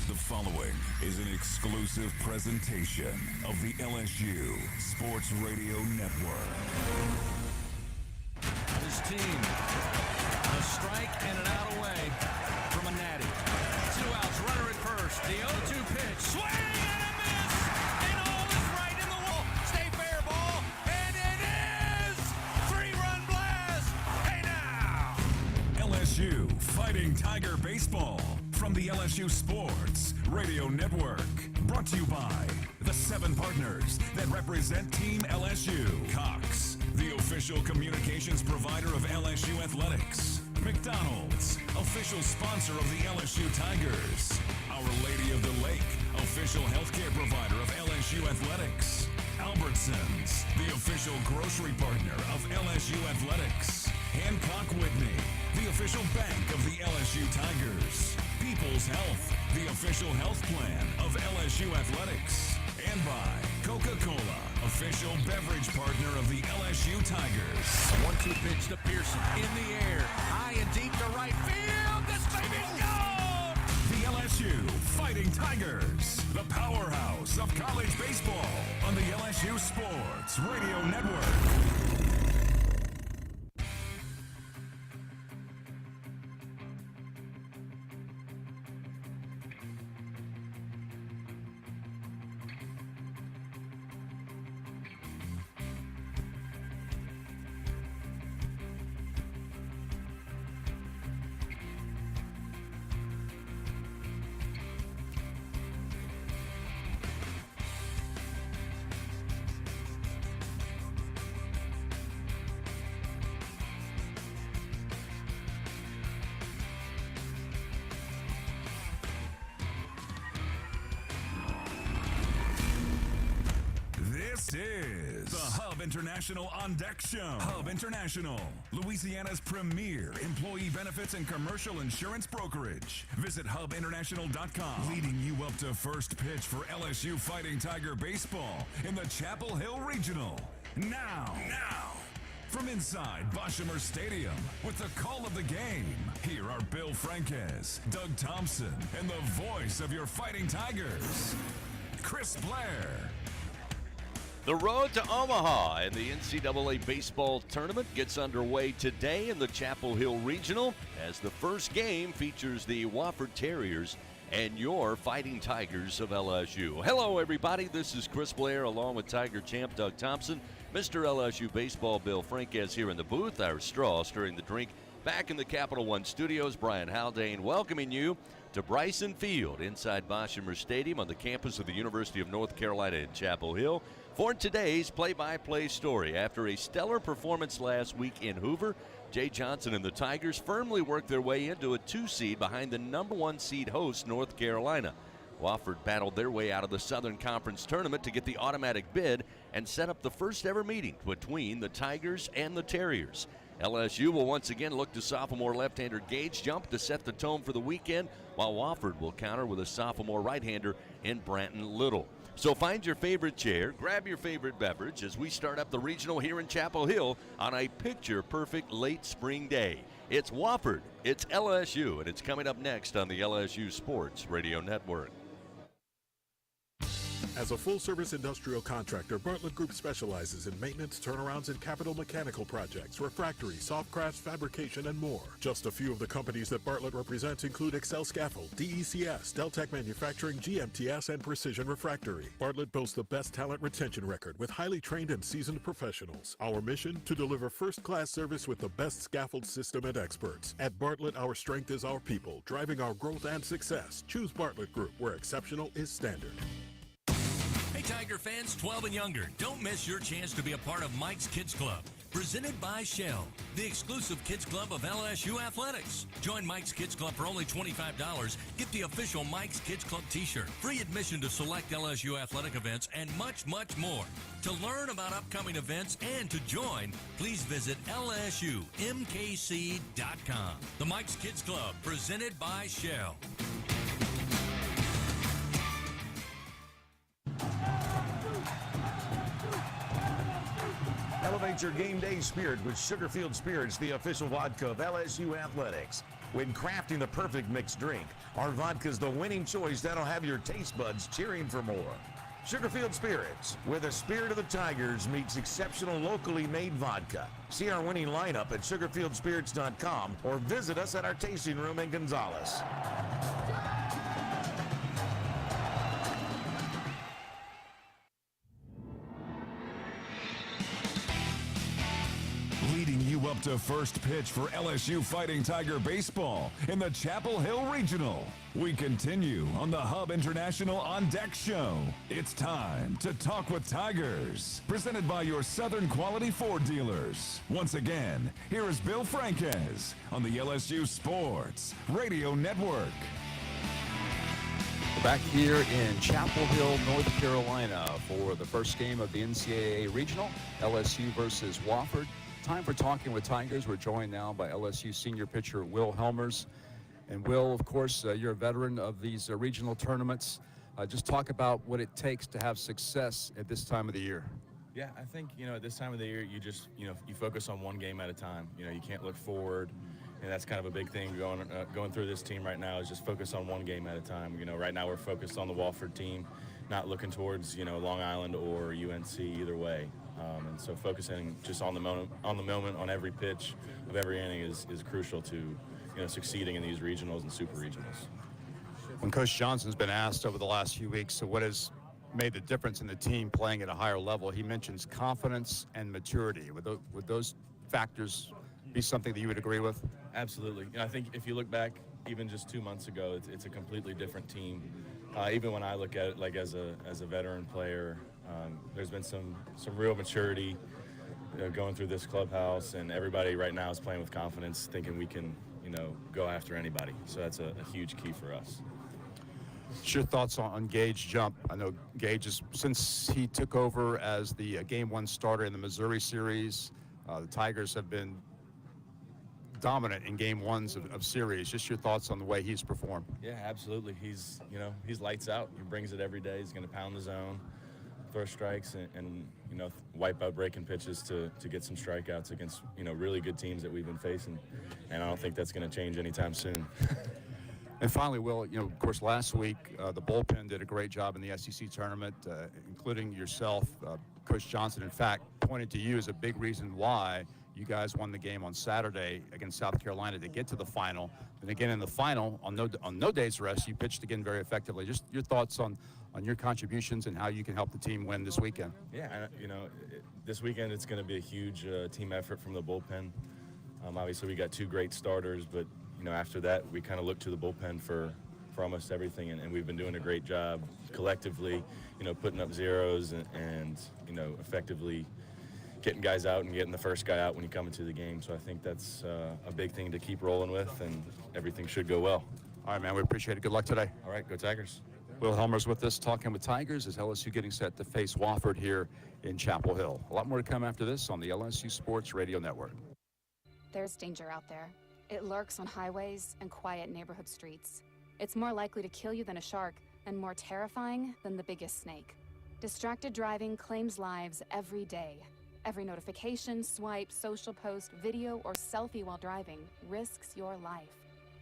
The following is an exclusive presentation of the LSU Sports Radio Network. His team, a strike and an out away from a natty. 2 outs, runner at first. The 0-2 pitch, swing and a miss, and all is right in the wall. Stay fair ball, and it is 3-run blast. Hey now, LSU Fighting Tiger Baseball from the LSU Sports Radio Network. Brought to you by the 7 partners that represent Team LSU. Cox, the official communications provider of LSU Athletics. McDonald's, official sponsor of the LSU Tigers. Our Lady of the Lake, official healthcare provider of LSU Athletics. Albertsons, the official grocery partner of LSU Athletics. Hancock Whitney, the official bank of the LSU Tigers. People's Health, the official health plan of LSU Athletics. And by Coca-Cola, official beverage partner of the LSU Tigers. 1-2 pitch to Pearson, in the air, high and deep to right field. This baby's gone. The LSU Fighting Tigers, the powerhouse of college baseball on the LSU Sports Radio Network. This is the Hub International On Deck Show. Hub International, Louisiana's premier employee benefits and commercial insurance brokerage. Visit hubinternational.com, leading you up to first pitch for LSU Fighting Tiger Baseball in the Chapel Hill Regional. Now, from inside Boshemer Stadium with the call of the game, here are Bill Franquez, Doug Thompson, and the voice of your Fighting Tigers, Chris Blair. The road to Omaha and the NCAA baseball tournament gets underway today in the Chapel Hill Regional as the first game features the Wofford Terriers and your Fighting Tigers of LSU. Hello, everybody. This is Chris Blair along with Tiger champ Doug Thompson. Mr. LSU Baseball Bill Franquez here in the booth. Our straw stirring the drink back in the Capital One studios. Brian Haldane welcoming you to Bryson Field inside Boshemer Stadium on the campus of the University of North Carolina in Chapel Hill for today's play-by-play story. After a stellar performance last week in Hoover, Jay Johnson and the Tigers firmly worked their way into a 2 seed behind the number 1 seed host, North Carolina. Wofford battled their way out of the Southern Conference tournament to get the automatic bid and set up the first ever meeting between the Tigers and the Terriers. LSU will once again look to sophomore left-hander Gage Jump to set the tone for the weekend, while Wofford will counter with a sophomore right-hander in Branton Little. So find your favorite chair, grab your favorite beverage as we start up the regional here in Chapel Hill on a picture-perfect late spring day. It's Wofford, it's LSU, and it's coming up next on the LSU Sports Radio Network. As a full-service industrial contractor, Bartlett Group specializes in maintenance, turnarounds, and capital mechanical projects, refractory, soft crafts, fabrication, and more. Just a few of the companies that Bartlett represents include Excel Scaffold, DECS, Deltec Manufacturing, GMTS, and Precision Refractory. Bartlett boasts the best talent retention record with highly trained and seasoned professionals. Our mission, to deliver first-class service with the best scaffold system and experts. At Bartlett, our strength is our people, driving our growth and success. Choose Bartlett Group, where exceptional is standard. Hey, Tiger fans 12 and younger, don't miss your chance to be a part of Mike's Kids Club. Presented by Shell, the exclusive kids club of LSU Athletics. Join Mike's Kids Club for only $25. Get the official Mike's Kids Club t-shirt, free admission to select LSU athletic events, and much, much more. To learn about upcoming events and to join, please visit LSUMKC.com. The Mike's Kids Club, presented by Shell. Elevate your game day spirit with Sugarfield Spirits, the official vodka of LSU Athletics. When crafting the perfect mixed drink, our vodka's the winning choice that'll have your taste buds cheering for more. Sugarfield Spirits, where the spirit of the Tigers meets exceptional locally made vodka. See our winning lineup at sugarfieldspirits.com or visit us at our tasting room in Gonzales. Leading you up to first pitch for LSU Fighting Tiger baseball in the Chapel Hill Regional. We continue on the Hub International On Deck show. It's time to talk with Tigers, presented by your Southern Quality Ford dealers. Once again, here is Bill Franquez on the LSU Sports Radio Network. We're back here in Chapel Hill, North Carolina for the first game of the NCAA Regional, LSU versus Wofford. Time for Talking with Tigers. We're joined now by LSU senior pitcher Will Helmers. And Will, of course, you're a veteran of these regional tournaments. Just talk about what it takes to have success at this time of the year. Yeah, I think, at this time of the year, you just, you focus on one game at a time. You can't look forward. And that's kind of a big thing going through this team right now is just focus on one game at a time. Right now we're focused on the Wofford team, not looking towards, Long Island or UNC either way. And so focusing just on the moment, on every pitch of every inning is crucial to, succeeding in these regionals and super regionals. When Coach Johnson's been asked over the last few weeks, so what has made the difference in the team playing at a higher level, he mentions confidence and maturity. Would those factors be something that you would agree with? Absolutely. I think if you look back even just 2 months ago, it's a completely different team. Even when I look at it like as a veteran player, there's been some real maturity going through this clubhouse, and everybody right now is playing with confidence, thinking we can, go after anybody. So that's a huge key for us. What's your thoughts on Gage Jump? I know Gage, since he took over as the Game 1 starter in the Missouri series, the Tigers have been dominant in Game 1s of series. Just your thoughts on the way he's performed. Yeah, absolutely. He's lights out. He brings it every day. He's going to pound the zone, throw strikes, and wipe out breaking pitches to get some strikeouts against, really good teams that we've been facing. And I don't think that's going to change anytime soon. And finally, Will, of course, last week, the bullpen did a great job in the SEC tournament, including yourself. Coach Johnson, in fact, pointed to you as a big reason why you guys won the game on Saturday against South Carolina to get to the final. And again, in the final, on no day's rest, you pitched again very effectively. Just your thoughts on your contributions and how you can help the team win this weekend. Yeah, this weekend it's going to be a huge team effort from the bullpen. Obviously, we got two great starters, but after that, we kind of look to the bullpen for almost everything, and we've been doing a great job collectively, putting up zeros and effectively getting guys out and getting the first guy out when you come into the game. So I think that's a big thing to keep rolling with, and everything should go well. All right, man, we appreciate it. Good luck today. All right, go Tigers. Will Helmers with us, talking with Tigers as LSU getting set to face Wofford here in Chapel Hill. A lot more to come after this on the LSU Sports Radio Network. There's danger out there. It lurks on highways and quiet neighborhood streets. It's more likely to kill you than a shark, and more terrifying than the biggest snake. Distracted driving claims lives every day. Every notification, swipe, social post, video, or selfie while driving risks your life.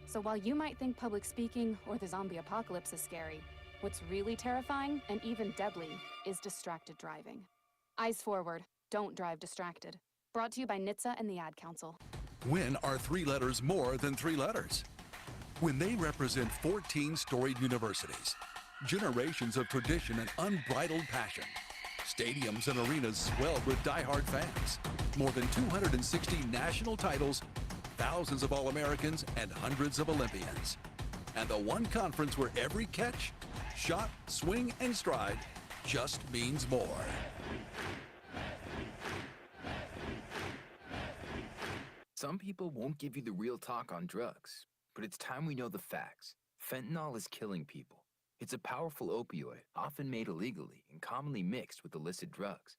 So while you might think public speaking or the zombie apocalypse is scary, what's really terrifying and even deadly is distracted driving. Eyes forward, don't drive distracted. Brought to you by NHTSA and the Ad Council. When are 3 letters more than 3 letters? When they represent 14 storied universities, generations of tradition and unbridled passion, stadiums and arenas swelled with diehard fans, more than 260 national titles, thousands of All-Americans, and hundreds of Olympians. And the one conference where every catch, shot, swing, and stride just means more. Some people won't give you the real talk on drugs, but it's time we know the facts. Fentanyl is killing people. It's a powerful opioid, often made illegally and commonly mixed with illicit drugs.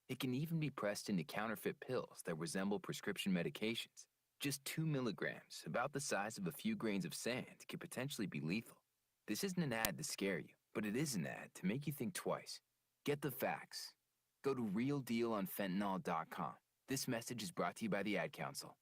It can even be pressed into counterfeit pills that resemble prescription medications. Just 2 milligrams, about the size of a few grains of sand, could potentially be lethal. This isn't an ad to scare you, but it is an ad to make you think twice. Get the facts. Go to realdealonfentanyl.com. This message is brought to you by the Ad Council.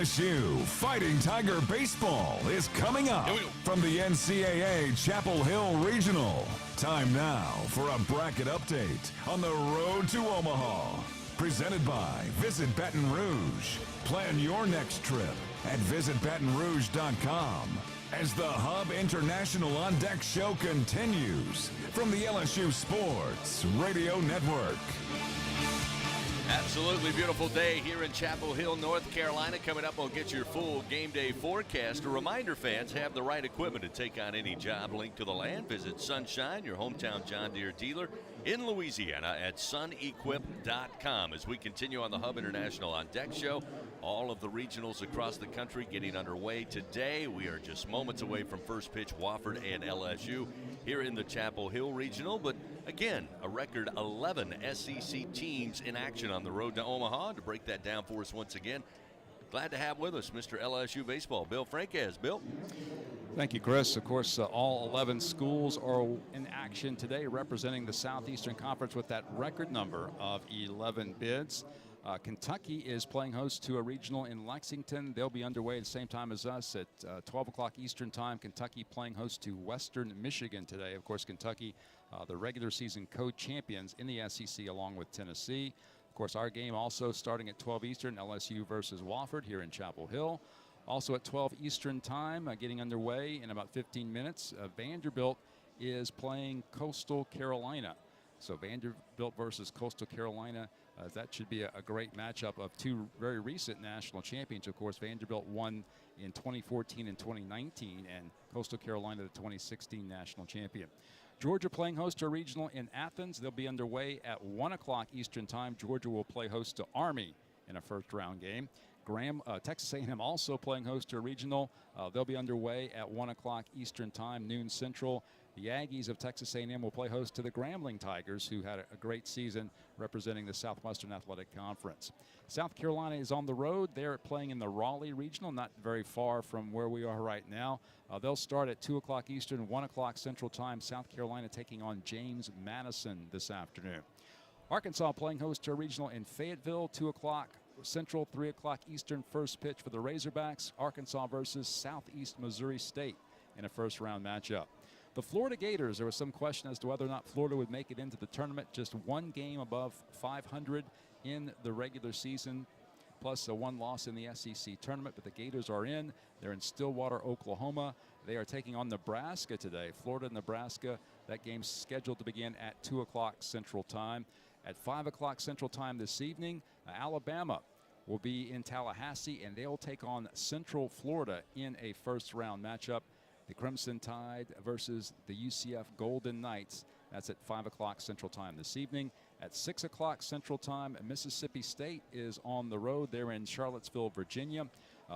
LSU Fighting Tiger Baseball is coming up from the NCAA Chapel Hill Regional. Time now for a bracket update on the road to Omaha. Presented by Visit Baton Rouge. Plan your next trip at visitbatonrouge.com as the Hub International On Deck show continues from the LSU Sports Radio Network. Absolutely beautiful day here in Chapel Hill, North Carolina. Coming up, we'll get your full game day forecast. A reminder, fans have the right equipment to take on any job. Link to the land. Visit Sunshine, your hometown John Deere dealer in Louisiana at sunequip.com. As we continue on the Hub International On Deck show, all of the regionals across the country getting underway today. We are just moments away from first pitch, Wofford and LSU here in the Chapel Hill Regional. But again, a record 11 SEC teams in action on the road to Omaha. To break that down for us once again, glad to have with us Mr. LSU Baseball, Bill Franquez. Bill. Thank you, Chris. Of course, all 11 schools are in action today representing the Southeastern Conference with that record number of 11 bids. Kentucky is playing host to a regional in Lexington. They'll be underway at the same time as us at 12 o'clock Eastern time. Kentucky playing host to Western Michigan today. Of course, Kentucky, the regular season co-champions in the SEC along with Tennessee. Of course, our game also starting at 12 Eastern, LSU versus Wofford here in Chapel Hill. Also at 12 Eastern time, getting underway in about 15 minutes, Vanderbilt is playing Coastal Carolina. So Vanderbilt versus Coastal Carolina, that should be a great matchup of two very recent national champions. Of course, Vanderbilt won in 2014 and 2019, and Coastal Carolina the 2016 national champion. Georgia playing host to a regional in Athens. They'll be underway at 1 o'clock Eastern time. Georgia will play host to Army in a first-round game. Texas A&M also playing host to a regional. They'll be underway at 1 o'clock Eastern time, noon Central. The Aggies of Texas A&M will play host to the Grambling Tigers, who had a great season representing the Southwestern Athletic Conference. South Carolina is on the road. They're playing in the Raleigh Regional, not very far from where we are right now. They'll start at 2 o'clock Eastern, 1 o'clock Central time. South Carolina taking on James Madison this afternoon. Arkansas playing host to a regional in Fayetteville, 2 o'clock Central, 3 o'clock Eastern, first pitch for the Razorbacks. Arkansas versus Southeast Missouri State in a first-round matchup. The Florida Gators, there was some question as to whether or not Florida would make it into the tournament. Just one game above 500 in the regular season, plus a one loss in the SEC tournament. But the Gators are in. They're in Stillwater, Oklahoma. They are taking on Nebraska today. Florida, Nebraska. That game's scheduled to begin at 2 o'clock Central time. At 5 o'clock Central time this evening, Alabama will be in Tallahassee, and they'll take on Central Florida in a first-round matchup. The Crimson Tide versus the UCF Golden Knights. That's at 5 o'clock Central time this evening. At 6 o'clock Central time, Mississippi State is on the road. They're in Charlottesville, Virginia.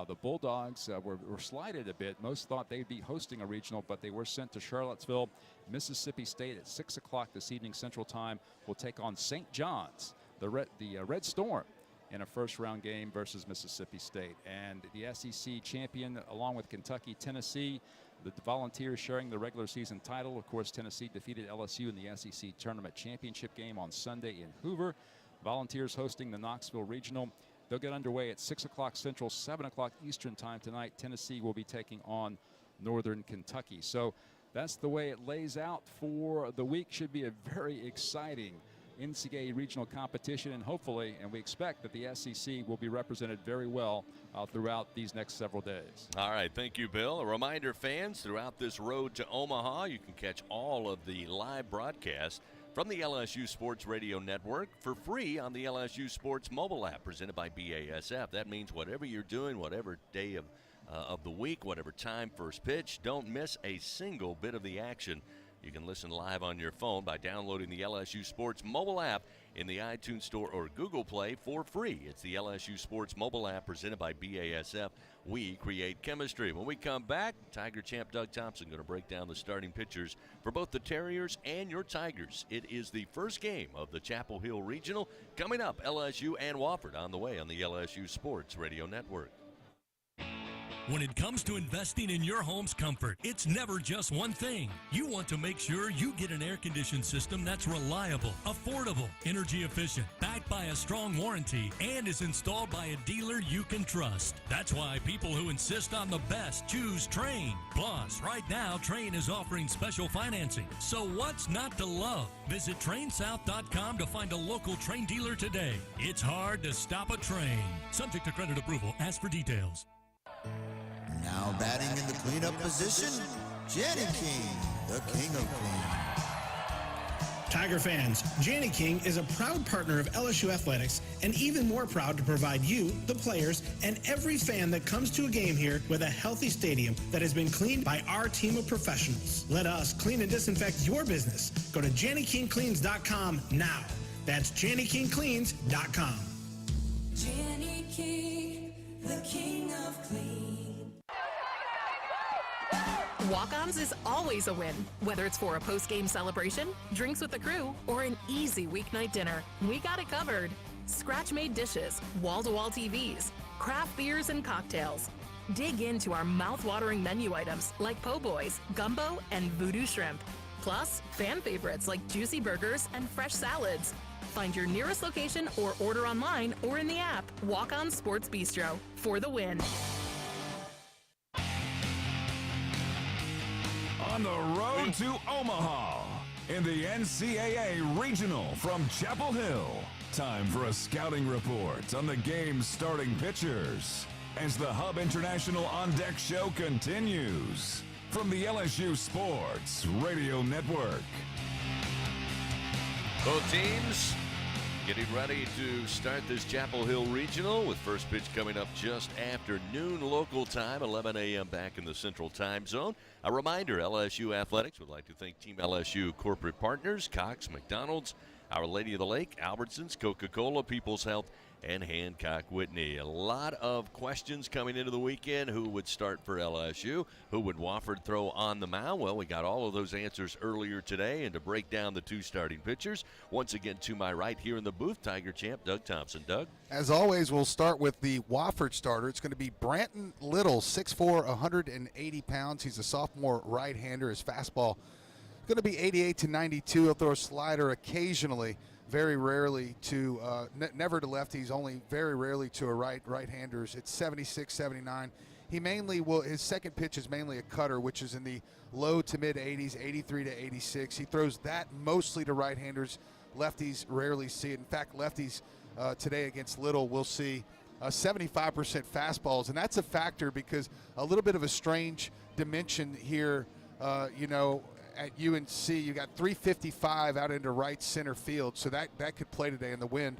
The Bulldogs were slighted a bit. Most thought they'd be hosting a regional, but they were sent to Charlottesville. Mississippi State at 6 o'clock this evening Central time will take on St. John's, the Red Storm, in a first-round game versus Mississippi State. And the SEC champion, along with Kentucky, Tennessee, the Volunteers sharing the regular season title. Of course, Tennessee defeated LSU in the SEC Tournament Championship game on Sunday in Hoover. Volunteers hosting the Knoxville Regional. They'll get underway at 6 o'clock Central, 7 o'clock Eastern time tonight. Tennessee will be taking on Northern Kentucky. So that's the way it lays out for the week. Should be a very exciting NCAA regional competition, and hopefully, and we expect that the SEC will be represented very well throughout these next several days. All right, thank you, Bill. A reminder, fans, throughout this road to Omaha, you can catch all of the live broadcasts from the LSU Sports Radio Network for free on the LSU Sports mobile app presented by BASF. That means whatever you're doing, whatever day of the week, whatever time first pitch, don't miss a single bit of the action. You can listen live on your phone by downloading the LSU Sports mobile app in the iTunes Store or Google Play for free. It's the LSU Sports mobile app presented by BASF. We create chemistry. When we come back, Tiger champ Doug Thompson going to break down the starting pitchers for both the Terriers and your Tigers. It is the first game of the Chapel Hill Regional. Coming up, LSU and Wofford on the way on the LSU Sports Radio Network. When it comes to investing in your home's comfort, it's never just one thing. You want to make sure you get an air-conditioned system that's reliable, affordable, energy efficient, backed by a strong warranty, and is installed by a dealer you can trust. That's why people who insist on the best choose Trane. Plus, right now, Trane is offering special financing. So what's not to love? Visit TraneSouth.com to find a local Trane dealer today. It's hard to stop a train. Subject to credit approval. Ask for details. Now batting in the cleanup position, Jenny King, the king of clean. Tiger fans, Janny King is a proud partner of LSU Athletics and even more proud to provide you, the players, and every fan that comes to a game here with a healthy stadium that has been cleaned by our team of professionals. Let us clean and disinfect your business. Go to JannyKingCleans.com now. That's JannyKingCleans.com. Janny King, the king of clean. Walk-Ons is always a win. Whether it's for a post-game celebration, drinks with the crew, or an easy weeknight dinner, we got it covered. Scratch-made dishes, wall-to-wall TVs, craft beers and cocktails. Dig into our mouth-watering menu items like po' boys, gumbo, and voodoo shrimp. Plus, fan favorites like juicy burgers and fresh salads. Find your nearest location or order online or in the app. Walk-On Sports Bistro for the win. On the road to Omaha in the NCAA Regional from Chapel Hill. Time for a scouting report on the game's starting pitchers as the Hub International On Deck show continues from the LSU Sports Radio Network. Both teams getting ready to start this Chapel Hill Regional with first pitch coming up just after noon local time, 11 a.m. back in the Central Time Zone. A reminder, LSU Athletics would like to thank Team LSU corporate partners, Cox, McDonald's, Our Lady of the Lake, Albertsons, Coca-Cola, People's Health, and Hancock Whitney. A lot of questions coming into the weekend. Who would start for LSU? Who would Wofford throw on the mound? Well, we got all of those answers earlier today. And to break down the two starting pitchers, once again to my right here in the booth, Tiger champ Doug Thompson. Doug? As always, we'll start with the Wofford starter. It's going to be Branton Little, 6'4", 180 pounds. He's a sophomore right-hander. His fastball is going to be 88 to 92. He'll throw a slider occasionally. Very rarely to, never to lefties, only very rarely to a right-handers. It's 76, 79. He mainly will, his second pitch is mainly a cutter, which is in the low to mid 80s, 83 to 86. He throws that mostly to right-handers. Lefties rarely see it. In fact, lefties today against Little will see 75% fastballs, and that's a factor because a little bit of a strange dimension here, at UNC, you got 355 out into right center field, so that could play today, and the wind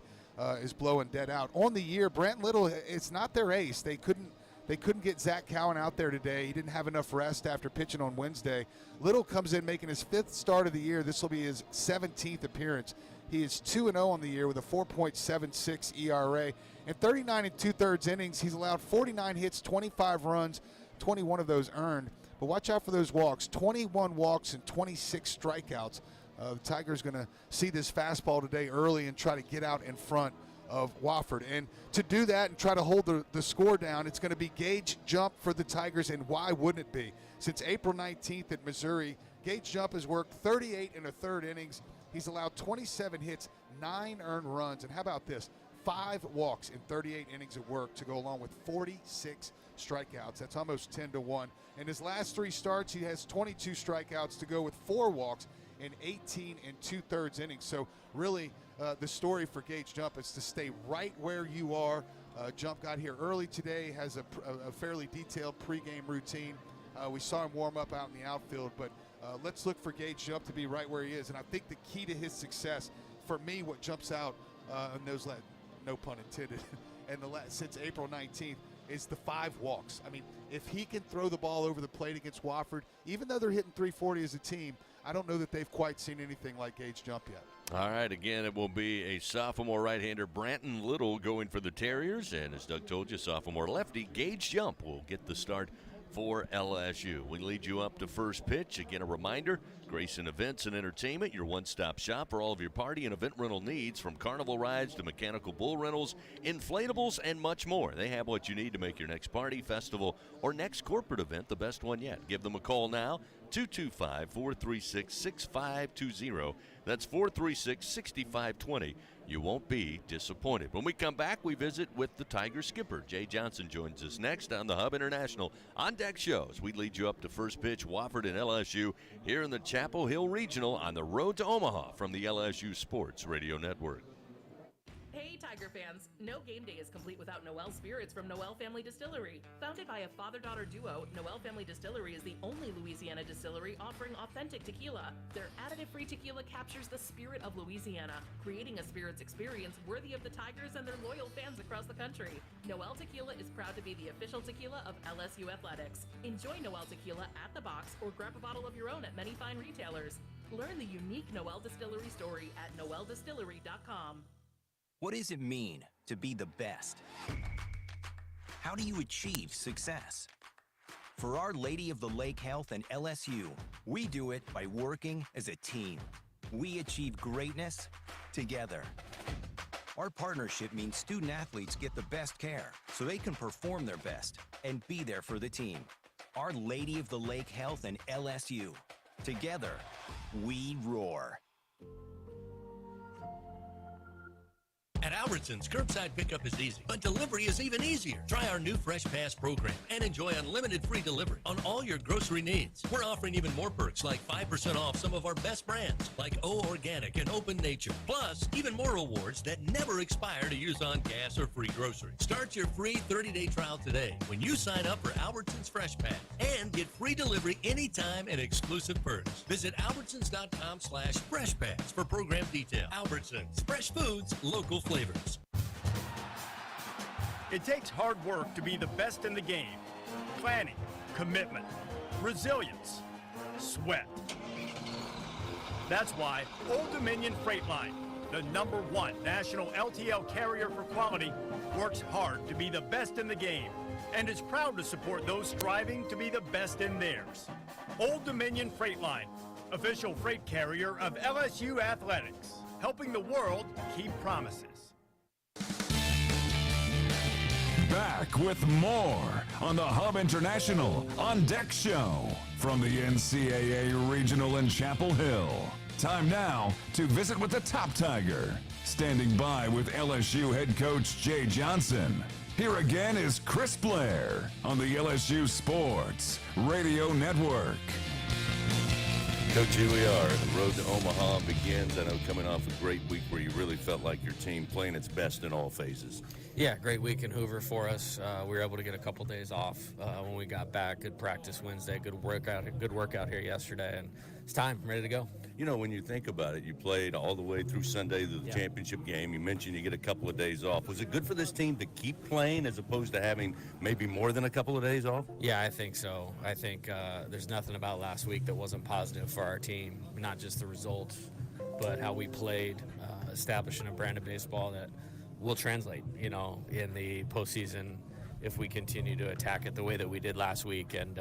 is blowing dead out. On the year, Brant Little, it's not their ace. They couldn't get Zach Cowan out there today. He didn't have enough rest after pitching on Wednesday. Little comes in making his 5th start of the year. This will be his 17th appearance. He is 2-0 on the year with a 4.76 ERA. In 39 2/3 innings, he's allowed 49 hits, 25 runs, 21 of those earned. But watch out for those walks. 21 walks and 26 strikeouts. The Tigers going to see this fastball today early and try to get out in front of Wofford. And to do that and try to hold the score down, it's going to be Gage Jump for the Tigers, and why wouldn't it be? Since April 19th at Missouri, Gage Jump has worked 38 1/3 innings. He's allowed 27 hits, 9 earned runs, and how about this? 5 walks in 38 innings of work to go along with 46 strikeouts. That's almost 10-1. In his last 3 starts, he has 22 strikeouts to go with 4 walks in 18 2/3 innings. So really the story for Gage Jump is to stay right where you are. Jump got here early today, has a fairly detailed pregame routine. We saw him warm up out in the outfield, but let's look for Gage Jump to be right where he is. And I think the key to his success, for me, what jumps out in those, no pun intended, and since April 19th, is the 5 walks. I mean, if he can throw the ball over the plate against Wofford, even though they're hitting 340 as a team, I don't know that they've quite seen anything like Gage Jump yet. All right, again, it will be a sophomore right-hander, Branton Little, going for the Terriers. And as Doug told you, sophomore lefty Gage Jump will get the start for LSU. We lead you up to first pitch. Again, a reminder, Grayson Events and Entertainment, your one-stop shop for all of your party and event rental needs, from carnival rides to mechanical bull rentals, inflatables, and much more. They have what you need to make your next party, festival, or next corporate event the best one yet. Give them a call now, 225-436-6520. That's 436-6520. You won't be disappointed. When we come back, we visit with the Tiger skipper. Jay Johnson joins us next on the Hub International On Deck Shows. We lead you up to first pitch, Wofford and LSU, here in the Chapel Hill Regional on the road to Omaha from the LSU Sports Radio Network. Hey, Tiger fans! No game day is complete without Noel Spirits from Noel Family Distillery. Founded by a father-daughter duo, Noel Family Distillery is the only Louisiana distillery offering authentic tequila. Their additive-free tequila captures the spirit of Louisiana, creating a spirits experience worthy of the Tigers and their loyal fans across the country. Noel Tequila is proud to be the official tequila of LSU Athletics. Enjoy Noel Tequila at the box or grab a bottle of your own at many fine retailers. Learn the unique Noel Distillery story at noeldistillery.com. What does it mean to be the best? How do you achieve success? For Our Lady of the Lake Health and LSU, we do it by working as a team. We achieve greatness together. Our partnership means student athletes get the best care so they can perform their best and be there for the team. Our Lady of the Lake Health and LSU. Together, we roar. At Albertsons, curbside pickup is easy, but delivery is even easier. Try our new Fresh Pass program and enjoy unlimited free delivery on all your grocery needs. We're offering even more perks, like 5% off some of our best brands, like O Organic and Open Nature. Plus, even more rewards that never expire to use on gas or free groceries. Start your free 30-day trial today when you sign up for Albertsons Fresh Pass and get free delivery anytime and exclusive perks. Visit albertsons.com/Fresh Pass for program detail. Albertsons, fresh foods, local flavors. It takes hard work to be the best in the game. Planning, commitment, resilience, sweat. That's why Old Dominion Freight Line, the #1 national LTL carrier for quality, works hard to be the best in the game and is proud to support those striving to be the best in theirs. Old Dominion Freight Line, official freight carrier of LSU Athletics, helping the world keep promises. Back with more on the Hub International On Deck Show from the NCAA Regional in Chapel Hill. Time now to visit with the top Tiger. Standing by with LSU head coach Jay Johnson. Here again is Chris Blair on the LSU Sports Radio Network. Coach, here we are. The road to Omaha begins. I know, coming off a great week where you really felt like your team playing its best in all phases. Yeah, great week in Hoover for us. We were able to get a couple days off when we got back. Good practice Wednesday, good workout here yesterday, and it's time. I'm ready to go. You know, when you think about it, you played all the way through Sunday to the championship game. You mentioned you get a couple of days off. Was it good for this team to keep playing as opposed to having maybe more than a couple of days off? Yeah, I think so. I think there's nothing about last week that wasn't positive for our team, not just the results, but how we played, establishing a brand of baseball that will translate, in the postseason if we continue to attack it the way that we did last week. And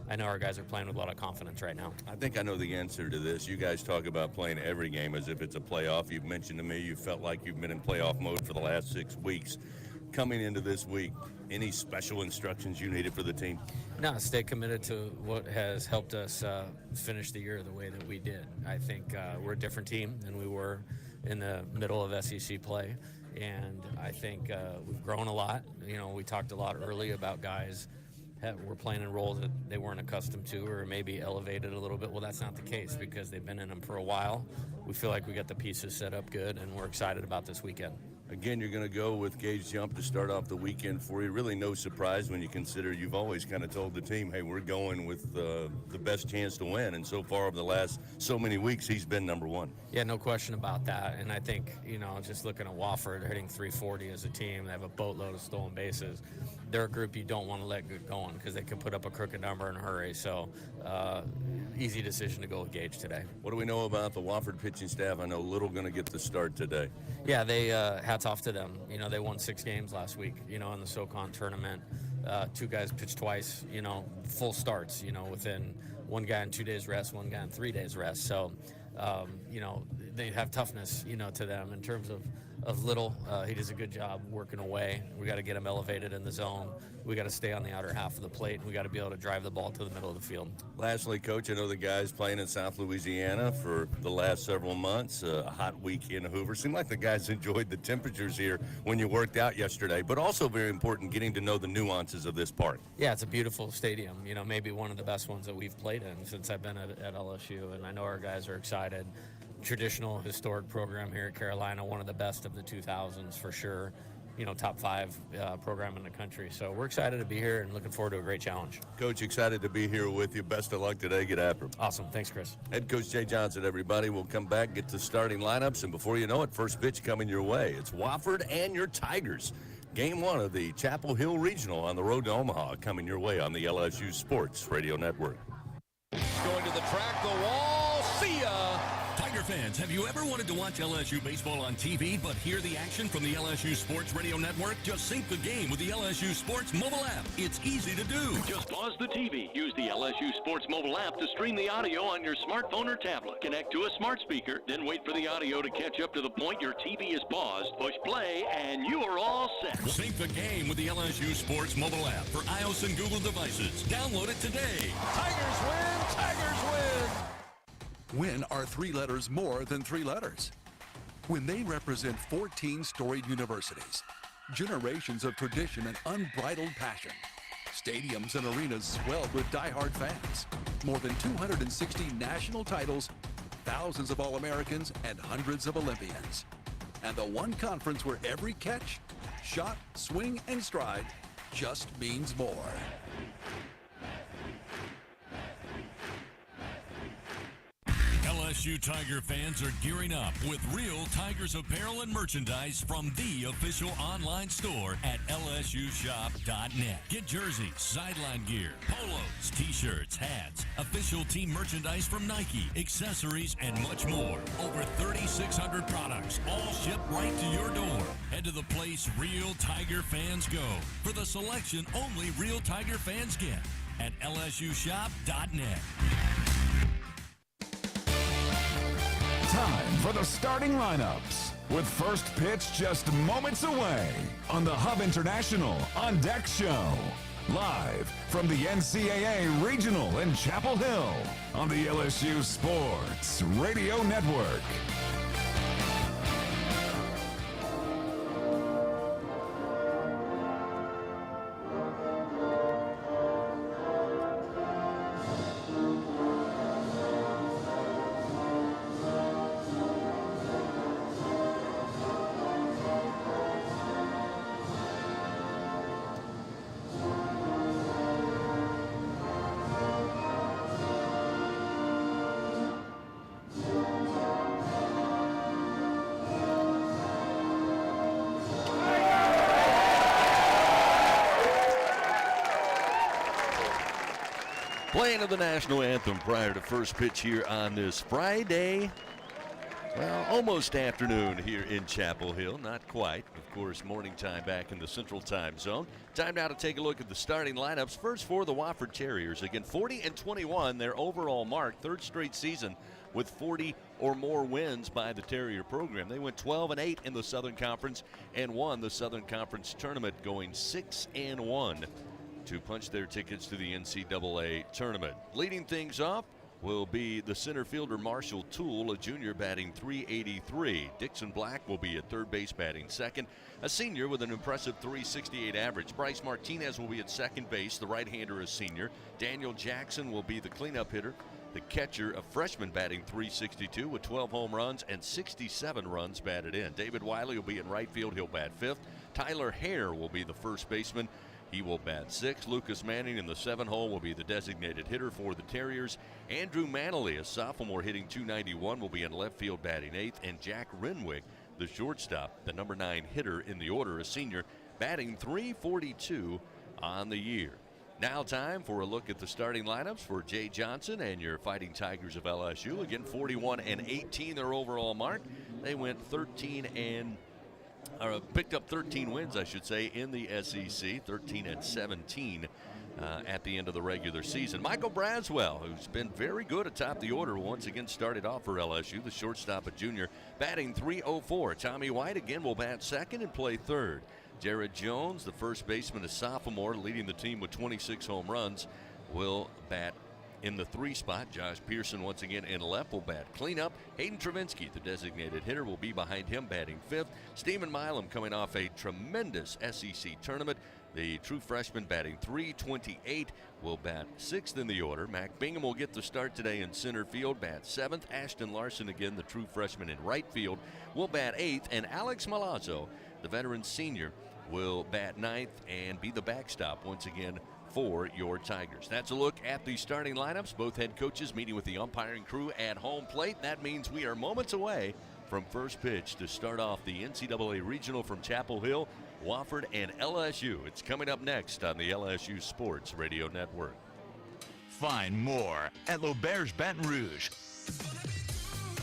I know our guys are playing with a lot of confidence right now. I think I know the answer to this. You guys talk about playing every game as if it's a playoff. You've mentioned to me you felt like you've been in playoff mode for the last 6 weeks. Coming into this week, any special instructions you needed for the team? No, stay committed to what has helped us finish the year the way that we did. I think we're a different team than we were in the middle of SEC play. And I think we've grown a lot. We talked a lot early about guys that were playing in roles that they weren't accustomed to or maybe elevated a little bit. Well, that's not the case because they've been in them for a while. We feel like we got the pieces set up good, and we're excited about this weekend. Again, you're going to go with Gage Jump to start off the weekend for you. Really no surprise when you consider you've always kind of told the team, hey, we're going with the best chance to win. And so far over the last so many weeks, he's been #1. Yeah, no question about that. And I think, just looking at Wofford hitting 340 as a team, they have a boatload of stolen bases. they're a group you don't want to let get going because they can put up a crooked number in a hurry. So easy decision to go with Gage today. What do we know about the Wofford pitching staff? I know Little going to get the start today. Yeah, they hats off to them. They won 6 games last week, in the SoCon tournament. 2 guys pitched twice, full starts, within one guy on 2 days rest, one guy on 3 days rest. So, they have toughness, to them in terms of Little. He does a good job working away. We got to get him elevated in the zone. We got to stay on the outer half of the plate, and we got to be able to drive the ball to the middle of the field. Lastly, Coach, I know the guys playing in South Louisiana for the last several months, a hot week in Hoover. Seemed like the guys enjoyed the temperatures here when you worked out yesterday, but also very important getting to know the nuances of this park. Yeah, it's a beautiful stadium, maybe one of the best ones that we've played in since I've been at LSU, and I know our guys are excited. Traditional, historic program here at Carolina, one of the best of the 2000s for sure. Top 5 program in the country. So we're excited to be here and looking forward to a great challenge. Coach, excited to be here with you. Best of luck today. Get after him. Awesome. Thanks, Chris. Head Coach Jay Johnson, everybody. We'll come back, get to starting lineups, and before you know it, first pitch coming your way. It's Wofford and your Tigers. Game 1 of the Chapel Hill Regional on the road to Omaha coming your way on the LSU Sports Radio Network. Going to the track, the wall. See ya. Tiger fans, have you ever wanted to watch LSU baseball on TV but hear the action from the LSU Sports Radio Network? Just sync the game with the LSU Sports mobile app. It's easy to do. Just pause the TV. Use the LSU Sports mobile app to stream the audio on your smartphone or tablet. Connect to a smart speaker, then wait for the audio to catch up to the point your TV is paused. Push play, and you are all set. Sync the game with the LSU Sports mobile app for iOS and Google devices. Download it today. Tigers win! Tigers win! When are 3 letters more than 3 letters? When they represent 14 storied universities, generations of tradition and unbridled passion, stadiums and arenas swelled with diehard fans, more than 260 national titles, thousands of All-Americans, and hundreds of Olympians. And the one conference where every catch, shot, swing, and stride just means more. LSU Tiger fans are gearing up with real Tigers apparel and merchandise from the official online store at lsushop.net. Get jerseys, sideline gear, polos, t-shirts, hats, official team merchandise from Nike, accessories, and much more. Over 3,600 products, all shipped right to your door. Head to the place real Tiger fans go for the selection only real Tiger fans get at lsushop.net. Time for the starting lineups with first pitch just moments away on the Hub International On Deck Show. Live from the NCAA Regional in Chapel Hill on the LSU Sports Radio Network. Playing of the national anthem prior to first pitch here on this Friday. Well, almost afternoon here in Chapel Hill. Not quite. Of course, morning time back in the Central Time Zone. Time now to take a look at the starting lineups. First for the Wofford Terriers. Again, 40-21, their overall mark. Third straight season with 40 or more wins by the Terrier program. They went 12-8 in the Southern Conference and won the Southern Conference tournament, going 6-1. To punch their tickets to the NCAA tournament. Leading things off will be the center fielder Marshall Toole, a junior, batting .383. Dixon Black will be at third base, batting second, a senior with an impressive .368 average. Bryce Martinez will be at second base, the right-hander, a senior. Daniel Jackson will be the cleanup hitter. The catcher, a freshman, batting .362 with 12 home runs and 67 runs batted in. David Wiley will be in right field. He'll bat fifth. Tyler Hare will be the first baseman. He will bat sixth. Lucas Manning in the 7 hole will be the designated hitter for the Terriers. Andrew Manley, a sophomore, hitting .291, will be in left field, batting eighth. And Jack Renwick, the shortstop, the number 9 hitter in the order, a senior, batting .342 on the year. Now time for a look at the starting lineups for Jay Johnson and your Fighting Tigers of LSU. Again, 41-18 their overall mark. They went picked up 13 wins, I should say, in the SEC, 13-17 at the end of the regular season. Michael Braswell, who's been very good atop the order, once again started off for LSU, the shortstop, a junior, batting .304. Tommy White again will bat second and play third. Jared Jones, the first baseman, a sophomore, leading the team with 26 home runs, will bat in the 3 spot. Josh Pearson once again in left will bat cleanup. Hayden Travinsky, the designated hitter, will be behind him batting 5th. Steven Milam coming off a tremendous SEC tournament. The true freshman batting .328 will bat 6th in the order. Mac Bingham will get the start today in center field, bat 7th. Ashton Larson, again the true freshman in right field, will bat 8th. And Alex Malazzo, the veteran senior, will bat 9th and be the backstop once again for your Tigers. That's a look at the starting lineups. Both head coaches meeting with the umpiring crew at home plate. That means we are moments away from first pitch to start off the NCAA Regional from Chapel Hill, Wofford, and LSU. It's coming up next on the LSU Sports Radio Network. Find more at L'Auberge Baton Rouge.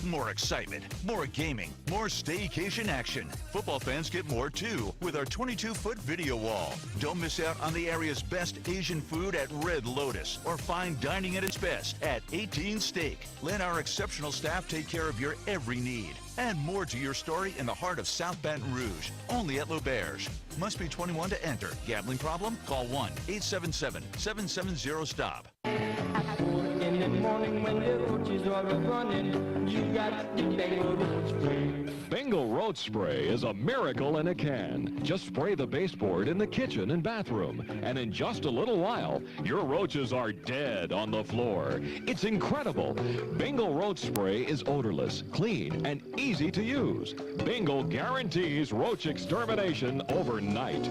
More excitement, more gaming, more staycation action. Football fans get more too with our 22-foot video wall. Don't miss out on the area's best Asian food at Red Lotus or fine dining at its best at 18 Steak. Let our exceptional staff take care of your every need. Add more to your story in the heart of South Baton Rouge, only at L'Auberge. Must be 21 to enter. Gambling problem? Call 1-877-770-STOP. In the morning when the roaches are running, you got the Bengal Road Spray. Bengal Road Spray is a miracle in a can. Just spray the baseboard in the kitchen and bathroom, and in just a little while, your roaches are dead on the floor. It's incredible. Bengal Road Spray is odorless, clean, and easy to use. Bengal guarantees roach extermination overnight.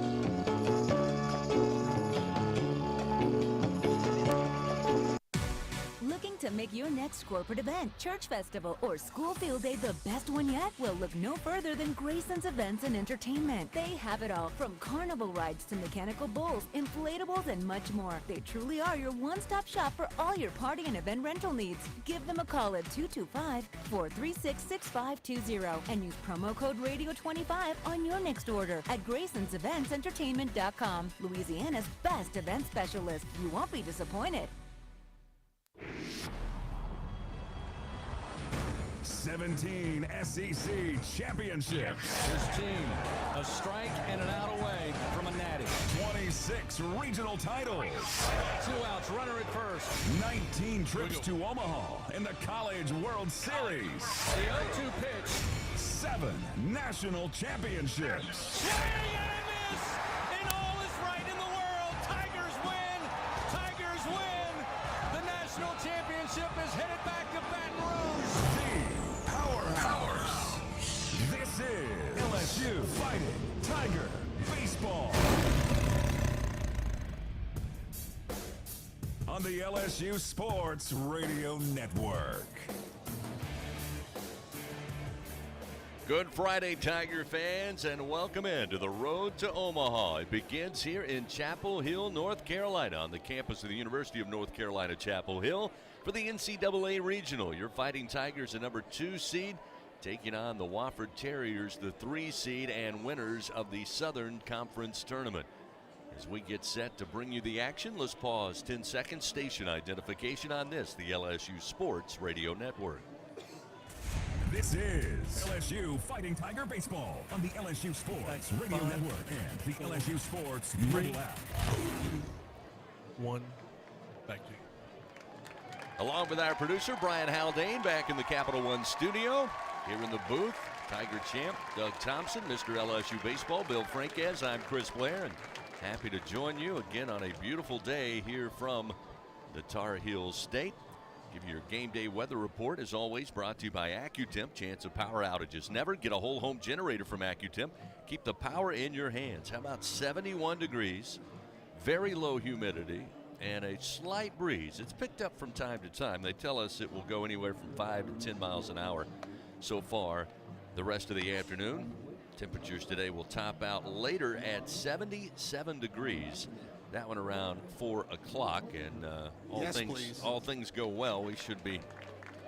To make your next corporate event, church festival, or school field day the best one yet? Well, look no further than Grayson's Events and Entertainment. They have it all, from carnival rides to mechanical bulls, inflatables, and much more. They truly are your one-stop shop for all your party and event rental needs. Give them a call at 225-436-6520 and use promo code Radio25 on your next order at Grayson'sEventsEntertainment.com. Louisiana's best event specialist. You won't be disappointed. 17 SEC championships. His team, a strike and an out away from a natty. 26 regional titles. 2 outs, runner at first. 19 trips to Omaha in the College World Series. The 0-2 pitch. 7 national championships. Swing and a miss, and all is right in the world. Tigers win. Tigers win. The national championship is headed back to Baton Rouge. Powerhouse. This is LSU Fighting Tiger Baseball. On the LSU Sports Radio Network. Good Friday, Tiger fans, and welcome into the road to Omaha. It begins here in Chapel Hill, North Carolina, on the campus of the University of North Carolina, Chapel Hill, for the NCAA Regional. Your Fighting Tigers, the number 2 seed, taking on the Wofford Terriers, the 3 seed, and winners of the Southern Conference Tournament. As we get set to bring you the action, let's pause 10 seconds. Station identification on this, the LSU Sports Radio Network. This is LSU Fighting Tiger Baseball on the LSU Sports Radio Network and the LSU Sports mobile app. 1, back to you. Along with our producer, Brian Haldane, back in the Capital One studio. Here in the booth, Tiger champ Doug Thompson, Mr. LSU Baseball, Bill Franquez. I'm Chris Blair, and happy to join you again on a beautiful day here from the Tar Heels State. Give you your game day weather report, as always, brought to you by AccuTemp. Chance of power outages never. Get a whole home generator from AccuTemp. Keep the power in your hands. How about 71 degrees, very low humidity, and a slight breeze. It's picked up from time to time. They tell us it will go anywhere from 5 to 10 miles an hour so far the rest of the afternoon. Temperatures today will top out later at 77 degrees that one around 4 o'clock, and all things go well, we should be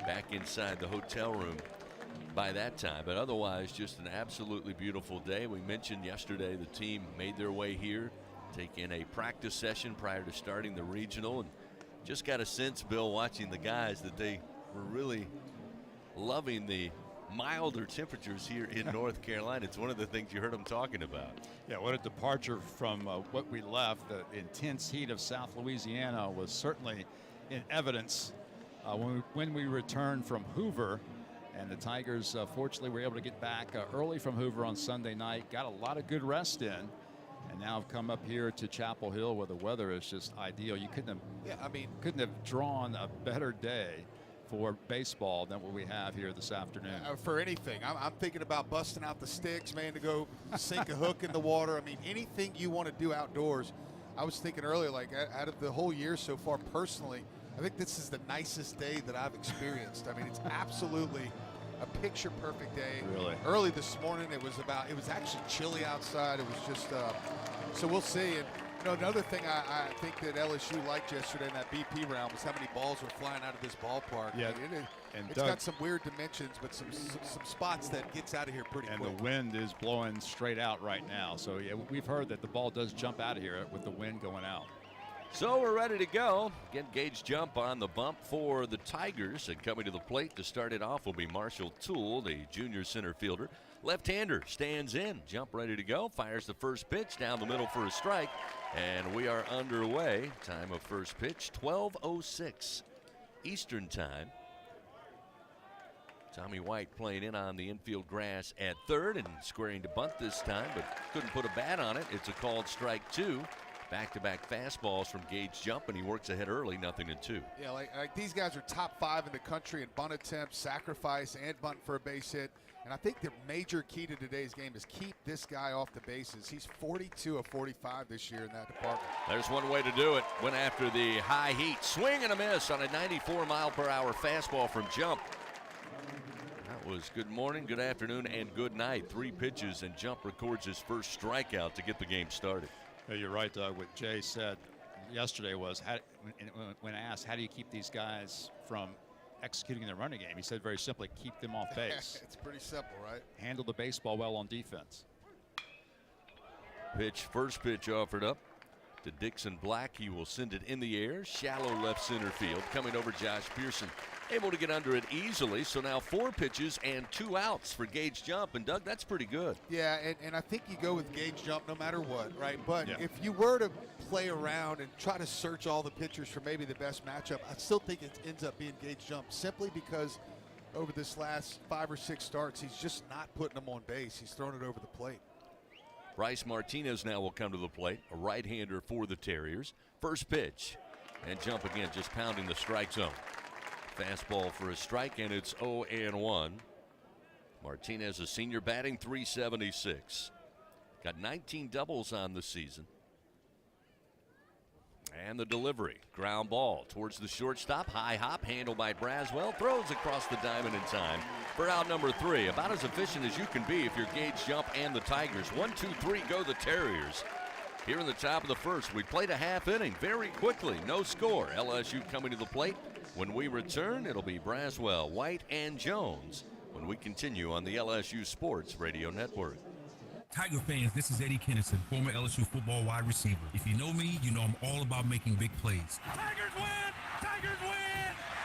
back inside the hotel room by that time. But otherwise, just an absolutely beautiful day. We mentioned yesterday the team made their way here, taking a practice session prior to starting the regional, and just got a sense, Bill, watching the guys, that they were really loving the milder temperatures here in North Carolina. It's one of the things you heard them talking about. Yeah, what a departure from what we left. The intense heat of South Louisiana was certainly in evidence when we returned from Hoover. And the Tigers, fortunately, were able to get back early from Hoover on Sunday night, got a lot of good rest in, and now have come up here to Chapel Hill where the weather is just ideal. You couldn't have drawn a better day for baseball than what we have here this afternoon. For anything. I'm thinking about busting out the sticks, man, to go sink a hook in the water. I mean, anything you want to do outdoors. I was thinking earlier, like, out of the whole year so far, personally, I think this is the nicest day that I've experienced. I mean, it's absolutely a picture-perfect day. Really? Early this morning, it was actually chilly outside. It was just, so we'll see. And, you know, another thing I think that LSU liked yesterday in that BP round was how many balls were flying out of this ballpark. Yeah, I mean, it's Doug, got some weird dimensions, but some spots that gets out of here pretty quick. And the wind is blowing straight out right now. So, yeah, we've heard that the ball does jump out of here with the wind going out. So we're ready to go. Again, Gage Jump on the bump for the Tigers. And coming to the plate to start it off will be Marshall Toole, the junior center fielder. Left-hander stands in. Jump ready to go. Fires the first pitch down the middle for a strike. And we are underway. Time of first pitch, 12:06 Eastern time. Tommy White playing in on the infield grass at third and squaring to bunt this time, but couldn't put a bat on it. It's a called strike two. Back-to-back fastballs from Gage Jump, and he works ahead early, 0-2. Yeah, like these guys are top 5 in the country in bunt attempts, sacrifice, and bunt for a base hit. And I think the major key to today's game is keep this guy off the bases. He's 42 of 45 this year in that department. There's one way to do it. Went after the high heat. Swing and a miss on a 94-mile-per-hour fastball from Jump. That was good morning, good afternoon, and good night. 3 pitches, and Jump records his first strikeout to get the game started. Yeah, you're right, Doug. What Jay said yesterday was, when asked, how do you keep these guys from executing their running game? He said very simply, keep them off base. It's pretty simple, right? Handle the baseball well on defense. First pitch offered up to Dixon Black. He will send it in the air. Shallow left center field. Coming over Josh Pearson. Able to get under it easily. So now 4 pitches and 2 outs for Gage Jump. And Doug, that's pretty good. Yeah, and I think you go with Gage Jump no matter what, right? But if you were to play around and try to search all the pitchers for maybe the best matchup, I still think it ends up being Gage Jump, simply because over this last 5 or 6 starts, he's just not putting them on base. He's throwing it over the plate. Bryce Martinez now will come to the plate, a right-hander for the Terriers. First pitch, and Jump again just pounding the strike zone. Fastball for a strike, and it's 0-1. Martinez, a senior, batting .376. Got 19 doubles on the season. And the delivery, ground ball towards the shortstop. High hop, handled by Braswell. Throws across the diamond in time for out number 3. About as efficient as you can be if you're Gage Jump and the Tigers. 1, 2, 3 go the Terriers. Here in the top of the first, we played a half inning very quickly. No score. LSU coming to the plate. When we return, it'll be Braswell, White, and Jones when we continue on the LSU Sports Radio Network. Tiger fans, this is Eddie Kennison, former LSU football wide receiver. If you know me, you know I'm all about making big plays. Tigers win! Tigers win!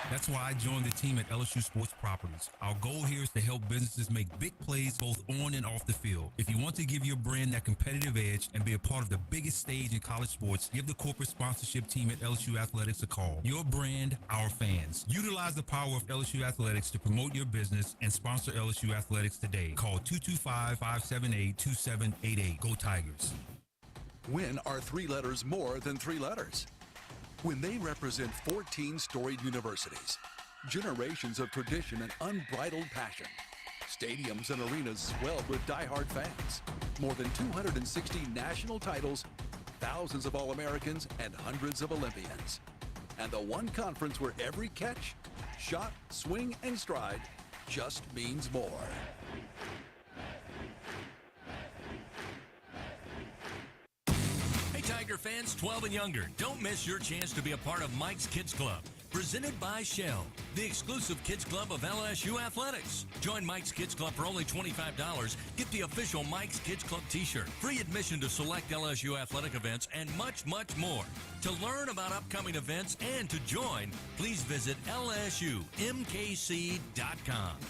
That's why I joined the team at LSU Sports Properties. Our goal here is to help businesses make big plays both on and off the field. If you want to give your brand that competitive edge and be a part of the biggest stage in college sports, give the corporate sponsorship team at LSU Athletics a call. Your brand, our fans. Utilize the power of LSU Athletics to promote your business and sponsor LSU Athletics today. Call 225-578-2788. Go Tigers. When are 3 letters more than 3 letters? When they represent 14 storied universities, generations of tradition and unbridled passion, stadiums and arenas swelled with diehard fans, more than 260 national titles, thousands of All-Americans, and hundreds of Olympians. And the one conference where every catch, shot, swing, and stride just means more. Tiger fans 12 and younger, don't miss your chance to be a part of Mike's Kids Club. Presented by Shell, the exclusive kids club of LSU Athletics. Join Mike's Kids Club for only $25. Get the official Mike's Kids Club t-shirt, free admission to select LSU athletic events, and much, much more. To learn about upcoming events and to join, please visit LSUMKC.com.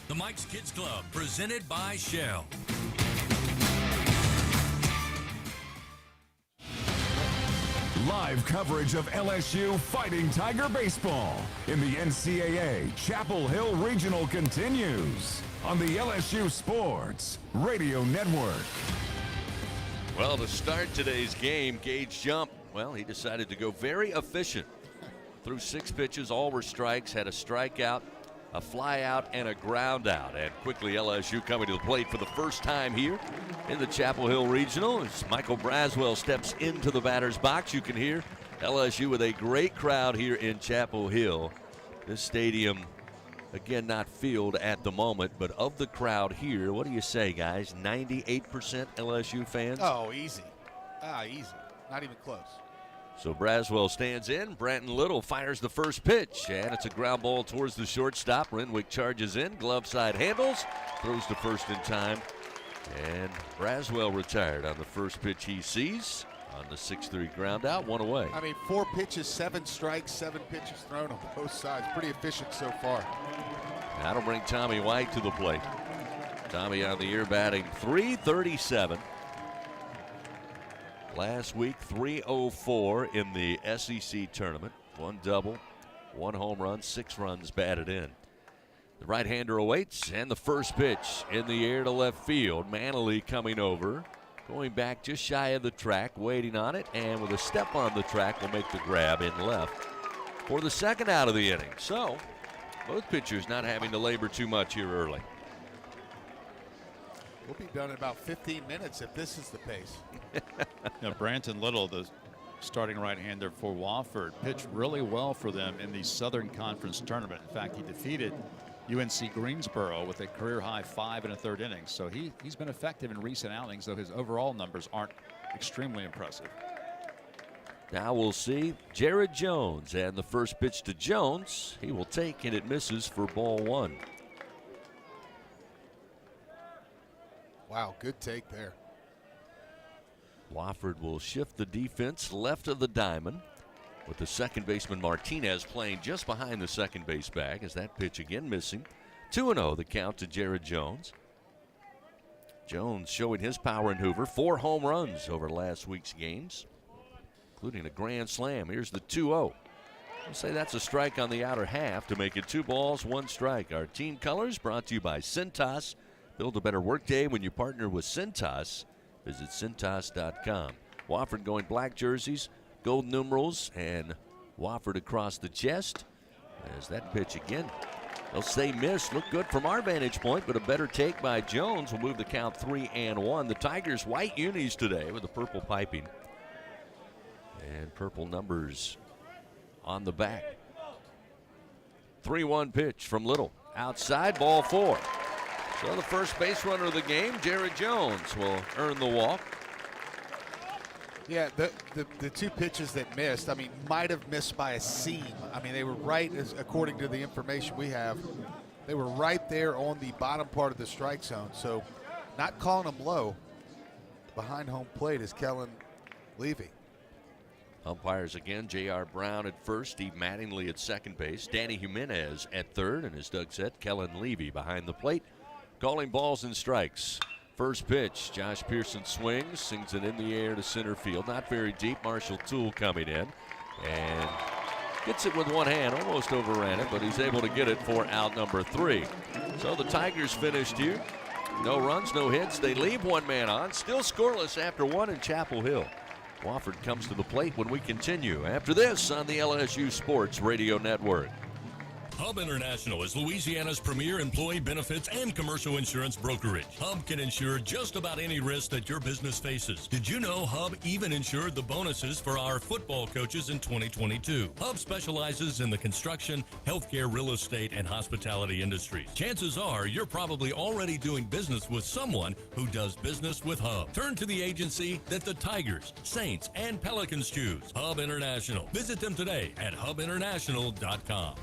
The Mike's Kids Club, presented by Shell. Live coverage of LSU Fighting Tiger Baseball in the NCAA Chapel Hill Regional continues on the LSU Sports Radio Network. Well, to start today's game, Gage Jump, well, he decided to go very efficient. Threw 6 pitches, all were strikes, had a strikeout, a fly out, and a ground out. And quickly LSU coming to the plate for the first time here in the Chapel Hill Regional as Michael Braswell steps into the batter's box. You can hear LSU with a great crowd here in Chapel Hill. This stadium, again, not filled at the moment, but of the crowd here, what do you say, guys? 98% LSU fans? Oh, easy. Easy. Not even close. So Braswell stands in. Branton Little fires the first pitch, and it's a ground ball towards the shortstop. Renwick charges in, glove side handles, throws to first in time, and Braswell retired on the first pitch he sees on the 6-3 ground out, 1 away. I mean, 4 pitches, 7 strikes, 7 pitches thrown on both sides. Pretty efficient so far. That'll bring Tommy White to the plate. Tommy on the year batting .337. Last week, .304 in the SEC tournament. 1 double, 1 home run, 6 runs batted in. The right-hander awaits, and the first pitch in the air to left field. Manley coming over, going back just shy of the track, waiting on it, and with a step on the track will make the grab in left for the second out of the inning. So, both pitchers not having to labor too much here early. We'll be done in about 15 minutes if this is the pace. Branton Little, the starting right-hander for Wofford, pitched really well for them in the Southern Conference tournament. In fact, he defeated UNC Greensboro with a career-high 5 1/3 innings. So he's been effective in recent outings, though his overall numbers aren't extremely impressive. Now we'll see Jared Jones, and the first pitch to Jones, he will take, and it misses for ball 1. Wow, good take there. Wofford will shift the defense left of the diamond with the second baseman Martinez playing just behind the second base bag as that pitch again missing. 2-0 the count to Jared Jones. Jones showing his power in Hoover. 4 home runs over last week's games, including a grand slam. Here's the 2-0. We'll say that's a strike on the outer half to make it 2 balls, 1 strike. Our team colors brought to you by Cintas. Build a better workday when you partner with Cintas. Visit Cintas.com. Wofford going black jerseys, gold numerals, and Wofford across the chest. As that pitch again, they'll say miss. Look good from our vantage point, but a better take by Jones will move the count 3-1. The Tigers white unis today with the purple piping and purple numbers on the back. 3-1 pitch from Little. Outside, ball 4. So the first base runner of the game, Jared Jones, will earn the walk. Yeah, the 2 pitches that missed, I mean, might have missed by a seam. I mean, they were right, according to the information we have, they were right there on the bottom part of the strike zone. So not calling them low. Behind home plate is Kellen Levy. Umpires again, J.R. Brown at first, Steve Mattingly at second base, Danny Jimenez at third, and as Doug said, Kellen Levy behind the plate. Calling balls and strikes. First pitch, Josh Pearson swings, sings it in the air to center field. Not very deep. Marshall Toole coming in and gets it with one hand. Almost overran it, but he's able to get it for out number 3. So the Tigers finished here. No runs, no hits. They leave 1 man on. Still scoreless after 1 in Chapel Hill. Wofford comes to the plate when we continue after this on the LSU Sports Radio Network. Hub International is Louisiana's premier employee benefits and commercial insurance brokerage. Hub can insure just about any risk that your business faces. Did you know Hub even insured the bonuses for our football coaches in 2022? Hub specializes in the construction, healthcare, real estate, and hospitality industries. Chances are you're probably already doing business with someone who does business with Hub. Turn to the agency that the Tigers, Saints, and Pelicans choose. Hub International. Visit them today at hubinternational.com.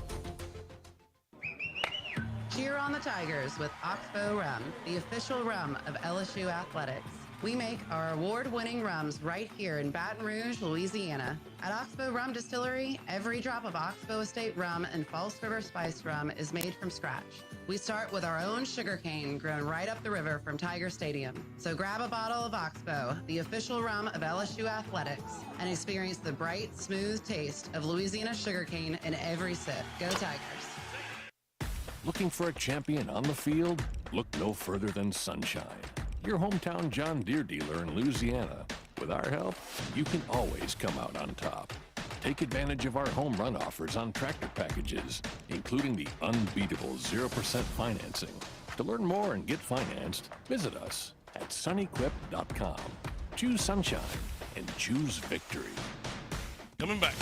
Cheer on the Tigers with Oxbow Rum, the official rum of LSU Athletics. We make our award-winning rums right here in Baton Rouge, Louisiana. At Oxbow Rum Distillery, every drop of Oxbow Estate rum and False River Spice rum is made from scratch. We start with our own sugarcane grown right up the river from Tiger Stadium. So grab a bottle of Oxbow, the official rum of LSU Athletics, and experience the bright, smooth taste of Louisiana sugarcane in every sip. Go Tigers. Looking for a champion on the field? Look no further than Sunshine, your hometown John Deere dealer in Louisiana. With our help, you can always come out on top. Take advantage of our home run offers on tractor packages, including the unbeatable 0% financing. To learn more and get financed, visit us at sunequip.com. Choose Sunshine and choose victory. Coming back.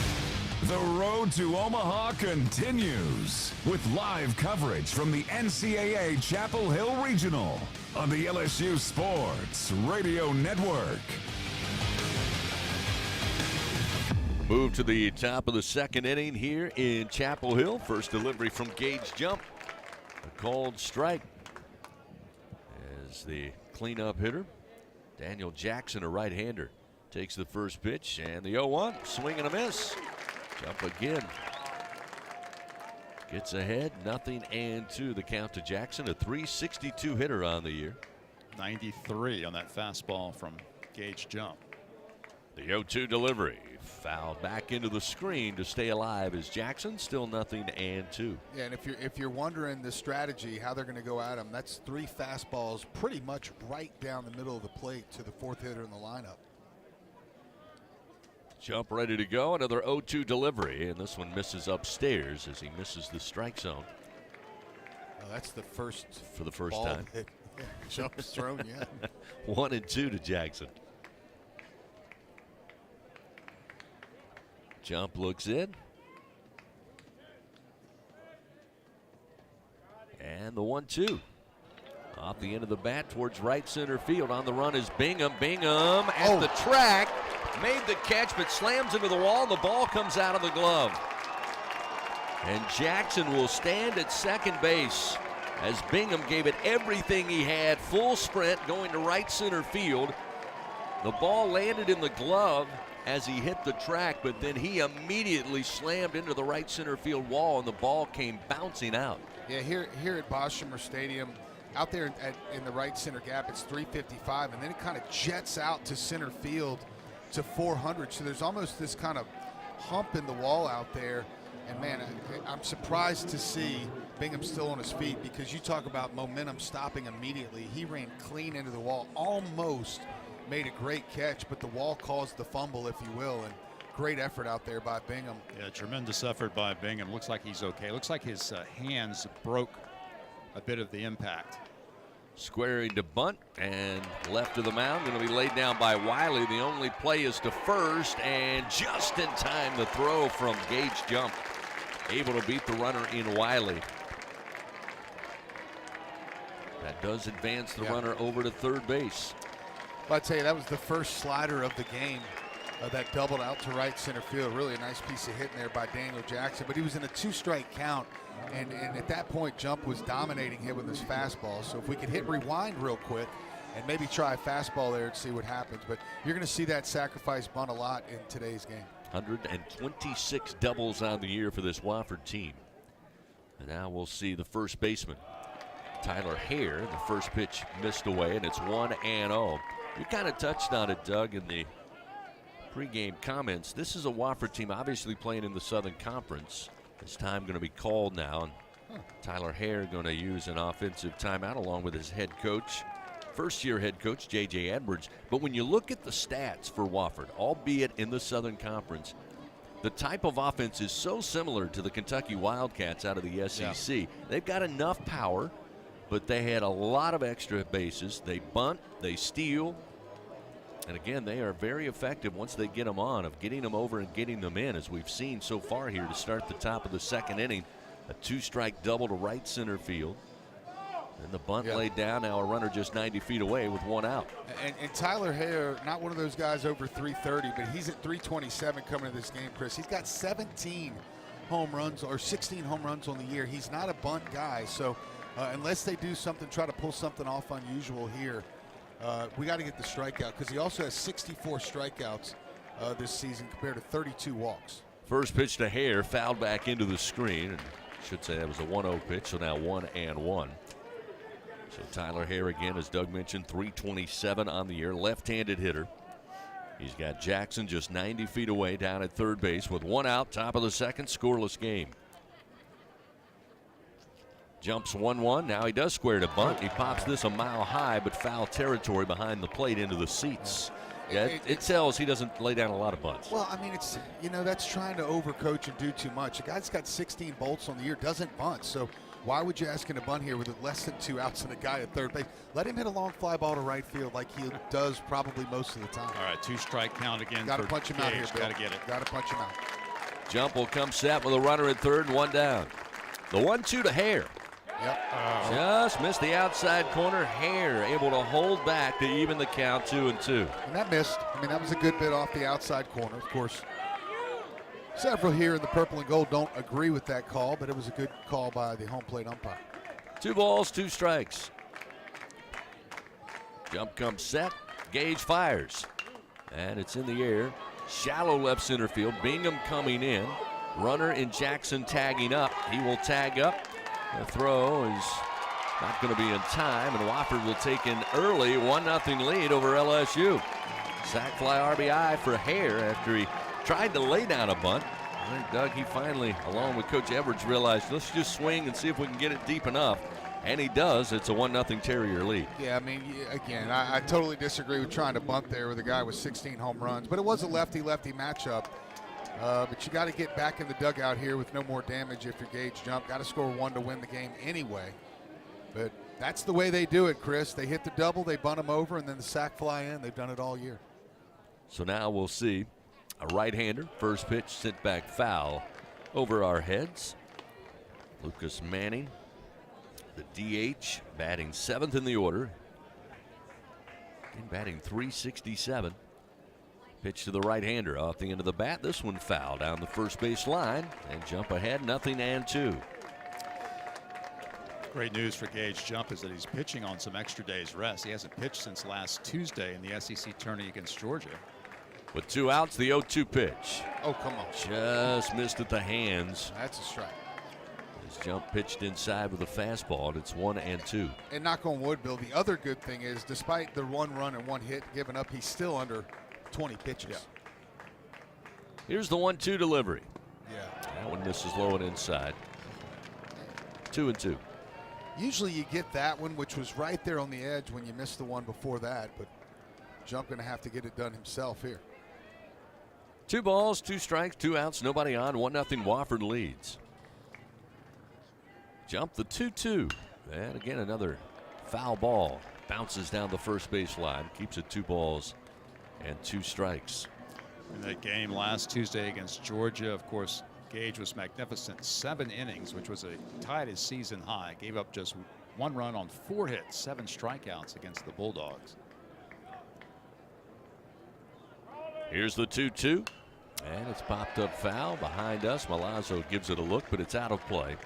The road to Omaha continues with live coverage from the NCAA Chapel Hill Regional on the LSU Sports Radio Network. Move to the top of the second inning here in Chapel Hill. First delivery from Gage Jump. A called strike as the cleanup hitter, Daniel Jackson, a right-hander, takes the first pitch, and the 0-1, swing and a miss. Jump again. Gets ahead, 0-2 the count to Jackson, a .362 hitter on the year. 93 on that fastball from Gage Jump. The 0-2 delivery, fouled back into the screen to stay alive as Jackson, still 0-2. Yeah, and if you're wondering the strategy, how they're going to go at him, that's 3 fastballs pretty much right down the middle of the plate to the 4th hitter in the lineup. Jump ready to go. Another 0-2 delivery, and this one misses upstairs as he misses the strike zone. Oh, that's the first for the first ball time. That Jump's thrown yet. 1-2 to Jackson. Jump looks in. And the 1-2. Off the end of the bat towards right center field. On the run is Bingham. Bingham at the track. Made the catch, but slams into the wall. The ball comes out of the glove. And Jackson will stand at second base as Bingham gave it everything he had. Full sprint going to right center field. The ball landed in the glove as he hit the track, but then he immediately slammed into the right center field wall, and the ball came bouncing out. Yeah, here at Boshemer Stadium, out there in the right center gap, it's 355, and then it kind of jets out to center field to 400. So there's almost this kind of hump in the wall out there. And man, I'm surprised to see Bingham still on his feet, because you talk about momentum stopping immediately. He ran clean into the wall, almost made a great catch, but the wall caused the fumble, if you will. And great effort out there by Bingham. Yeah, tremendous effort by Bingham. Looks like he's okay. Looks like his hands broke a bit of the impact. Squaring to bunt and left of the mound, going to be laid down by Wiley. The only play is to first, and just in time the throw from Gage Jump, able to beat the runner in Wiley. That does advance the runner over to third base. Well, I'd tell you, that was the first slider of the game that doubled out to right center field. Really a nice piece of hitting there by Daniel Jackson, but he was in a 2-strike count. And at that point, Jump was dominating him with his fastball. So if we could hit rewind real quick and maybe try a fastball there and see what happens. But you're going to see that sacrifice bunt a lot in today's game. 126 doubles on the year for this Wofford team. And now we'll see the first baseman, Tyler Hare. The first pitch missed away, and it's 1-0. You kind of touched on it, Doug, in the pregame comments. This is a Wofford team obviously playing in the Southern Conference. It's time going to be called now, and Tyler Hare going to use an offensive timeout along with his head coach, first-year head coach J.J. Edwards. But when you look at the stats for Wofford, albeit in the Southern Conference, the type of offense is so similar to the Kentucky Wildcats out of the SEC. Yeah. They've got enough power, but they had a lot of extra bases. They bunt, they steal, and again, they are very effective once they get them on of getting them over and getting them in, as we've seen so far here to start the top of the second inning. A 2-strike double to right center field. And the bunt laid down, now a runner just 90 feet away with one out. And Tyler Hare, not one of those guys over 330, but he's at 327 coming into this game, Chris. He's got 17 home runs or 16 home runs on the year. He's not a bunt guy, so unless they do something, try to pull something off unusual here, we got to get the strikeout, because he also has 64 strikeouts this season compared to 32 walks. First pitch to Hare, fouled back into the screen, and I should say that was a 1-0 pitch, so now 1-1. So Tyler Hare again, as Doug mentioned, 327 on the year, left-handed hitter. He's got Jackson just 90 feet away down at third base with one out, top of the second, scoreless game. Jumps 1-1, now he does square to bunt. He pops this a mile high, but foul territory behind the plate into the seats. Yeah, it tells he doesn't lay down a lot of bunts. Well, I mean, it's, that's trying to overcoach and do too much. A guy that's got 16 bolts on the year doesn't bunt, so why would you ask him to bunt here with less than 2 outs and a guy at third base? Let him hit a long fly ball to right field like he does probably most of the time. All right, 2-strike count again. Got to punch him out here, Bill. Got to get it. Got to punch him out. Jump will come set with a runner at third and one down. The 1-2 to Hare. Yep. Just missed the outside corner. Hare able to hold back to even the count, 2-2. And that missed. I mean, that was a good bit off the outside corner. Of course, several here in the purple and gold don't agree with that call, but it was a good call by the home plate umpire. 2 balls, 2 strikes. Jump comes set. Gage fires. And it's in the air. Shallow left center field. Bingham coming in. Runner and Jackson tagging up. He will tag up. The throw is not going to be in time, and Wofford will take an early 1-0 lead over LSU. Sac fly RBI for Hare after he tried to lay down a bunt. I think, Doug, he finally, along with Coach Edwards, realized, let's just swing and see if we can get it deep enough. And he does. It's a 1-0 Terrier lead. Yeah, I mean, again, I totally disagree with trying to bunt there with a guy with 16 home runs. But it was a lefty-lefty matchup. But you got to get back in the dugout here with no more damage if you're Gage Jump. Got to score 1 to win the game anyway. But that's the way they do it, Chris. They hit the double, they bunt them over, and then the sac fly in. They've done it all year. So now we'll see a right-hander. First pitch sent back foul over our heads. Lucas Manning, the DH, batting 7th in the order. And batting .367. Pitch to the right-hander off the end of the bat. This one foul down the first base line, and Jump ahead 0-2. Great news for Gage Jump is that he's pitching on some extra days rest. He hasn't pitched since last Tuesday in the SEC tourney against Georgia. With 2 outs, the 0-2 pitch. Oh, come on. Just missed at the hands. That's a strike. As Jump pitched inside with a fastball, and it's 1-2. And knock on wood, Bill, the other good thing is despite the 1 run and 1 hit given up, he's still under 20 pitches. Yeah. Here's the 1-2 delivery. Yeah. That one misses low and inside. 2-2. Usually you get that one, which was right there on the edge when you missed the one before that, but Jump going to have to get it done himself here. 2 balls, 2 strikes, 2 outs, nobody on. 1-0 Wofford leads. Jump the 2-2. And again, another foul ball. Bounces down the first base line. Keeps it 2 balls and 2 strikes. In that game last Tuesday against Georgia, of course, Gage was magnificent. 7 innings, which was tied his season high. Gave up just 1 run on 4 hits, 7 strikeouts against the Bulldogs. Here's the 2-2. And it's popped up foul behind us. Milazzo gives it a look, but it's out of play.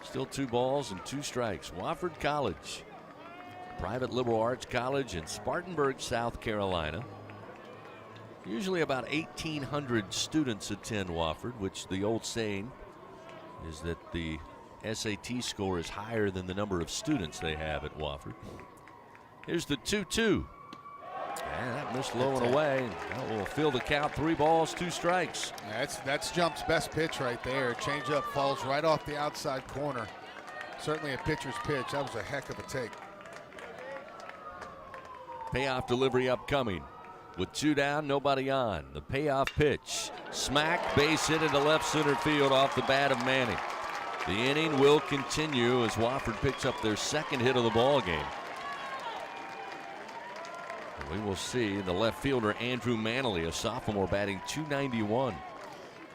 Still 2 balls and 2 strikes. Wofford College, private liberal arts college in Spartanburg, South Carolina. Usually about 1,800 students attend Wofford, which the old saying is that the SAT score is higher than the number of students they have at Wofford. Here's the 2-2. And that missed low and away. That will fill the count. 3 balls, 2 strikes. Yeah, that's Jump's best pitch right there. Changeup falls right off the outside corner. Certainly a pitcher's pitch. That was a heck of a take. Payoff delivery upcoming. With 2 down, nobody on. The payoff pitch Smack, base hit into left center field off the bat of Manning. The inning will continue as Wofford picks up their second hit of the ball game. We will see the left fielder Andrew Manley, a sophomore, batting .291.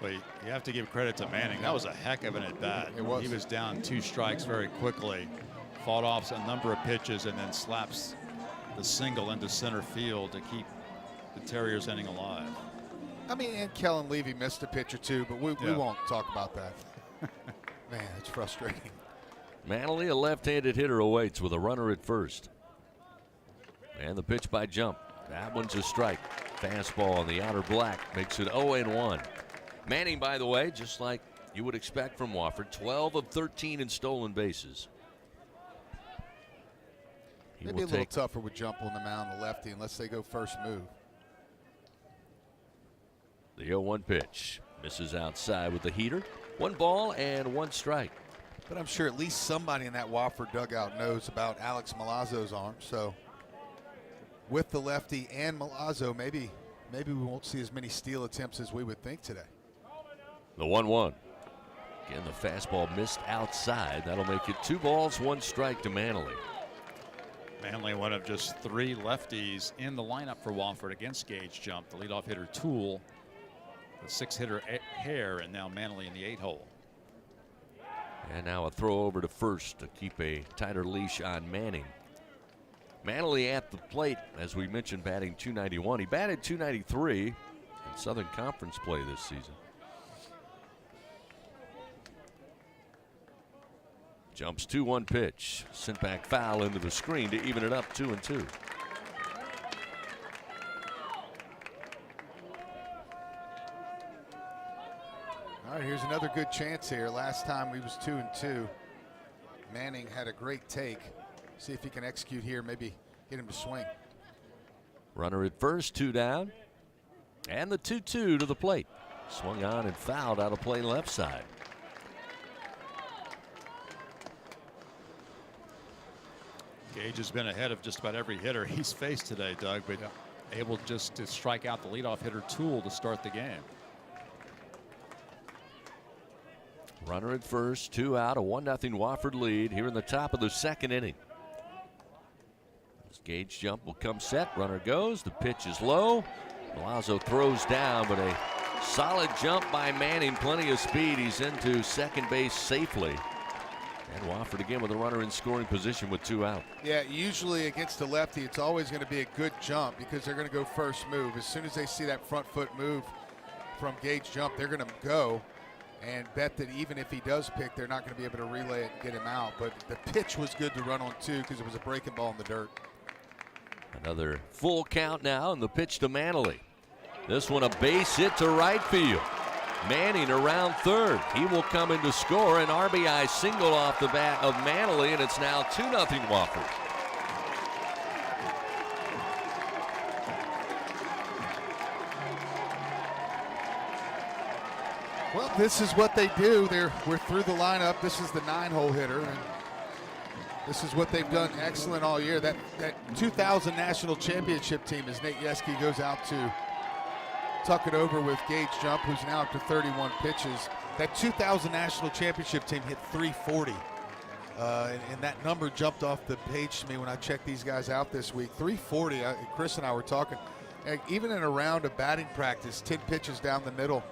Well, you have to give credit to Manning. That was a heck of an at-bat. He was down 2 strikes very quickly, fought off a number of pitches, and then slaps the single into center field to keep the Terriers inning alive. I mean, and Kellen Levy missed a pitch or two, but we won't talk about that. Man, it's frustrating. Manley, a left-handed hitter, awaits with a runner at first. And the pitch by Jump. That one's a strike. Fastball on the outer black makes it 0-1. Manning, by the way, just like you would expect from Wofford, 12 of 13 in stolen bases. Maybe a little tougher with Jump on the mound, the lefty, unless they go first move. The 0-1 pitch. Misses outside with the heater. 1 ball and 1 strike. But I'm sure at least somebody in that Wofford dugout knows about Alex Milazzo's arm. So with the lefty and Milazzo, maybe we won't see as many steal attempts as we would think today. The 1-1. Again, the fastball missed outside. That'll make it 2 balls, 1 strike to Manley. Manley, one of just 3 lefties in the lineup for Wofford against Gage Jump. The leadoff hitter Toole, the 6-hitter Hare, and now Manley in the 8-hole. And now a throw over to first to keep a tighter leash on Manning. Manley at the plate, as we mentioned, batting .291. He batted .293 in Southern Conference play this season. Jumps 2-1 pitch. Sent back foul into the screen to even it up 2-2. All right, here's another good chance here. Last time he was 2-2. Manning had a great take. See if he can execute here, maybe get him to swing. Runner at first, 2 down. And the 2-2 to the plate. Swung on and fouled out of play left side. Gage has been ahead of just about every hitter he's faced today, Doug, but able just to strike out the leadoff hitter Toole to start the game. Runner at first, 2 out, a 1-0 Wofford lead here in the top of the second inning. This Gage Jump will come set. Runner goes. The pitch is low. Milazzo throws down, but a solid jump by Manning. Plenty of speed. He's into second base safely. And Wofford again with a runner in scoring position with 2 out. Yeah, usually against the lefty, it's always going to be a good jump because they're going to go first move. As soon as they see that front foot move from Gage Jump, they're going to go and bet that even if he does pick, they're not going to be able to relay it and get him out. But the pitch was good to run on, too, because it was a breaking ball in the dirt. Another full count now, and the pitch to Manley. This one a base hit to right field. Manning around third. He will come in to score an RBI single off the bat of Manley, and it's now 2-0 Wofford. Well, this is what they do. We're through the lineup. This is the 9-hole hitter, and this is what they've done excellent all year. That 2000 national championship team, as Nate Yeske goes out to tuck it over with Gage Jump, who's now up to 31 pitches. That 2000 national championship team hit 340. And that number jumped off the page to me when I checked these guys out this week. 340, Chris and I were talking. Even in a round of batting practice, 10 pitches down the middle,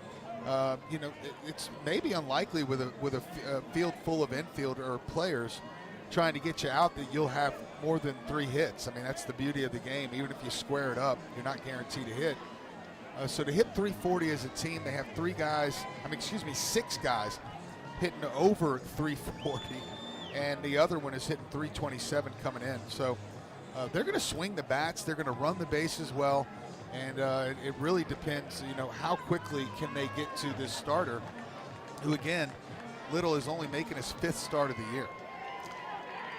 it's maybe unlikely with a field full of infield or players trying to get you out that you'll have more than 3 hits. I mean, that's the beauty of the game. Even if you square it up, you're not guaranteed a hit. So to hit 340 as a team, they have 6 guys hitting over 340, and the other one is hitting 327 coming in. So they're going to swing the bats. They're going to run the bases well, and it really depends, how quickly can they get to this starter, who again, Little is only making his 5th start of the year.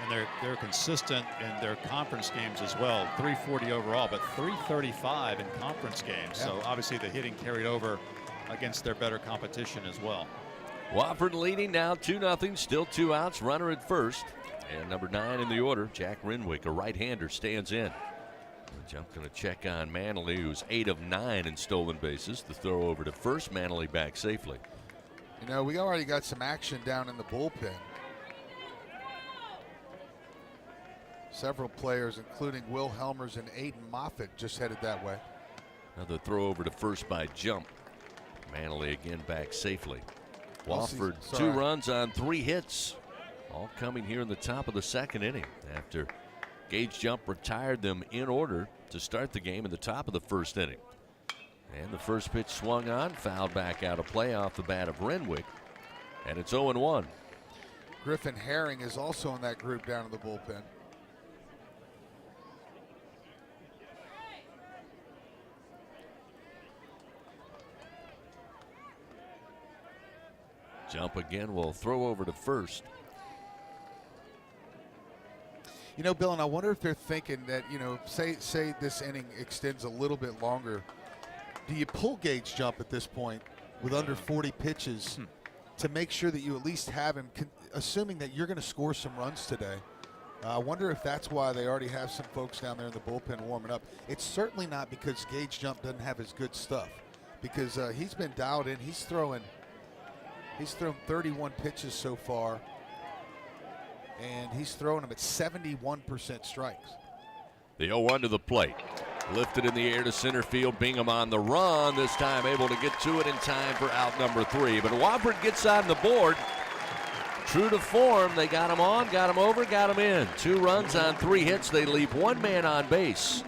And they're consistent in their conference games as well. 340 overall, but 335 in conference games. Yeah. So obviously the hitting carried over against their better competition as well. Wofford leading now 2-0, still 2 outs, runner at first. And number 9 in the order, Jack Renwick, a right-hander, stands in. Jump going to check on Manley, who's 8 of 9 in stolen bases. The throw over to first. Manley back safely. You know, we already got some action down in the bullpen. Several players, including Will Helmers and Aiden Moffitt, just headed that way. Another throw over to first by Jump. Manley again back safely. Wofford 2 runs on 3 hits. All coming here in the top of the second inning after Gage Jump retired them in order to start the game in the top of the first inning. And the first pitch swung on, fouled back out of play off the bat of Renwick. And it's 0-1. Griffin Herring is also in that group down in the bullpen. Jump again will throw over to first. You know, Bill, and I wonder if they're thinking that, you know, say this inning extends a little bit longer. Do you pull Gage Jump at this point with under 40 pitches to make sure that you at least have him, assuming that you're going to score some runs today? I wonder if that's why they already have some folks down there in the bullpen warming up. It's certainly not because Gage Jump doesn't have his good stuff, because he's been dialed in. He's thrown 31 pitches so far, and he's throwing them at 71% strikes. The 0-1 to the plate. Lifted in the air to center field. Bingham on the run. This time able to get to it in time for out number 3. But Wofford gets on the board. True to form, they got him on, got him over, got him in. 2 runs on 3 hits. They leave 1 man on base.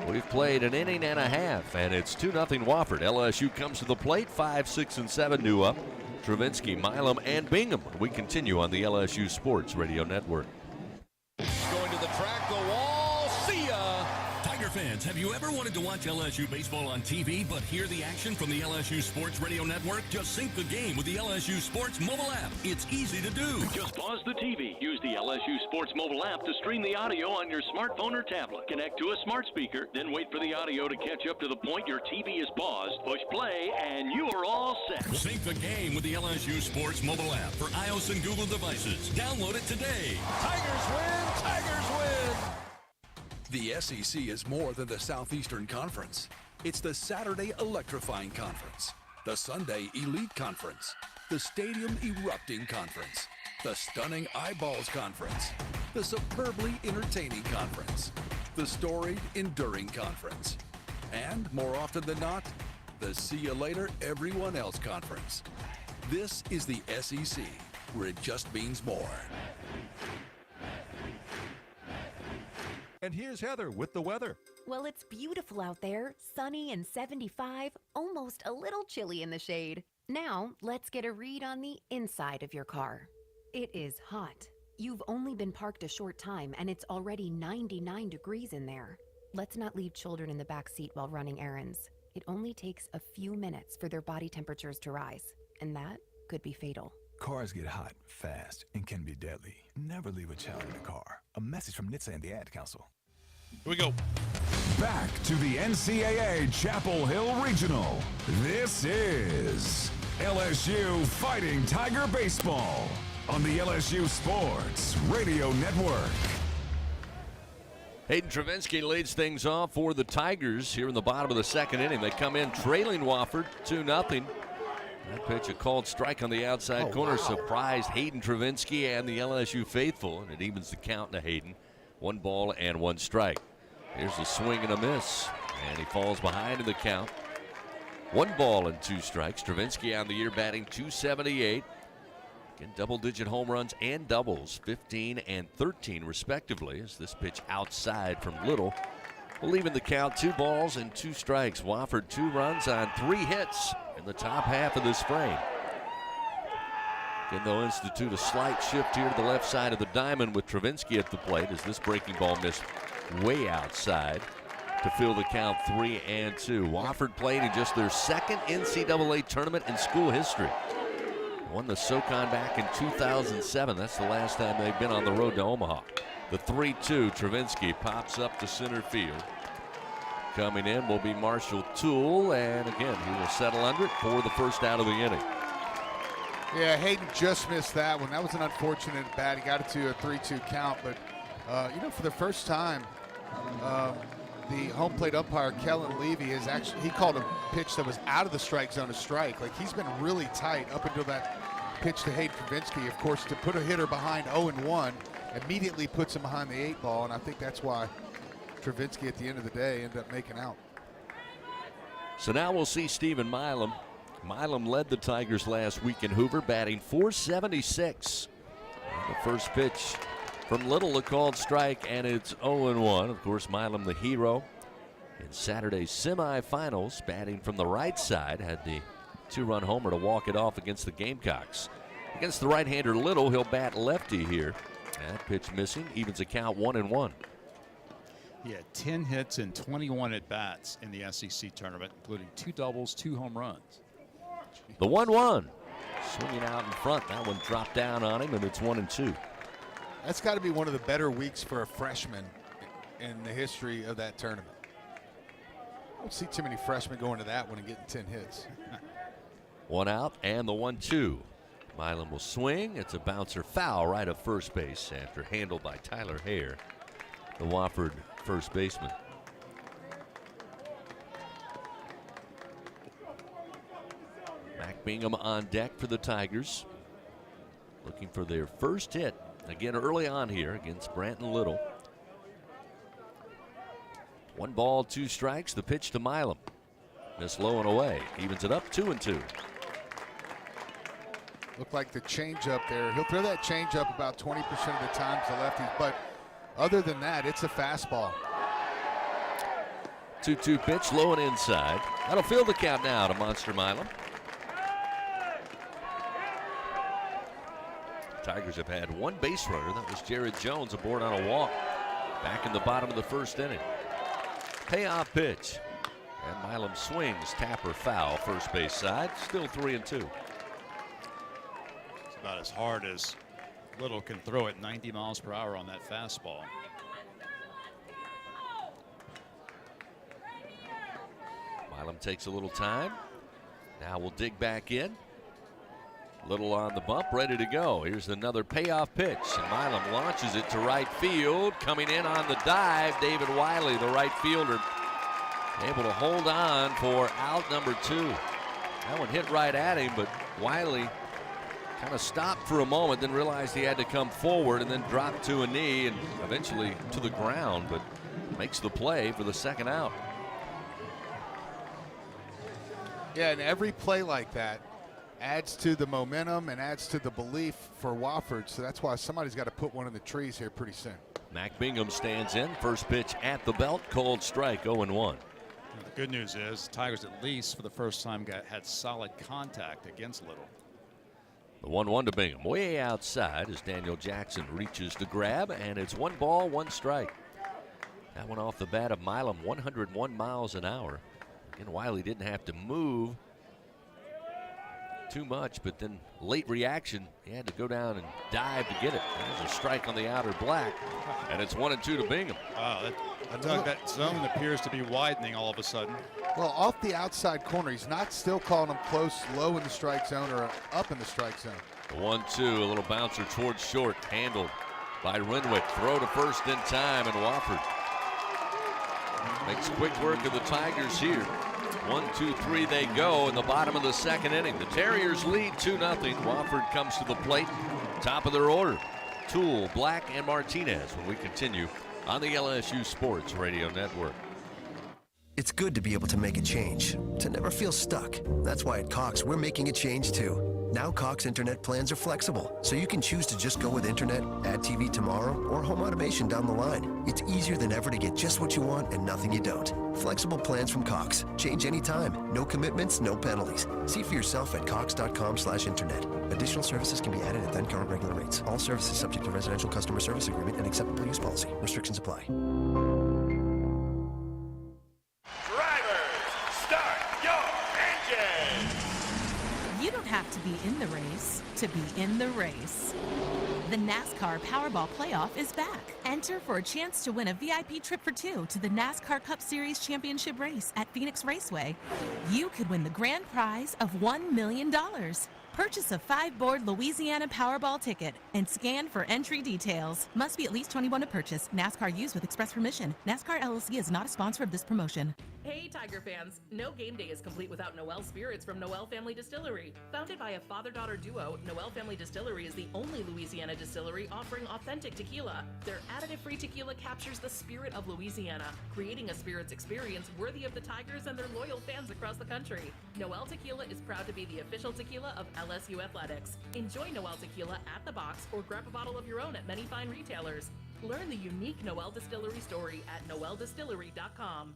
We've played an inning and a half, and it's 2-0 Wofford. LSU comes to the plate. 5, 6, and 7 new up. Travinsky, Milam, and Bingham. We continue on the LSU Sports Radio Network. Going to the track, the wall, see ya! Tiger fans, have you ever wanted to watch LSU baseball on TV but hear the action from the LSU Sports Radio Network? Just sync the game with the LSU Sports mobile app. It's easy to do. Just pause the TV. Use the LSU Sports mobile app to stream the audio on your smartphone or tablet. Connect to a smart speaker, then wait for the audio to catch up to the point your TV is paused. Push play, and you are all set. Sync the game with the LSU Sports mobile app for iOS and Google devices. Download it today. Tigers win! Tigers win! The SEC is more than the Southeastern Conference. It's the Saturday Electrifying Conference, the Sunday Elite Conference, the Stadium Erupting Conference, the Stunning Eyeballs Conference, the Superbly Entertaining Conference, the Storied Enduring Conference, and, more often than not, the See You Later Everyone Else Conference. This is the SEC, where it just means more. And here's Heather with the weather. Well, it's beautiful out there, sunny and 75, almost a little chilly in the shade. Now, let's get a read on the inside of your car. It is hot. You've only been parked a short time and it's already 99 degrees in there. Let's not leave children in the back seat while running errands. It only takes a few minutes for their body temperatures to rise, and that could be fatal. Cars get hot, fast, and can be deadly. Never leave a child in the car. A message from NHTSA and the Ad Council. Here we go. Back to the NCAA Chapel Hill Regional. This is LSU Fighting Tiger Baseball on the LSU Sports Radio Network. Hayden Travinsky leads things off for the Tigers here in the bottom of the second inning. They come in trailing Wofford 2-0. That pitch, a called strike on the outside corner, surprised Hayden Travinsky and the LSU faithful, and it evens the count to Hayden. 1 ball and 1 strike. Here's a swing and a miss, and he falls behind in the count. 1 ball and 2 strikes. Travinsky on the year batting .278. Again, double-digit home runs and doubles, 15 and 13 respectively, as this pitch outside from Little will even the count. 2 balls and 2 strikes. Wofford 2 runs on 3 hits in the top half of this frame. Again, they'll institute a slight shift here to the left side of the diamond with Travinsky at the plate as this breaking ball missed way outside to fill the count 3-2. Wofford played in just their 2nd NCAA tournament in school history. Won the SoCon back in 2007. That's the last time they've been on the road to Omaha. The 3-2, Travinsky pops up to center field. Coming in will be Marshall Toole, and again, he will settle under it for the first out of the inning. Yeah, Hayden just missed that one. That was an unfortunate bat. He got it to a 3-2 count, but, you know, for the first time the home plate umpire, Kellen Levy, he called a pitch that was out of the strike zone a strike. Like, he's been really tight up until that pitch to Hayden Travinski. Of course, to put a hitter behind 0-1 immediately puts him behind the 8 ball, and I think that's why Travinski at the end of the day ended up making out. So now we'll see Stephen Milam. Milam led the Tigers last week in Hoover, batting .476. The first pitch from Little, a called strike, and it's 0-1. Of course, Milam the hero in Saturday's semifinals, batting from the right side, had the 2-run homer to walk it off against the Gamecocks. Against the right-hander Little, he'll bat lefty here. That pitch missing, evens a count 1-1. He had 10 hits and 21 at-bats in the SEC tournament, including 2 doubles, 2 home runs. The 1-1. Swinging out in front. That one dropped down on him, and it's 1-2. That's got to be one of the better weeks for a freshman in the history of that tournament. I don't see too many freshmen going to that one and getting 10 hits. 1 out and the 1-2. Milam will swing. It's a bouncer foul right at first base after handled by Tyler Hare, the Wofford first baseman. Mac Bingham on deck for the Tigers, looking for their first hit again early on here against Branton Little. 1 ball, 2 strikes. The pitch to Milam. Miss low and away. Evens it up 2-2. Looked like the changeup there. He'll throw that changeup about 20% of the time to lefties, but other than that, it's a fastball. 2-2 pitch, low and inside. That'll fill the count now to Monster Milam. Tigers have had 1 base runner. That was Jared Jones aboard on a walk back in the bottom of the first inning. Payoff pitch. And Milam swings. Tapper foul first base side. Still 3-2. It's about as hard as Little can throw it, 90 miles per hour on that fastball. Milam takes a little time. Now we'll dig back in. Little on the bump, ready to go. Here's another payoff pitch, and Milam launches it to right field. Coming in on the dive, David Wiley, the right fielder, able to hold on for out number 2. That one hit right at him, but Wiley kind of stopped for a moment, then realized he had to come forward and then dropped to a knee and eventually to the ground, but makes the play for the second out. Yeah, and every play like that adds to the momentum and adds to the belief for Wofford, so that's why somebody's got to put one in the trees here pretty soon. Mac Bingham stands in. First pitch at the belt, called strike, 0-1. The good news is Tigers at least for the first time had solid contact against Little. The 1-1 to Bingham, way outside as Daniel Jackson reaches to grab, and it's 1 ball, 1 strike. That one off the bat of Milam, 101 miles an hour. Again, Wiley didn't have to move too much, but then late reaction, he had to go down and dive to get it. There's a strike on the outer black, and it's 1-2 to Bingham. Wow, that zone appears to be widening all of a sudden. Well, off the outside corner, he's not still calling him close, low in the strike zone or up in the strike zone. The 1-2, a little bouncer towards short, handled by Renwick. Throw to first in time, and Wofford makes quick work of the Tigers here. 1-2-3 they go in the bottom of the second inning. The Terriers lead 2-0. Wofford comes to the plate, top of their order. Toole, Black, and Martinez when we continue on the LSU Sports Radio Network. It's good to be able to make a change, to never feel stuck. That's why at Cox, we're making a change too. Now Cox internet plans are flexible, so you can choose to just go with internet, add TV tomorrow, or home automation down the line. It's easier than ever to get just what you want and nothing you don't. Flexible plans from Cox. Change anytime. No commitments, no penalties. See for yourself at cox.com/internet. Additional services can be added at then current regular rates. All services subject to residential customer service agreement and acceptable use policy. Restrictions apply. You don't have to be in the race to be in the race. The NASCAR Powerball Playoff is back. Enter for a chance to win a VIP trip for 2 to the NASCAR Cup Series Championship race at Phoenix Raceway. You could win the grand prize of $1 million. Purchase a 5-board Louisiana Powerball ticket and scan for entry details. Must be at least 21 to purchase. NASCAR used with express permission. NASCAR LLC is not a sponsor of this promotion. Hey Tiger fans, no game day is complete without Noel Spirits from Noel Family Distillery. Founded by a father-daughter duo, Noel Family Distillery is the only Louisiana distillery offering authentic tequila. Their additive-free tequila captures the spirit of Louisiana, creating a spirits experience worthy of the Tigers and their loyal fans across the country. Noel Tequila is proud to be the official tequila of LSU Athletics. Enjoy Noel Tequila at the box or grab a bottle of your own at many fine retailers. Learn the unique Noel Distillery story at noeldistillery.com.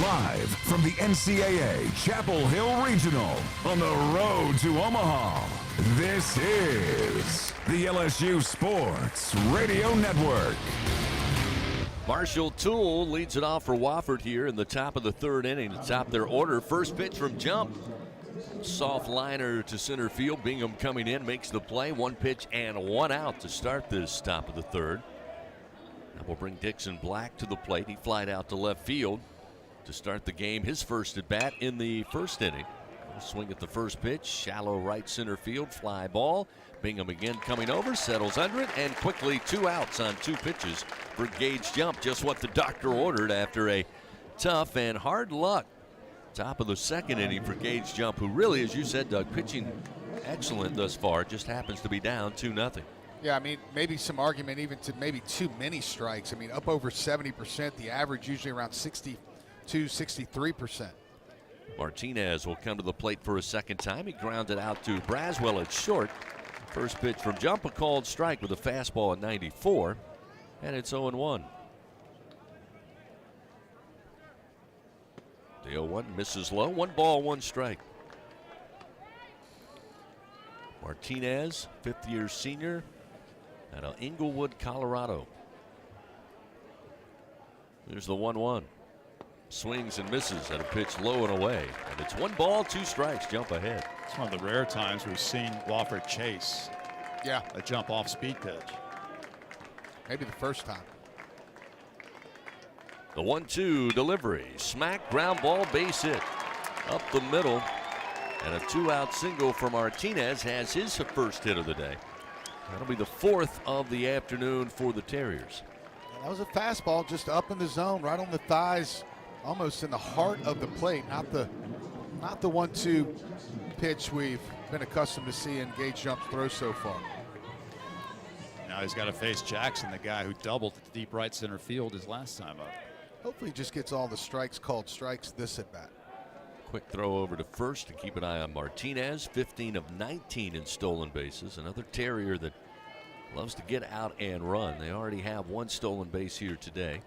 Live from the NCAA Chapel Hill Regional on the road to Omaha, this is the LSU Sports Radio Network. Marshall Toole leads it off for Wofford here in the top of the third inning to top their order. First pitch from Jump. Soft liner to center field. Bingham coming in, makes the play. One pitch and one out to start this top of the third. That will bring Dixon Black to the plate. He flied out to left field to start the game. His first at bat in the first inning. Swing at the first pitch. Shallow right center field. Fly ball. Bingham again coming over. Settles under it. And quickly 2 outs on 2 pitches for Gage Jump. Just what the doctor ordered after a tough and hard luck top of the second inning for Gage Jump, who really, as you said, Doug, pitching excellent thus far. Just happens to be down 2-0. Yeah, I mean, maybe some argument even to maybe too many strikes. I mean, up over 70%. The average usually around 62, 63%. Martinez will come to the plate for a second time. He grounded out to Braswell at short. First pitch from Jump, a called strike with a fastball at 94, and it's 0-1. The 0-1 misses low. 1 ball, 1 strike. Martinez, 5th-year senior out of Inglewood, Colorado. There's the 1-1. Swings and misses at a pitch low and away. And it's 1 ball, 2 strikes. Jump ahead. It's one of the rare times we've seen Wofford chase a jump off speed pitch. Maybe the first time. The 1-2 delivery. Smack, ground ball, base hit. Up the middle. And a 2-out single for Martinez has his first hit of the day. That'll be the 4th of the afternoon for the Terriers. That was a fastball just up in the zone, right on the thighs, almost in the heart of the plate. Not the 1-2 pitch we've been accustomed to seeing Gage Jump's throw so far. Now he's got to face Jackson, the guy who doubled at the deep right center field his last time up. Hopefully he just gets all the strikes called strikes this at bat. Quick throw over to first to keep an eye on Martinez. 15 of 19 in stolen bases. Another Terrier that loves to get out and run. They already have 1 stolen base here today.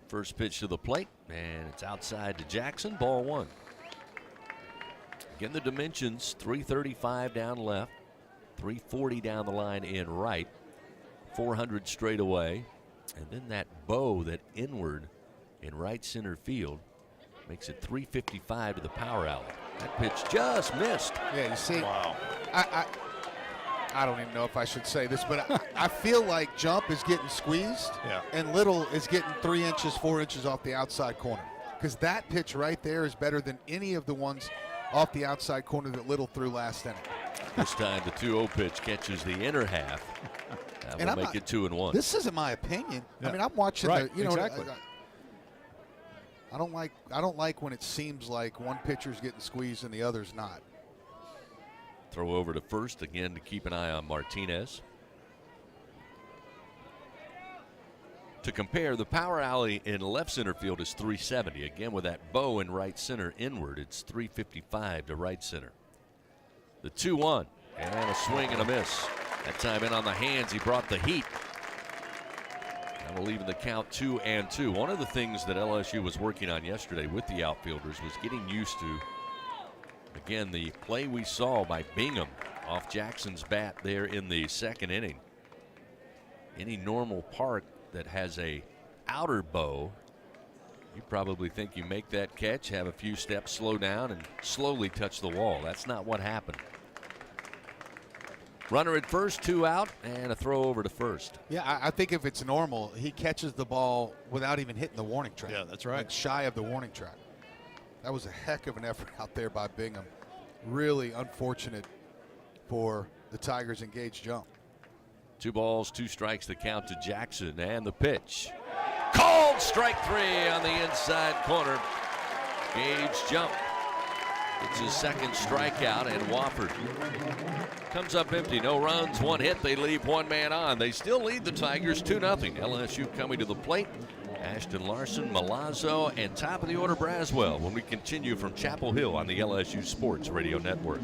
First pitch to the plate, and it's outside to Jackson. Ball 1. Again, the dimensions: 335 down left, 340 down the line in right, 400 straight away, and then that bow, that inward in right center field, makes it 355 to the power alley. That pitch just missed. Yeah, you see. Wow. I don't even know if I should say this, but I feel like Jump is getting squeezed, and Little is getting 3 inches, 4 inches off the outside corner. Because that pitch right there is better than any of the ones off the outside corner that Little threw last inning. This time the 2-0 pitch catches the inner half. That will make it 2-1. This isn't my opinion. Yeah. I mean, I'm watching exactly. I don't like when it seems like one pitcher's getting squeezed and the other's not. Throw over to first again to keep an eye on Martinez. To compare, the power alley in left center field is 370. Again, with that bow in right center inward, it's 355 to right center. The 2-1, and a swing and a miss. That time in on the hands, he brought the heat. And we'll leave in the count 2-2. One of the things that LSU was working on yesterday with the outfielders was getting used to, again, the play we saw by Bingham off Jackson's bat there in the second inning. Any normal park that has a outer bow, you probably think you make that catch, have a few steps, slow down, and slowly touch the wall. That's not what happened. Runner at first, 2 out, and a throw over to first. Yeah, I think if it's normal, he catches the ball without even hitting the warning track. Yeah, that's right. Like shy of the warning track. That was a heck of an effort out there by Bingham. Really unfortunate for the Tigers' engaged jump. 2 balls, 2 strikes to count to Jackson, and the pitch. Called strike 3 on the inside corner. Gage jump. It's his second strikeout, and Wofford comes up empty. No runs, 1 hit. They leave 1 man on. They still lead the Tigers 2-0. LSU coming to the plate. Ashton Larson, Milazzo, and top of the order Braswell when we continue from Chapel Hill on the LSU Sports Radio Network.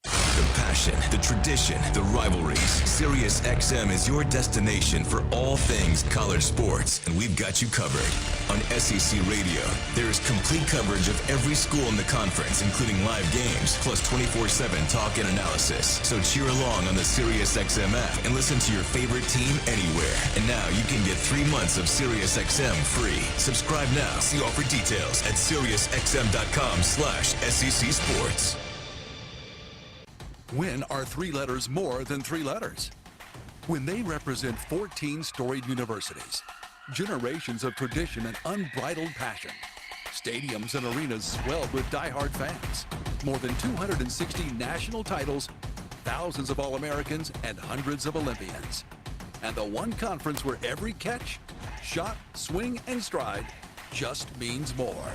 The passion, the tradition, the rivalries. Sirius XM is your destination for all things college sports, and we've got you covered. On SEC Radio, there is complete coverage of every school in the conference, including live games, plus 24/7 talk and analysis. So cheer along on the Sirius XM app and listen to your favorite team anywhere. And now you can get 3 months of Sirius XM free. Subscribe now. See offer details at SiriusXM.com/SEC Sports. When are 3 letters more than 3 letters? When they represent 14 storied universities, generations of tradition and unbridled passion, stadiums and arenas swelled with diehard fans, more than 260 national titles, thousands of All-Americans, and hundreds of Olympians. And the one conference where every catch, shot, swing, and stride just means more.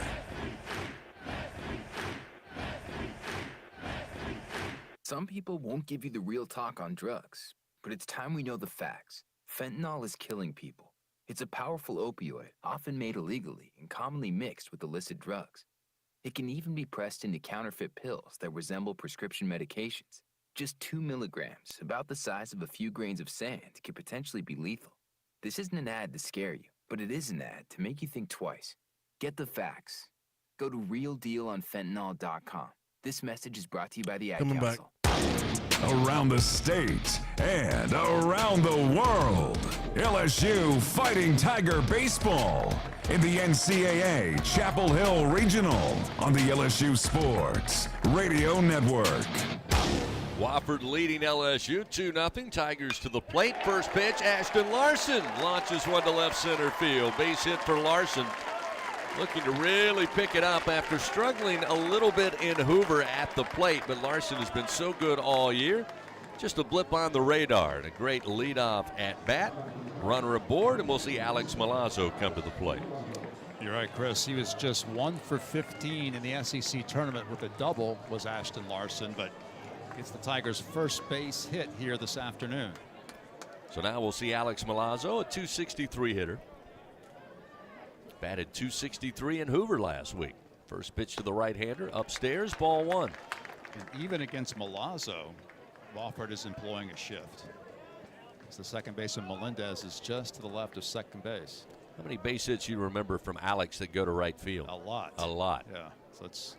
Some people won't give you the real talk on drugs, but it's time we know the facts. Fentanyl is killing people. It's a powerful opioid, often made illegally and commonly mixed with illicit drugs. It can even be pressed into counterfeit pills that resemble prescription medications. Just 2 milligrams, about the size of a few grains of sand, could potentially be lethal. This isn't an ad to scare you, but it is an ad to make you think twice. Get the facts. Go to realdealonfentanyl.com. This message is brought to you by the Ad Council. Around the state and around the world, LSU Fighting Tiger Baseball in the NCAA Chapel Hill Regional on the LSU Sports Radio Network. Wofford leading LSU 2-0. Tigers to the plate. First pitch, Ashton Larson launches one to left center field. Base hit for Larson. Looking to really pick it up after struggling a little bit in Hoover at the plate, but Larson has been so good all year. Just a blip on the radar and a great leadoff at bat. Runner aboard, and we'll see Alex Milazzo come to the plate. You're right, Chris. He was just 1 for 15 in the SEC tournament with a double, was Ashton Larson, but gets the Tigers' first base hit here this afternoon. So now we'll see Alex Milazzo, a .263 hitter. Batted .263 in Hoover last week. First pitch to the right-hander, upstairs, ball 1. And even against Milazzo, Wofford is employing a shift. As the second baseman Melendez is just to the left of second base. How many base hits you remember from Alex that go to right field? A lot. A lot. Yeah. So it's.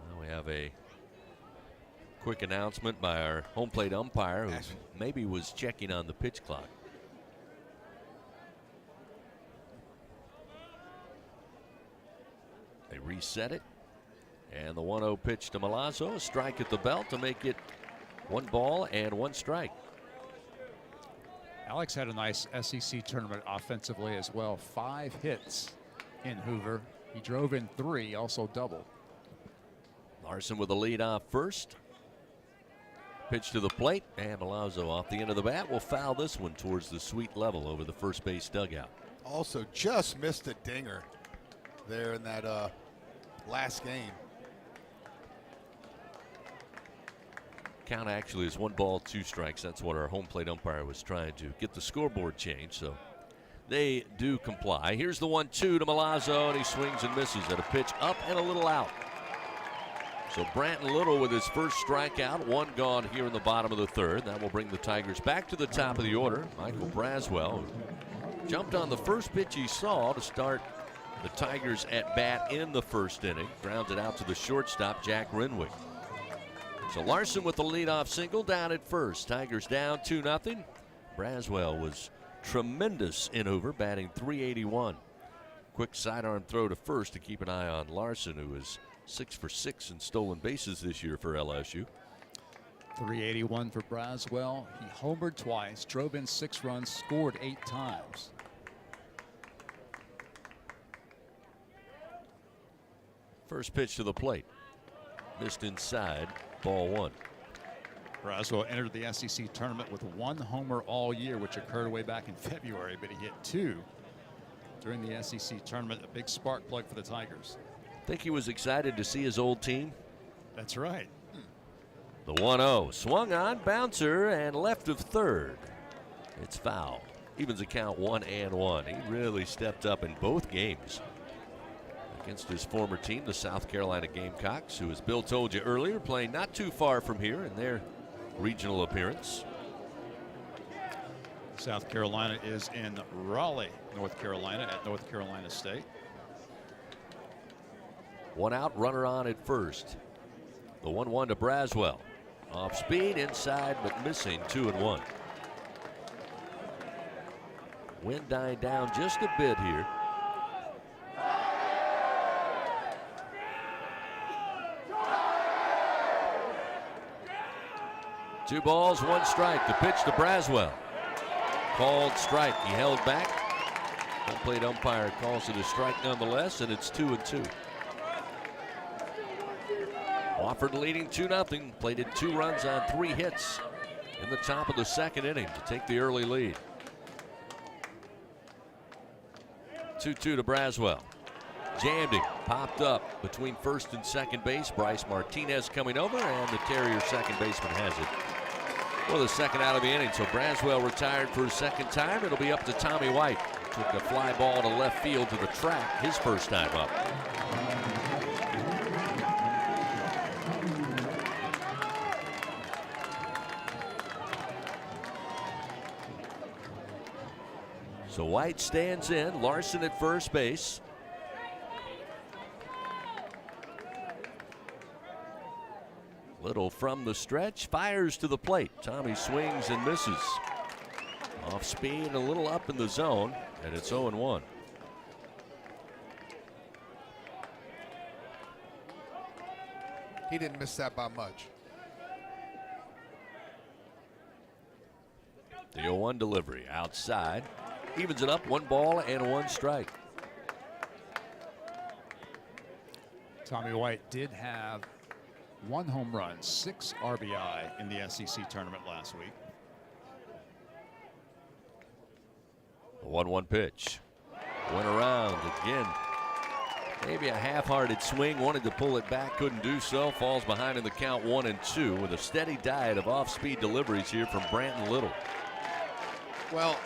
Well, we have a quick announcement by our home plate umpire, who maybe was checking on the pitch clock. They reset it, and the 1-0 pitch to Milazzo, a strike at the belt to make it 1 ball and 1 strike. Alex had a nice SEC tournament offensively as well. 5 hits in Hoover. He drove in 3, also double. Larson with a lead off first. Pitch to the plate, and Milazzo off the end of the bat will foul this one towards the sweet level over the first base dugout. Also just missed a dinger there in that last game. Count actually is 1 ball, 2 strikes. That's what our home plate umpire was trying to get the scoreboard changed, so they do comply. Here's the 1-2 to Milazzo, and he swings and misses at a pitch up and a little out. So Branton Little with his first strikeout, 1 gone here in the bottom of the 3rd. That will bring the Tigers back to the top of the order. Michael Braswell jumped on the first pitch he saw to start the Tigers at bat in the first inning. Grounds it out to the shortstop, Jack Renwick. So Larson with the leadoff single down at first. Tigers down 2-0. Braswell was tremendous in Hoover, batting .381. Quick sidearm throw to first to keep an eye on Larson, who is 6 for 6 in stolen bases this year for LSU. .381 for Braswell. He homered twice, drove in 6 runs, scored 8 times. First pitch to the plate. Missed inside, ball one. Braswell entered the SEC tournament with 1 homer all year, which occurred way back in February, but he hit 2 during the SEC tournament. A big spark plug for the Tigers. Think he was excited to see his old team? That's right. The 1-0 swung on, bouncer, and left of third. It's foul. Evens the count 1-1. He really stepped up in both games against his former team, the South Carolina Gamecocks, who, as Bill told you earlier, playing not too far from here in their regional appearance. South Carolina is in Raleigh, North Carolina, at North Carolina State. 1 out, runner on at first. The 1-1 to Braswell. Off speed, inside, but missing. 2-1. Wind dying down just a bit here. Two balls, 1 strike. The pitch to Braswell. Called strike. He held back. Home plate umpire calls it a strike nonetheless, and it's 2-2. Wofford leading 2-0. Plated 2 runs on 3 hits in the top of the second inning to take the early lead. 2-2 to Braswell. Jammed him, popped up between first and second base. Bryce Martinez coming over, and the Terrier second baseman has it. Well, the second out of the inning, so Braswell retired for a second time. It'll be up to Tommy White. Took a fly ball to left field to the track, his first time up. So White stands in, Larson at first base. Little from the stretch, fires to the plate. Tommy swings and misses. Off speed, a little up in the zone, and it's 0-1. He didn't miss that by much. The 0-1 delivery outside. Evens it up, 1 ball and 1 strike. Tommy White did have 1 home run, 6 RBI in the SEC tournament last week. The 1-1 pitch. Went around again. Maybe a half-hearted swing. Wanted to pull it back, couldn't do so. Falls behind in the count 1-2 with a steady diet of off-speed deliveries here from Branton Little. Well,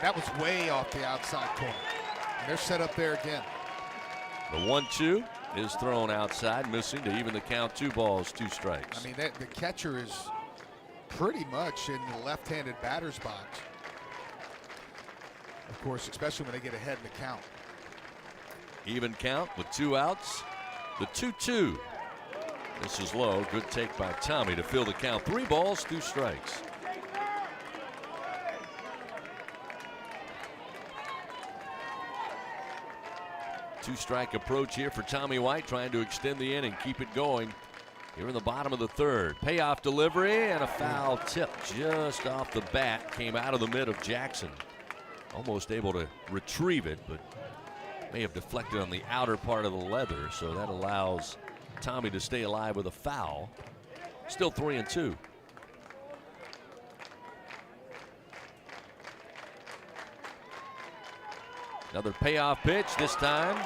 that was way off the outside corner. And they're set up there again. The 1-2 is thrown outside, missing to even the count. 2 balls, 2 strikes. I mean, the catcher is pretty much in the left-handed batter's box. Of course, especially when they get ahead in the count. Even count with 2 outs. The 2-2. This is low. Good take by Tommy to fill the count. 3 balls, 2 strikes. Two-strike approach here for Tommy White, trying to extend the inning, keep it going. Here in the bottom of the third. Payoff delivery and a foul tip just off the bat. Came out of the mid of Jackson. Almost able to retrieve it, but may have deflected on the outer part of the leather, so that allows Tommy to stay alive with a foul. Still 3-2. Another payoff pitch this time.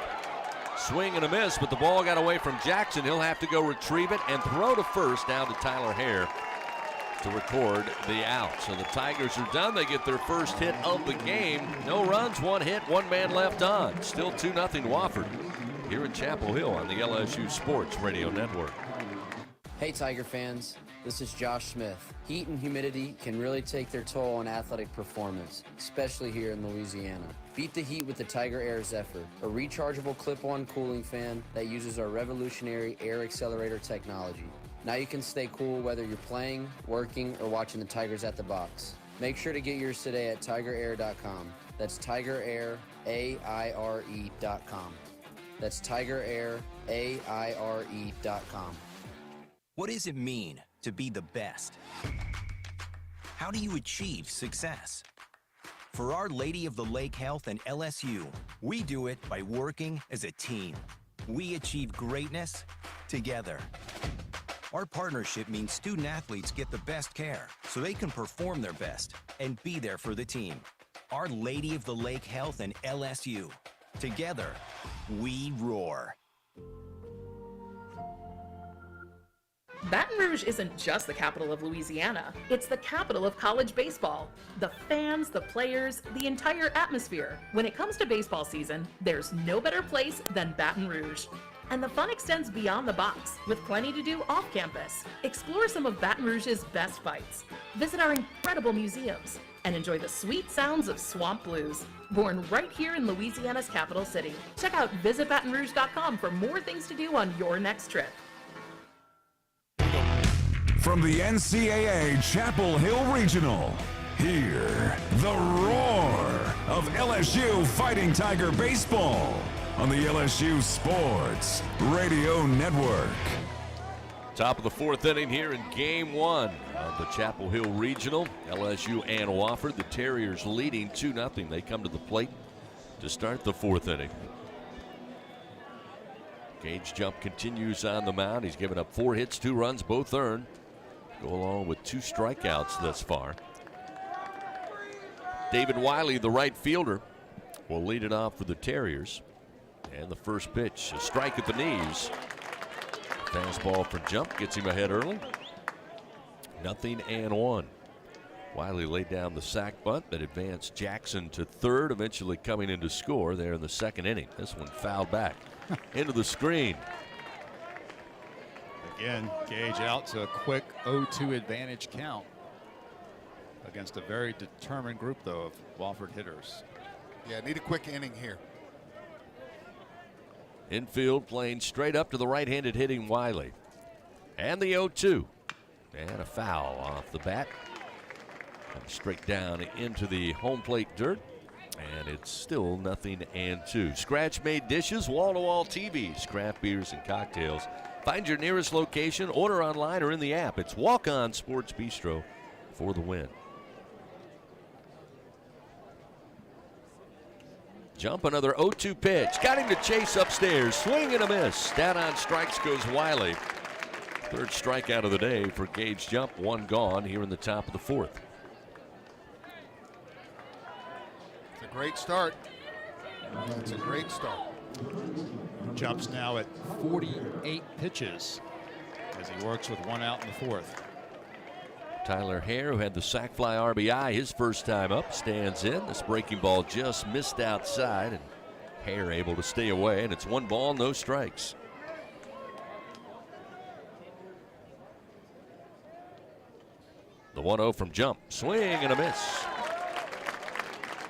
Swing and a miss, but the ball got away from Jackson. He'll have to go retrieve it and throw to first down to Tyler Hare to record the out. So the Tigers are done. They get their first hit of the game. No runs, 1 hit, 1 man left on. Still 2-0 Wofford here in Chapel Hill on the LSU Sports Radio Network. Hey Tiger fans, this is Josh Smith. Heat and humidity can really take their toll on athletic performance, especially here in Louisiana. Beat the heat with the Tiger Air Zephyr, a rechargeable clip-on cooling fan that uses our revolutionary air accelerator technology. Now you can stay cool whether you're playing, working, or watching the Tigers at the box. Make sure to get yours today at TigerAir.com. That's TigerAir.com. That's TigerAir.com. What does it mean to be the best? How do you achieve success? For Our Lady of the Lake Health and LSU, we do it by working as a team. We achieve greatness together. Our partnership means student athletes get the best care so they can perform their best and be there for the team. Our Lady of the Lake Health and LSU. Together, we roar. Baton Rouge isn't just the capital of Louisiana, it's the capital of college baseball. The fans, the players, the entire atmosphere. When it comes to baseball season, there's no better place than Baton Rouge. And the fun extends beyond the box, with plenty to do off campus. Explore some of Baton Rouge's best bites, visit our incredible museums, and enjoy the sweet sounds of swamp blues. Born right here in Louisiana's capital city. Check out visitbatonrouge.com for more things to do on your next trip. From the NCAA Chapel Hill Regional, hear the roar of LSU Fighting Tiger Baseball on the LSU Sports Radio Network. Top of the fourth inning here in Game 1 of the Chapel Hill Regional. LSU and Wofford, the Terriers leading 2-0. They come to the plate to start the fourth inning. Gage Jump continues on the mound. He's given up 4 hits, 2 runs, both earned. Go along with 2 strikeouts thus far. David Wiley, the right fielder, will lead it off for the Terriers. And the first pitch, a strike at the knees. Fastball for Jump, gets him ahead early. 0-1. Wiley laid down the sac bunt that advanced Jackson to third, eventually coming in to score there in the second inning. This one fouled back into the screen. Again, Gage out to a quick 0-2 advantage count against a very determined group, though, of Wofford hitters. Yeah, need a quick inning here. Infield playing straight up to the right-handed hitting Wiley. And the 0-2. And a foul off the bat. Comes straight down into the home plate dirt. And it's still 0-2. Scratch-made dishes, wall-to-wall TVs, craft beers, and cocktails. Find your nearest location, order online or in the app. It's Walk On Sports Bistro for the win. Jump, another 0-2 pitch. Got him to chase upstairs. Swing and a miss. Down on strikes goes Wiley. Third strikeout of the day for Gage Jump. 1 gone here in the top of the fourth. It's a great start. It's a great start. Jumps now at 48 pitches as he works with 1 out in the fourth. Tyler Hare, who had the sac fly RBI his first time up, stands in. This breaking ball just missed outside, and Hare able to stay away, and it's 1 ball, no strikes. The 1-0 from Jump. Swing and a miss.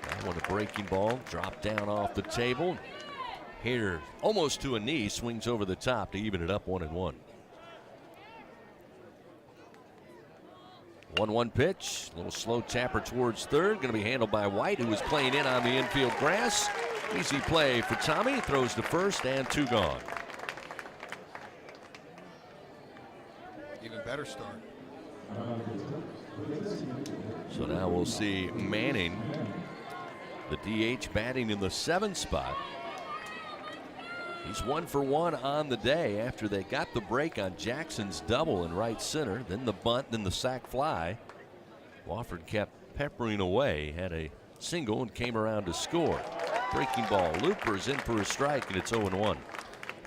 That one, a breaking ball, dropped down off the table. Hare almost to a knee, swings over the top to even it up 1-1. 1-1 pitch, a little slow tapper towards third. Going to be handled by White, who was playing in on the infield grass. Easy play for Tommy. Throws to first, and 2 gone. Even better start. So now we'll see Manning, the DH, batting in the 7th spot. He's 1 for 1 on the day after they got the break on Jackson's double in right center, then the bunt, then the sac fly. Wofford kept peppering away, had a single and came around to score. Breaking ball, Looper's in for a strike, and it's 0-1.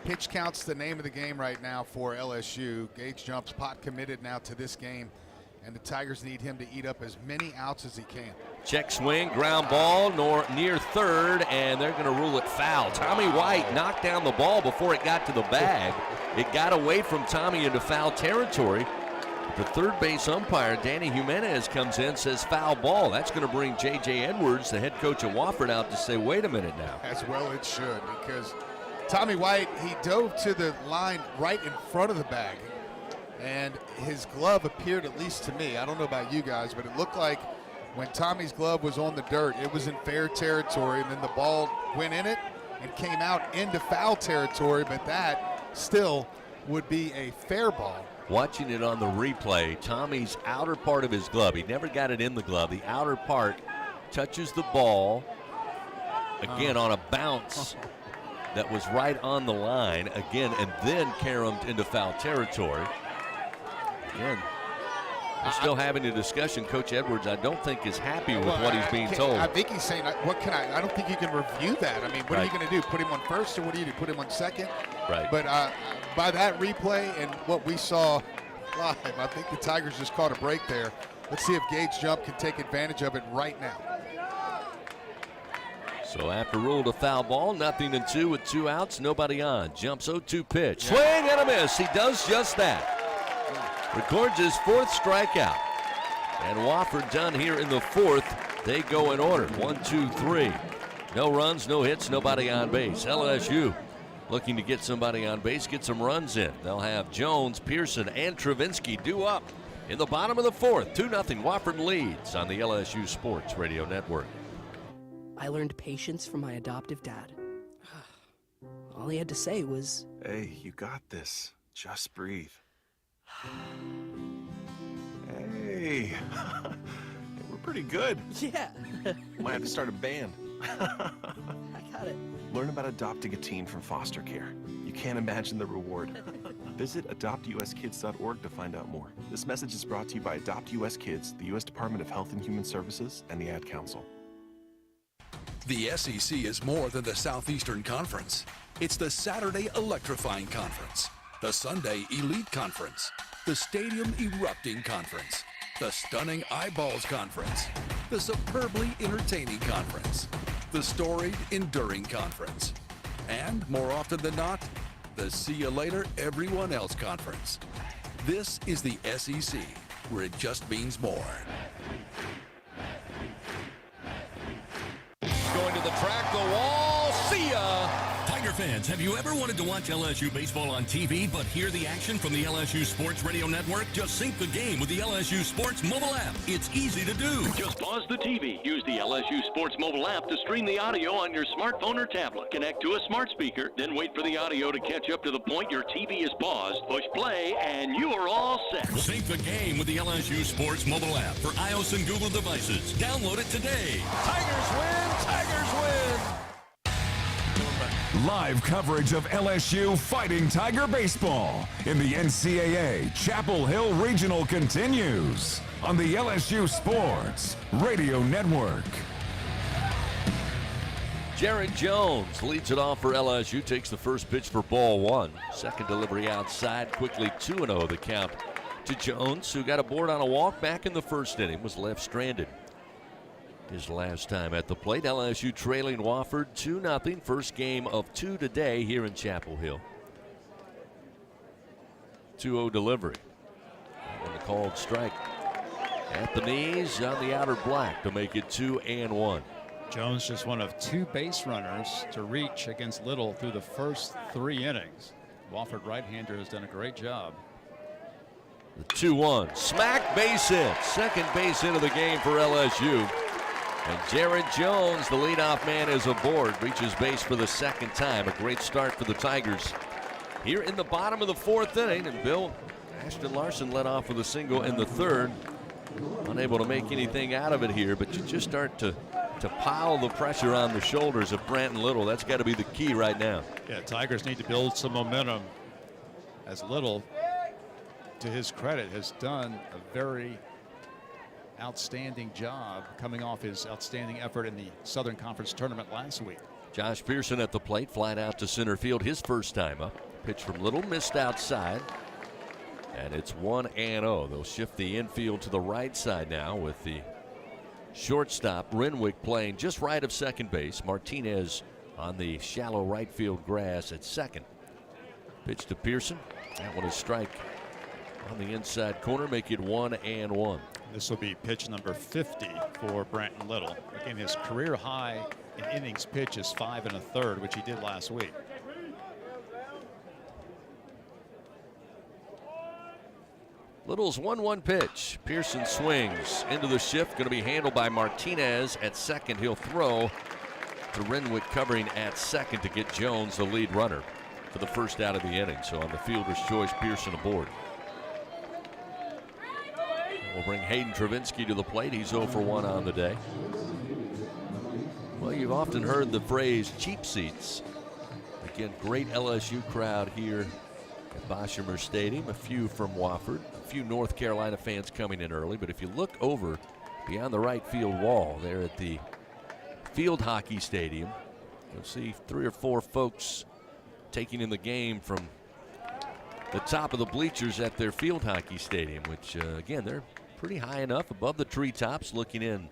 Pitch count's the name of the game right now for LSU. Gage Jump's pot committed now to this game, and the Tigers need him to eat up as many outs as he can. Check swing, ground ball near third, and they're going to rule it foul. Tommy White knocked down the ball before it got to the bag. It got away from Tommy into foul territory. The third base umpire, Danny Jimenez, comes in, says foul ball. That's going to bring J.J. Edwards, the head coach of Wofford, out to say, wait a minute now. As well it should, because Tommy White, he dove to the line right in front of the bag, and his glove appeared, at least to me, I don't know about you guys, but it looked like when Tommy's glove was on the dirt, it was in fair territory, and then the ball went in it and came out into foul territory, but that still would be a fair ball. Watching it on the replay, Tommy's outer part of his glove, he never got it in the glove, the outer part touches the ball, again on a bounce, that was right on the line again and then caromed into foul territory. Again, we're still having a discussion. Coach Edwards, I don't think, is happy with what he's being told. I think he's saying, I don't think you can review that. I mean, what are you going to do? Put him on first, or what do you do? Put him on second? Right. But by that replay and what we saw live, I think the Tigers just caught a break there. Let's see if Gage Jump can take advantage of it right now. So after ruled a foul ball, 0-2 with 2 outs, nobody on. Jumps 0-2 pitch. Swing and a miss. He does just that. Records his 4th strikeout. And Wofford done here in the 4th. They go in order. 1, 2, 3. No runs, no hits, nobody on base. LSU looking to get somebody on base, get some runs in. They'll have Jones, Pearson, and Travinsky due up in the bottom of the 4th. 2-0. Wofford leads on the LSU Sports Radio Network. I learned patience from my adoptive dad. All he had to say was, "Hey, you got this. Just breathe." Hey, we're pretty good. Yeah. Might have to start a band. I got it. Learn about adopting a teen from foster care. You can't imagine the reward. Visit adoptuskids.org to find out more. This message is brought to you by Adopt US Kids, the U.S. Department of Health and Human Services, and the Ad Council. The SEC is more than the Southeastern Conference. It's the Saturday Electrifying Conference, the Sunday Elite Conference, the Stadium Erupting Conference, the Stunning Eyeballs Conference, the Superbly Entertaining Conference, the Storied Enduring Conference, and, more often than not, the See You Later Everyone Else Conference. This is the SEC, where it just means more. Going to the track, the wall, see ya! Tiger fans, have you ever wanted to watch LSU baseball on TV but hear the action from the LSU Sports Radio Network? Just sync the game with the LSU Sports mobile app. It's easy to do. Just pause the TV. Use the LSU Sports mobile app to stream the audio on your smartphone or tablet. Connect to a smart speaker, then wait for the audio to catch up to the point your TV is paused. Push play, and you are all set. Sync the game with the LSU Sports mobile app for iOS and Google devices. Download it today. Tigers win! Tigers win! Live coverage of LSU Fighting Tiger baseball in the NCAA Chapel Hill Regional continues on the LSU Sports Radio Network. Jared Jones leads it off for LSU, takes the first pitch for ball 1. Second delivery outside, quickly 2-0 the count to Jones, who got a board on a walk back in the first inning, was left stranded. His last time at the plate. LSU trailing Wofford 2-0. First game of 2 today here in Chapel Hill. 2-0 delivery. And the called strike at the knees on the outer black to make it 2-1. Jones just one of 2 base runners to reach against Little through the first 3 innings. Wofford right-hander has done a great job. The 2-1. Smack base hit. Second base hit of the game for LSU. And Jared Jones, the leadoff man, is aboard. Reaches base for the second time. A great start for the Tigers here in the bottom of the 4th inning. And Bill Ashton Larson led off with a single in the 3rd. Unable to make anything out of it here, but you just start to pile the pressure on the shoulders of Branton Little. That's got to be the key right now. Yeah, Tigers need to build some momentum, as Little, to his credit, has done a very outstanding job coming off his outstanding effort in the Southern Conference tournament last week. Josh Pearson at the plate, flying out to center field his first time up. Pitch from Little, missed outside. And it's 1-0. They'll shift the infield to the right side now with the shortstop Renwick playing just right of second base. Martinez on the shallow right field grass at second. Pitch to Pearson. That one is strike on the inside corner, make it 1-1. This will be pitch number 50 for Branton Little. Again, his career high in innings pitch is 5 1/3, which he did last week. Little's 1-1 pitch. Pearson swings into the shift. Going to be handled by Martinez at second. He'll throw to Renwick covering at second to get Jones the lead runner for the first out of the inning. So on the fielder's choice, Pearson aboard. We'll bring Hayden Travinsky to the plate. He's 0 for 1 on the day. Well, you've often heard the phrase cheap seats. Again, great LSU crowd here at Boshemer Stadium. A few from Wofford, a few North Carolina fans coming in early. But if you look over beyond the right field wall there at the field hockey stadium, you'll see 3 or 4 folks taking in the game from the top of the bleachers at their field hockey stadium, which, again, they're pretty high enough above the treetops looking in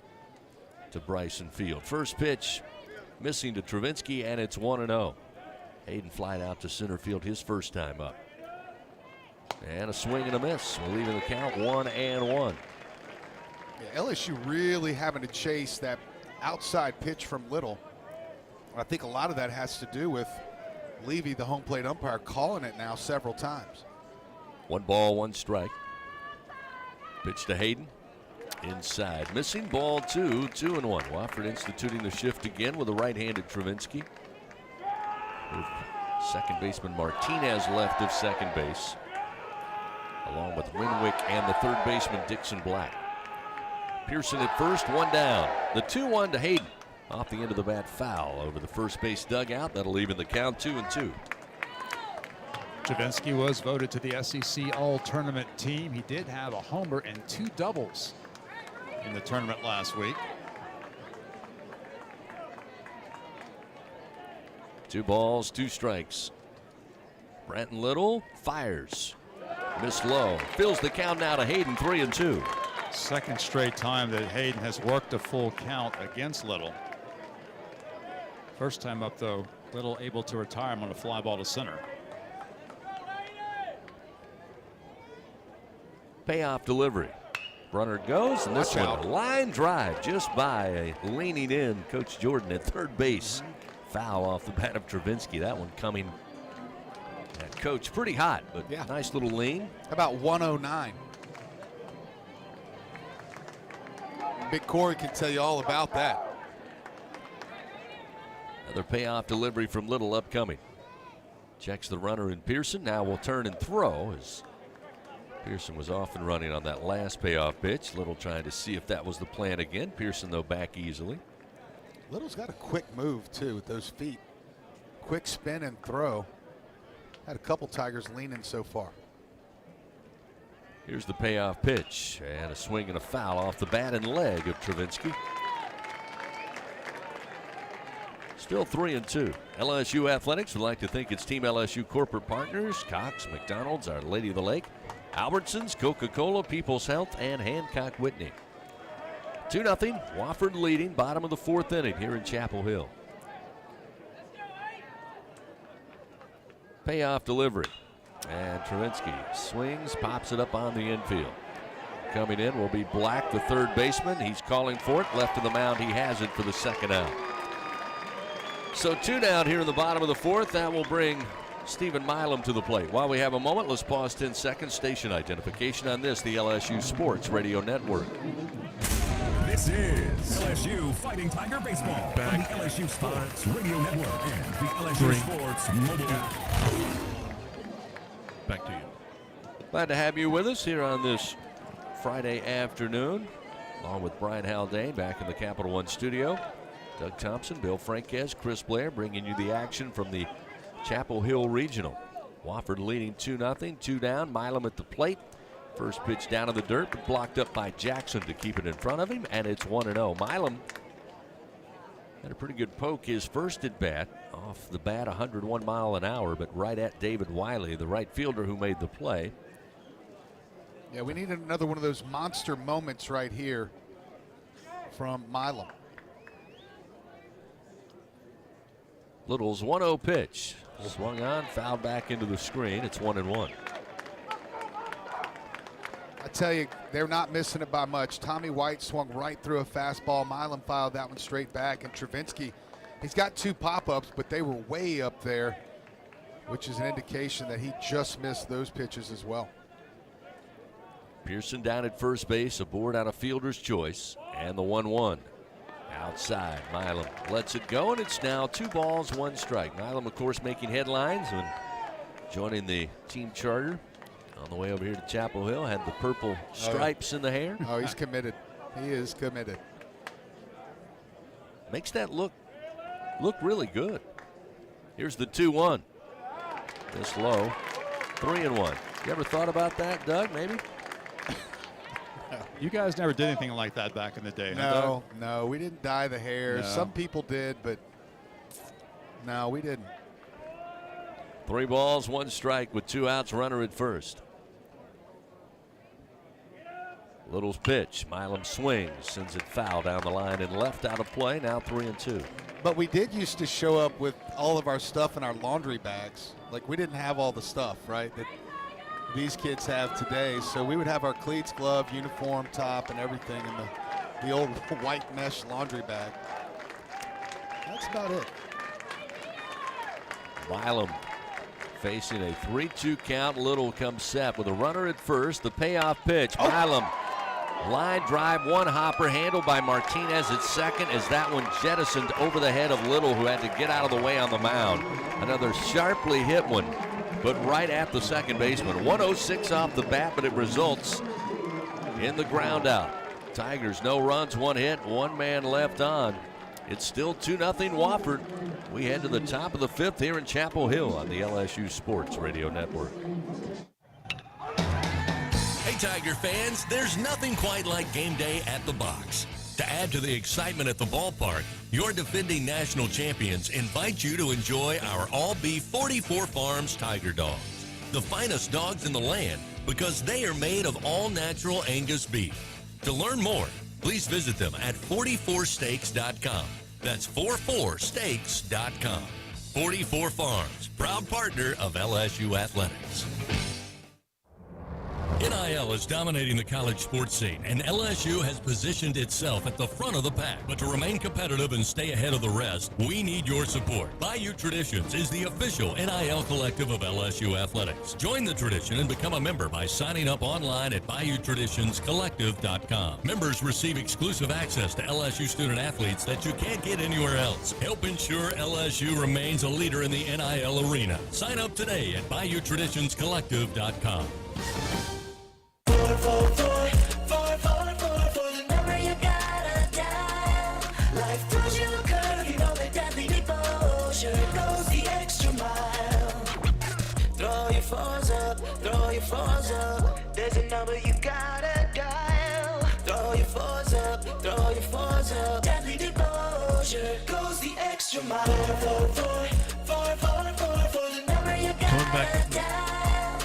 to Bryson Field. First pitch missing to Travinsky, and it's 1-0. Hayden flied out to center field his first time up. And a swing and a miss. We're leaving the count 1-1. Yeah, LSU really having to chase that outside pitch from Little. I think a lot of that has to do with Levy, the home plate umpire, calling it now several times. 1 ball, 1 strike. Pitch to Hayden. Inside. Missing ball 2, 2-1. Wofford instituting the shift again with a right-handed Travinsky. With second baseman Martinez left of second base, along with Renwick and the third baseman Dixon Black. Pearson at first, 1 down. The 2-1 to Hayden. Off the end of the bat, foul over the first base dugout. That'll even the count 2-2. Travinsky was voted to the SEC All-Tournament team. He did have a homer and 2 doubles in the tournament last week. 2 balls, 2 strikes. Brenton Little fires. Missed low. Fills the count now to Hayden, 3-2. Second straight time that Hayden has worked a full count against Little. First time up, though, Little able to retire him on a fly ball to center. Payoff delivery. Runner goes, and this one, a line drive just by a leaning in Coach Jordan at third base. Foul off the bat of Travinsky. That one coming at Coach pretty hot, but yeah, nice little lean. About 109. Big Corey can tell you all about that. Another payoff delivery from Little upcoming. Checks the runner in Pearson. Now will turn and throw as Pearson was off and running on that last payoff pitch. Little trying to see if that was the plan again. Pearson, though, back easily. Little's got a quick move, too, with those feet. Quick spin and throw. Had a couple Tigers leaning so far. Here's the payoff pitch, and a swing and a foul off the bat and leg of Travinsky. Still 3-2. LSU Athletics would like to thank its Team LSU corporate partners, Cox, McDonald's, Our Lady of the Lake, Albertsons, Coca-Cola, People's Health, and Hancock Whitney. 2-0, Wofford leading, bottom of the 4th inning here in Chapel Hill. Payoff delivery. And Travinsky swings, pops it up on the infield. Coming in will be Black, the third baseman. He's calling for it. Left of the mound, he has it for the second out. So 2 down here in the bottom of the 4th. That will bring Stephen Milam to the plate. While we have a moment, let's pause 10 seconds. Station identification on this, the LSU Sports Radio Network. This is LSU Fighting Tiger Baseball on the LSU Sports Radio Network and the LSU Sports mobile app. Back to you. Glad to have you with us here on this Friday afternoon, along with Brian Haldane back in the Capital One studio. Doug Thompson, Bill Franquez, Chris Blair bringing you the action from the Chapel Hill Regional. Wofford leading 2-0, 2 down. Milam at the plate. First pitch down in the dirt, but blocked up by Jackson to keep it in front of him, and it's 1-0. Milam had a pretty good poke his first at bat. Off the bat, 101 mile an hour, but right at David Wiley, the right fielder who made the play. Yeah, we need another one of those monster moments right here from Milam. Little's 1-0 pitch. Swung on, fouled back into the screen. It's 1-1. I tell you, they're not missing it by much. Tommy White swung right through a fastball. Milam filed that one straight back. And Travinsky, he's got 2 pop-ups, but they were way up there, which is an indication that he just missed those pitches as well. Pearson down at first base, aboard out of fielder's choice. And the 1-1. Outside, Milam lets it go, and it's now 2 balls, 1 strike. Milam, of course, making headlines when joining the team charter on the way over here to Chapel Hill. Had the purple stripes in the hair. Oh, he's committed. He is committed. Makes that look really good. Here's the 2-1. This low. 3-1. You ever thought about that, Doug, maybe? You guys never did anything like that back in the day, huh, No, no, we didn't dye the hair. No. Some people did, but no, we didn't. 3 balls, 1 strike with 2 outs, runner at first. Little's pitch. Milam swings, sends it foul down the line and left out of play. Now 3-2. But we did used to show up with all of our stuff in our laundry bags. Like, we didn't have all the stuff, right, that these kids have today. So we would have our cleats, glove, uniform, top, and everything in the old white mesh laundry bag. That's about it. Milam facing a 3-2 count. Little comes set with a runner at first. The payoff pitch. Milam. Line drive, 1 hopper, handled by Martinez at second as that one jettisoned over the head of Little, who had to get out of the way on the mound. Another sharply hit one, but right at the second baseman. 106 off the bat, but it results in the ground out. Tigers, no runs, 1 hit, 1 man left on. It's still 2-0 Wofford. We head to the top of the 5th here in Chapel Hill on the LSU Sports Radio Network. Hey, Tiger fans, there's nothing quite like game day at the box. To add to the excitement at the ballpark, your defending national champions invite you to enjoy our all-beef 44 Farms Tiger Dogs. The finest dogs in the land because they are made of all-natural Angus beef. To learn more, please visit them at 44steaks.com. That's 44steaks.com. 44 Farms, proud partner of LSU Athletics. NIL is dominating the college sports scene, and LSU has positioned itself at the front of the pack. But to remain competitive and stay ahead of the rest, we need your support. Bayou Traditions is the official NIL collective of LSU Athletics. Join the tradition and become a member by signing up online at BayouTraditionsCollective.com. Members receive exclusive access to LSU student athletes that you can't get anywhere else. Help ensure LSU remains a leader in the NIL arena. Sign up today at BayouTraditionsCollective.com. For the number you gotta dial. Life throws you a curve, you know that deadly devotion goes the extra mile. Throw your phones up, throw your phones up. There's a number you gotta dial. Throw your phones up, throw your phones up. Deadly devotion goes the extra mile. For the number you gotta dial.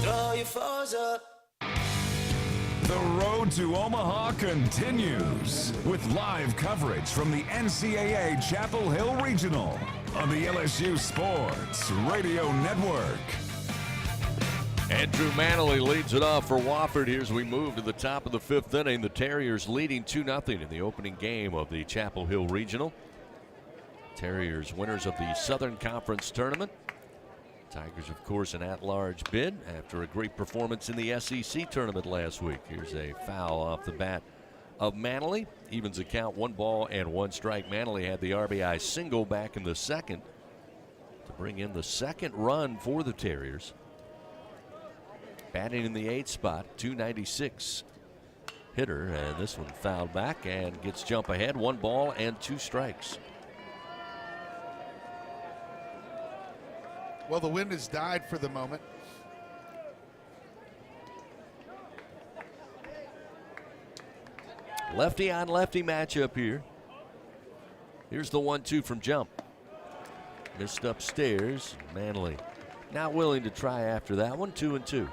Throw your phones up. The road to Omaha continues with live coverage from the NCAA Chapel Hill Regional on the LSU Sports Radio Network. Andrew Manley leads it off for Wofford here as we move to the top of the 5th inning. The Terriers leading 2-0 in the opening game of the Chapel Hill Regional. Terriers winners of the Southern Conference Tournament. Tigers, of course, an at-large bid after a great performance in the SEC tournament last week. Here's a foul off the bat of Manley. Evens the count, 1 ball and 1 strike. Manley had the RBI single back in the second to bring in the second run for the Terriers. Batting in the 8th spot, 296 hitter, and this one fouled back and gets jump ahead. 1 ball and 2 strikes. Well, the wind has died for the moment. Lefty on lefty matchup here. Here's the 1-2 from jump. Missed upstairs. Manley not willing to try after that one. 2-2.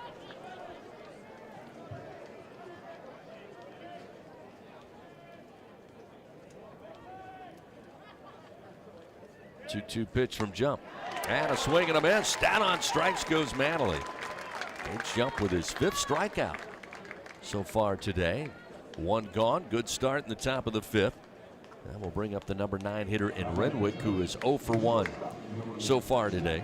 Two pitch from jump. And a swing and a miss. Down on strikes goes Manley. Good jump with his 5th strikeout so far today. 1 gone. Good start in the top of the 5th. That will bring up the number 9 hitter in Renwick, who is 0 for 1 so far today.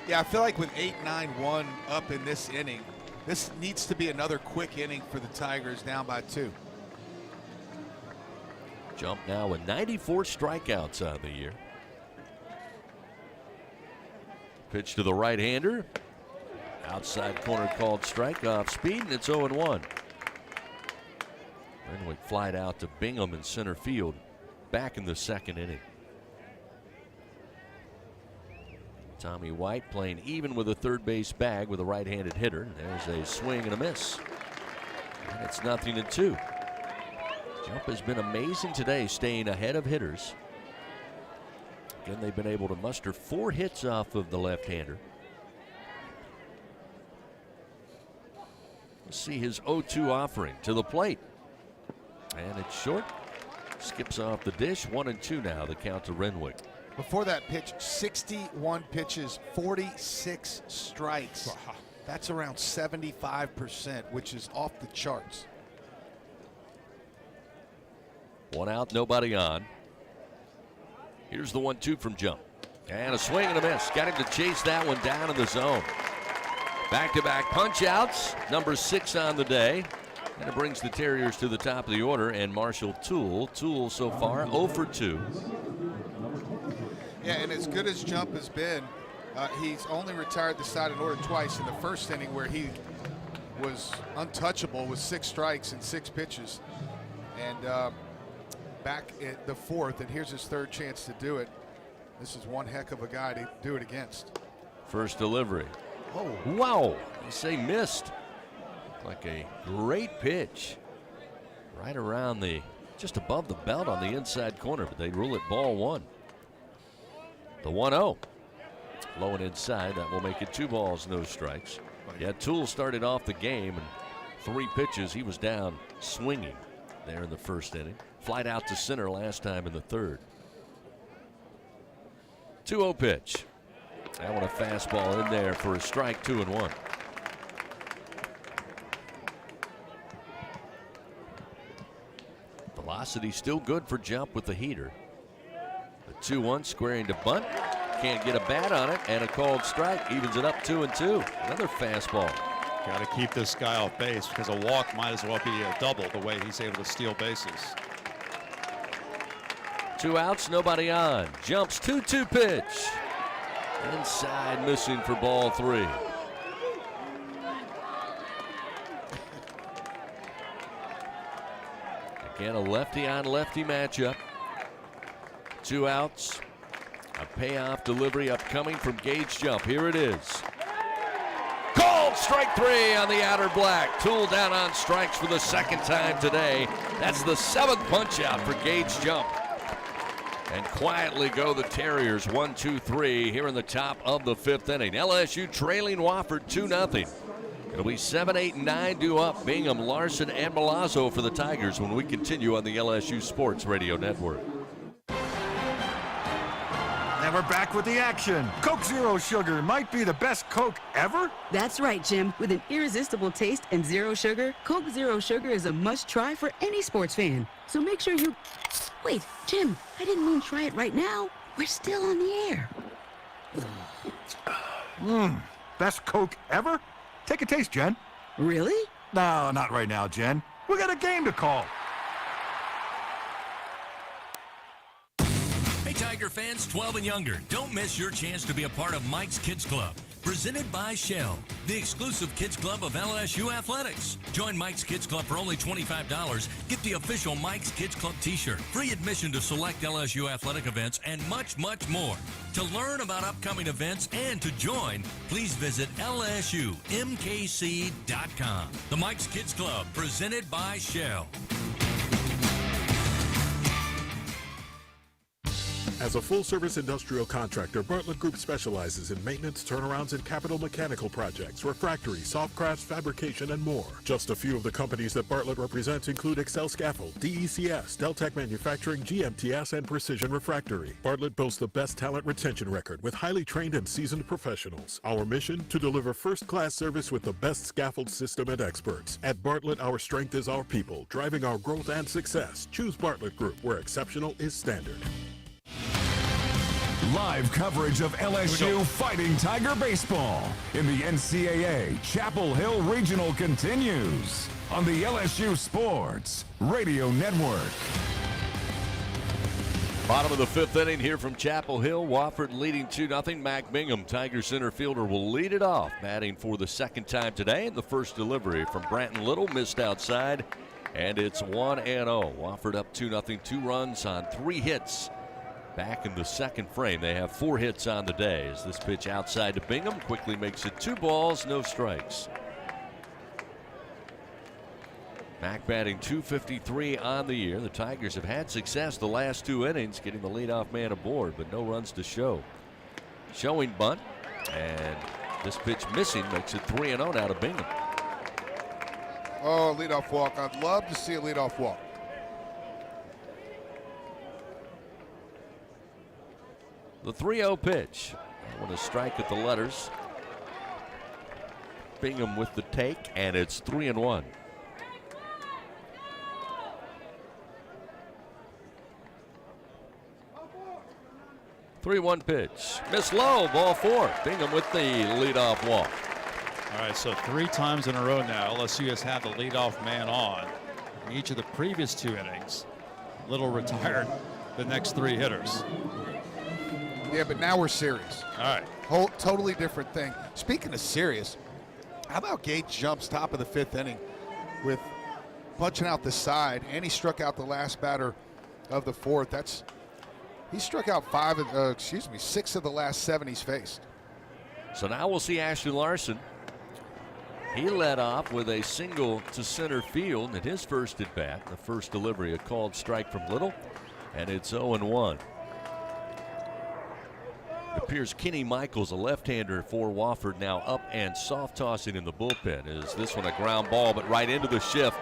Yeah, I feel like with 8-9-1 up in this inning, this needs to be another quick inning for the Tigers down by 2. Jump now with 94 strikeouts on the year. Pitch to the right-hander. Outside corner called strike off speed, and it's 0-1. Renwick flied out to Bingham in center field back in the 2nd inning. Tommy White playing even with a third base bag with a right-handed hitter. There's a swing and a miss. And it's 0-2. Jump has been amazing today, staying ahead of hitters. Again, they've been able to muster 4 hits off of the left-hander. Let's see his 0-2 offering to the plate. And it's short. Skips off the dish. 1-2 now, the count to Renwick. Before that pitch, 61 pitches, 46 strikes. Wow. That's around 75%, which is off the charts. 1 out, nobody on. Here's the 1-2 from Jump. And a swing and a miss. Got him to chase that one down in the zone. Back-to-back punch-outs, number 6 on the day. And it brings the Terriers to the top of the order, and Marshall Toole. Toole so far 0 for 2. Yeah, and as good as Jump has been, he's only retired the side in order twice. In the first inning where he was untouchable with 6 strikes and 6 pitches. And back at the 4th, and here's his 3rd chance to do it. This is one heck of a guy to do it against. First delivery. Oh. Wow, you say missed. Like a great pitch. Right around just above the belt on the inside corner, but they rule it ball 1. The 1-0. Low and inside, that will make it 2 balls, no strikes. Yeah, Toole started off the game, and 3 pitches, he was down swinging there in the first inning. Flight out to center last time in the 3rd. 2-0 pitch. That one a fastball in there for a strike, 2-1. Velocity still good for Jump with the heater. The 2-1 squaring to bunt. Can't get a bat on it, and a called strike evens it up 2-2. Another fastball. Got to keep this guy off base because a walk might as well be a double the way he's able to steal bases. 2 outs, nobody on. Jump's 2-2 pitch. Inside, missing for ball 3. Again, a lefty on lefty matchup. 2 outs. A payoff delivery upcoming from Gage Jump. Here it is. Called strike 3 on the outer black. Toole down on strikes for the 2nd time today. That's the 7th punch out for Gage Jump. And quietly go the Terriers 1-2-3 here in the top of the 5th inning. LSU trailing Wofford 2-0. It'll be 7, 8, and 9 due up. Bingham, Larson, and Milazzo for the Tigers when we continue on the LSU Sports Radio Network. And we're back with the action. Coke Zero Sugar might be the best Coke ever. That's right, Jim. With an irresistible taste and zero sugar, Coke Zero Sugar is a must-try for any sports fan. So make sure you... Wait, Jim, I didn't mean try it right now. We're still on the air. Best Coke ever? Take a taste, Jen. Really? No, not right now, Jen. We got a game to call. Hey, Tiger fans 12 and younger, don't miss your chance to be a part of Mike's Kids Club. Presented by Shell, the exclusive kids club of LSU Athletics. Join Mike's Kids Club for only $25. Get the official Mike's Kids Club t-shirt, free admission to select LSU athletic events, and much, much more. To learn about upcoming events and to join, please visit LSUMKC.com. The Mike's Kids Club, presented by Shell. As a full-service industrial contractor, Bartlett Group specializes in maintenance, turnarounds, and capital mechanical projects, refractory, soft crafts, fabrication, and more. Just a few of the companies that Bartlett represents include Excel Scaffold, DECS, Deltec Manufacturing, GMTS, and Precision Refractory. Bartlett boasts the best talent retention record with highly trained and seasoned professionals. Our mission, to deliver first-class service with the best scaffold system and experts. At Bartlett, our strength is our people, driving our growth and success. Choose Bartlett Group, where exceptional is standard. Live coverage of LSU Fighting Tiger baseball in the NCAA Chapel Hill Regional continues on the LSU Sports Radio Network. Bottom of the 5th inning here from Chapel Hill. Wofford leading 2-0. Mac Bingham, Tiger center fielder, will lead it off, batting for the 2nd time today. And the first delivery from Branton Little missed outside, and it's 1-0. Wofford up 2-0, 2 runs on 3 hits. back in the second frame. They have 4 hits on the day as this pitch outside to Bingham quickly makes it 2 balls, no strikes. Mack batting .253 on the year. The Tigers have had success the last 2 innings getting the leadoff man aboard, but no runs to show. Showing bunt, and this pitch missing makes it 3-0 out of Bingham. Oh, leadoff walk. I'd love to see a leadoff walk. The 3-0 pitch. I want to strike at the letters. Bingham with the take, and it's 3-1. pitch. Miss low, ball 4. Bingham with the leadoff walk. All right, so 3 times in a row now, LSU has had the leadoff man on. In each of the previous 2 innings, Little retired the next 3 hitters. Yeah, but now we're serious. All right. Whole totally different thing. Speaking of serious, how about Gage jumps top of the 5th inning with punching out the side, and he struck out the last batter of the 4th. He struck out 6 of the last 7 he's faced. So now we'll see Ashton Larson. He led off with a single to center field at his first at bat. The first delivery, a called strike from Little, and it's 0-1. It appears Kenny Michaels, a left-hander for Wofford, now up and soft tossing in the bullpen. Is this one a ground ball, but right into the shift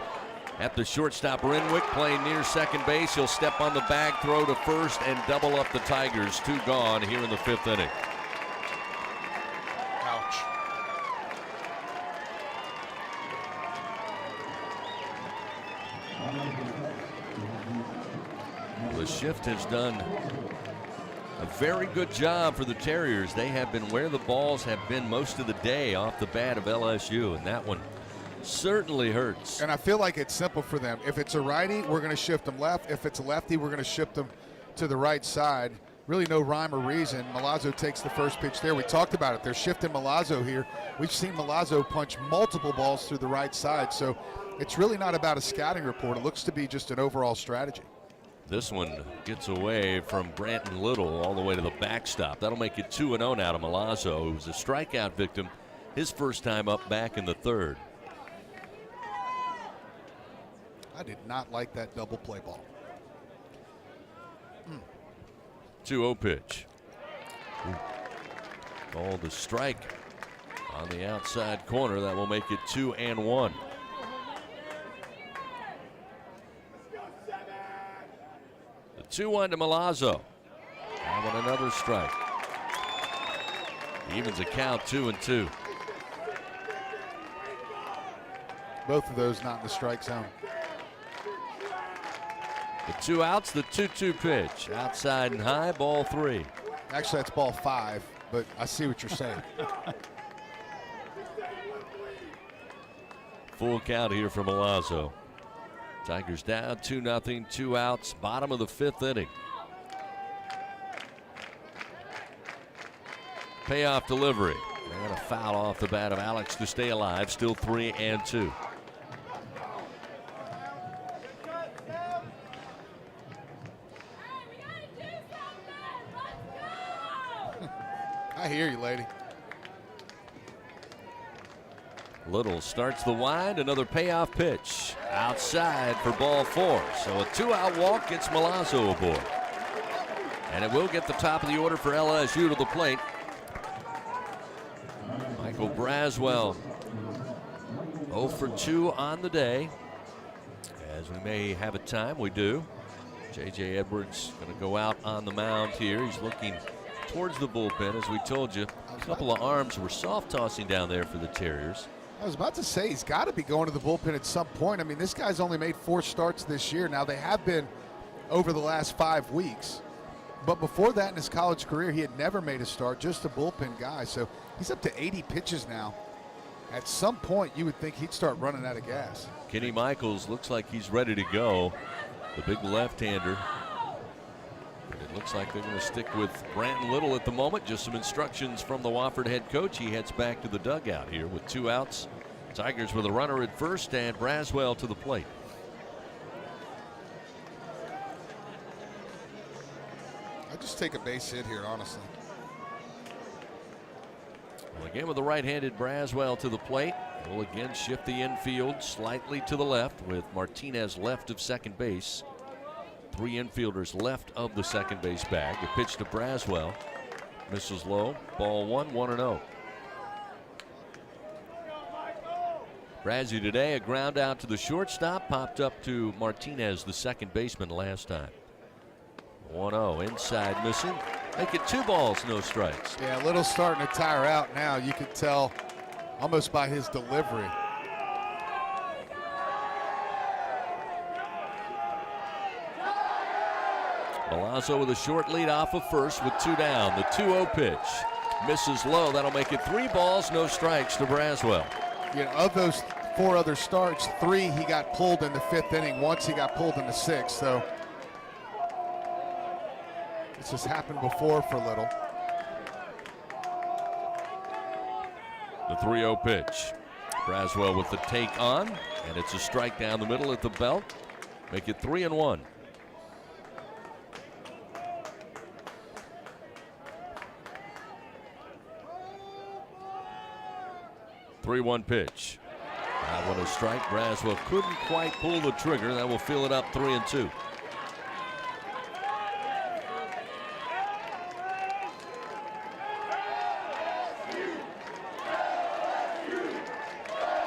at the shortstop. Renwick playing near second base. He'll step on the bag, throw to first, and double up the Tigers. 2 gone here in the 5th inning. Ouch. The shift has done a very good job for the Terriers. They have been where the balls have been most of the day off the bat of LSU, and that one certainly hurts. And I feel like it's simple for them. If it's a righty, we're going to shift them left. If it's a lefty, we're going to shift them to the right side. Really no rhyme or reason. Milazzo takes the first pitch there. We talked about it. They're shifting Milazzo here. We've seen Milazzo punch multiple balls through the right side. So it's really not about a scouting report. It looks to be just an overall strategy. This one gets away from Branton Little all the way to the backstop. That'll make it 2-0 now to Milazzo, who's a strikeout victim his first time up back in the 3rd. I did not like that double play ball. 2-0 pitch. Called a strike on the outside corner. That will make it 2-1. The 2-1 to Milazzo. How about another strike? Evens a count 2-2. Both of those not in the strike zone. The 2 outs, the 2-2 pitch. Outside and high, ball 3. Actually, that's ball 5, but I see what you're saying. Full count here for Milazzo. Tigers down 2-0, 2 outs, bottom of the 5th inning. Payoff delivery. And a foul off the bat of Alex to stay alive. Still 3-2. I hear you, lady. Little starts the wind, another payoff pitch. Outside for ball 4. So a 2-out walk gets Milazzo aboard. And it will get the top of the order for LSU to the plate. Michael Braswell 0 for 2 on the day. As we may have a time, we do. J.J. Edwards going to go out on the mound here. He's looking towards the bullpen. As we told you, a couple of arms were soft tossing down there for the Terriers. I was about to say he's got to be going to the bullpen at some point. I mean, this guy's only made 4 starts this year. Now, they have been over the last 5 weeks. But before that in his college career, he had never made a start, just a bullpen guy. So he's up to 80 pitches now. At some point, you would think he'd start running out of gas. Kenny Michaels looks like he's ready to go. The big left-hander. But it looks like they're going to stick with Branton Little at the moment. Just some instructions from the Wofford head coach. He heads back to the dugout here with 2 outs. Tigers with a runner at first and Braswell to the plate. Just take a base hit here, honestly. Well, again with the right-handed Braswell to the plate. Will again shift the infield slightly to the left with Martinez left of second base. 3 infielders left of the second base bag. The pitch to Braswell. Misses low. Ball 1, 1-0. Brazzy today, a ground out to the shortstop. Popped up to Martinez, the second baseman, last time. 1-0. Inside missing. Make it 2 balls, no strikes. Yeah, Little starting to tire out now. You can tell almost by his delivery. Milazzo with a short lead off of first with 2 down. The 2-0 pitch. Misses low. That'll make it 3 balls, no strikes to Braswell. You know, of those 4 other starts, 3 he got pulled in the 5th inning. Once he got pulled in the 6th. So this has happened before for Little. The 3-0 pitch. Braswell with the take on, and it's a strike down the middle at the belt. Make it 3-1. 3-1 pitch. That one a strike. Braswell couldn't quite pull the trigger. That will fill it up 3-2.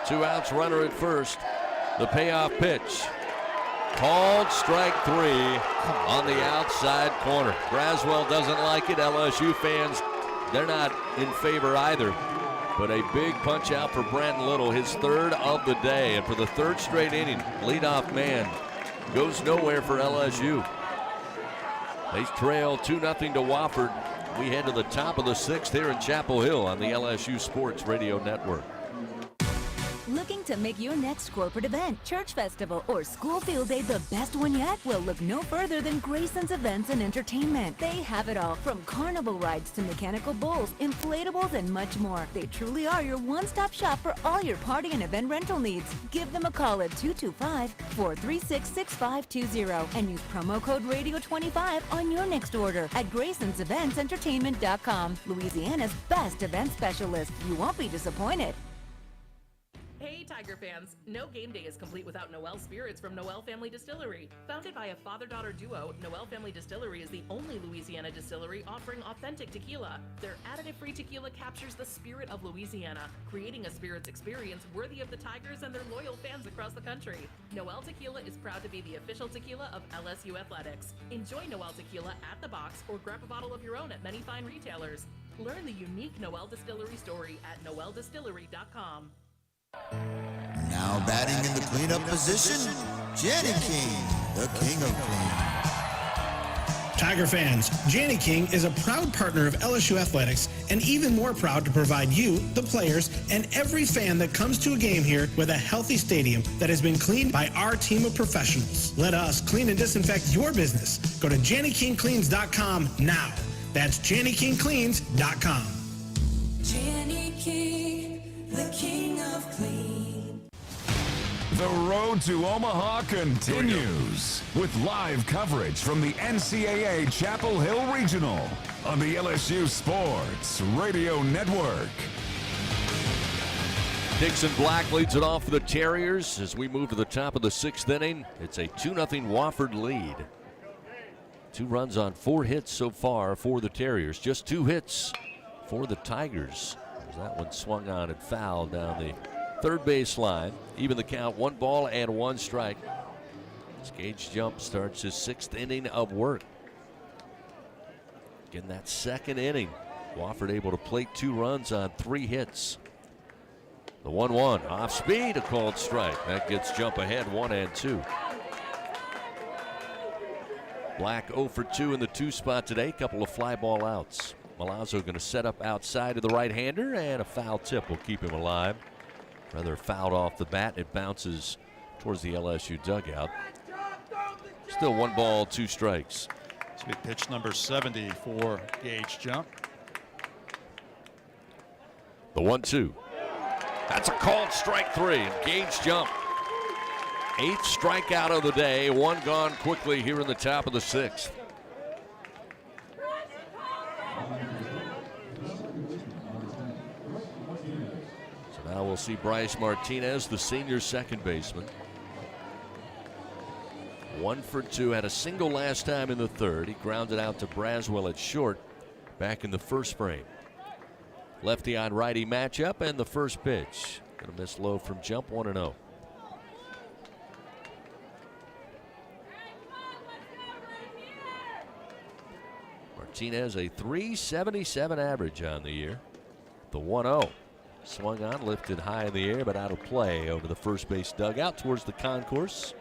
Two outs, runner at first. The payoff pitch. Called strike 3 on the outside corner. Braswell doesn't like it. LSU fans, they're not in favor either. But a big punch out for Brandon Little, his 3rd of the day. And for the 3rd straight inning, leadoff man goes nowhere for LSU. They trail 2-0 to Wofford. We head to the top of the 6th here in Chapel Hill on the LSU Sports Radio Network. Looking to make your next corporate event, church festival, or school field day the best one yet? Well, look no further than Grayson's Events and Entertainment. They have it all, from carnival rides to mechanical bulls, inflatables, and much more. They truly are your one-stop shop for all your party and event rental needs. Give them a call at 225-436-6520 and use promo code Radio25 on your next order at Grayson'sEventsEntertainment.com. Louisiana's best event specialist. You won't be disappointed. Hey Tiger fans, no game day is complete without Noel Spirits from Noel Family Distillery. Founded by a father-daughter duo, Noel Family Distillery is the only Louisiana distillery offering authentic tequila. Their additive-free tequila captures the spirit of Louisiana, creating a spirits experience worthy of the Tigers and their loyal fans across the country. Noel Tequila is proud to be the official tequila of LSU Athletics. Enjoy Noel Tequila at the box or grab a bottle of your own at many fine retailers. Learn the unique Noel Distillery story at noeldistillery.com. Now batting in the cleanup position, Jenny King, the king of clean. Tiger fans, Janny King is a proud partner of LSU Athletics and even more proud to provide you, the players, and every fan that comes to a game here with a healthy stadium that has been cleaned by our team of professionals. Let us clean and disinfect your business. Go to JannyKingCleans.com now. That's JannyKingCleans.com. Janny King, the king of clean. The road to Omaha continues with live coverage from the NCAA Chapel Hill Regional on the LSU Sports Radio Network. Dixon Black leads it off for the Terriers as we move to the top of the 6th inning. It's a 2-0 Wofford lead. 2 runs on 4 hits so far for the Terriers. Just 2 hits for the Tigers. That one swung on and fouled down the third base line. Even the count, 1 ball and 1 strike. This Gage jump starts his 6th inning of work. Again, that 2nd inning. Wofford able to plate 2 runs on 3 hits. The 1-1 off speed, a called strike. That gets jump ahead 1-2. Black 0 for 2 in the 2 spot today. Couple of fly ball outs. Milazzo going to set up outside of the right-hander, and a foul tip will keep him alive. Rather fouled off the bat. It bounces towards the LSU dugout. Still 1 ball, 2 strikes. This will be pitch number 70 for Gage jump. The 1-2. That's a called strike 3. And Gage jump. 8th strikeout of the day. 1 gone quickly here in the top of the 6th. Now we'll see Bryce Martinez, the senior second baseman. 1 for 2, had a single last time in the third. He grounded out to Braswell at short back in the first frame. Lefty on righty matchup, and the first pitch. Gonna miss low from jump, 1-0. Martinez, a .377 average on the year. The 1-0. Swung on, lifted high in the air, but out of play over the first base dugout towards the concourse.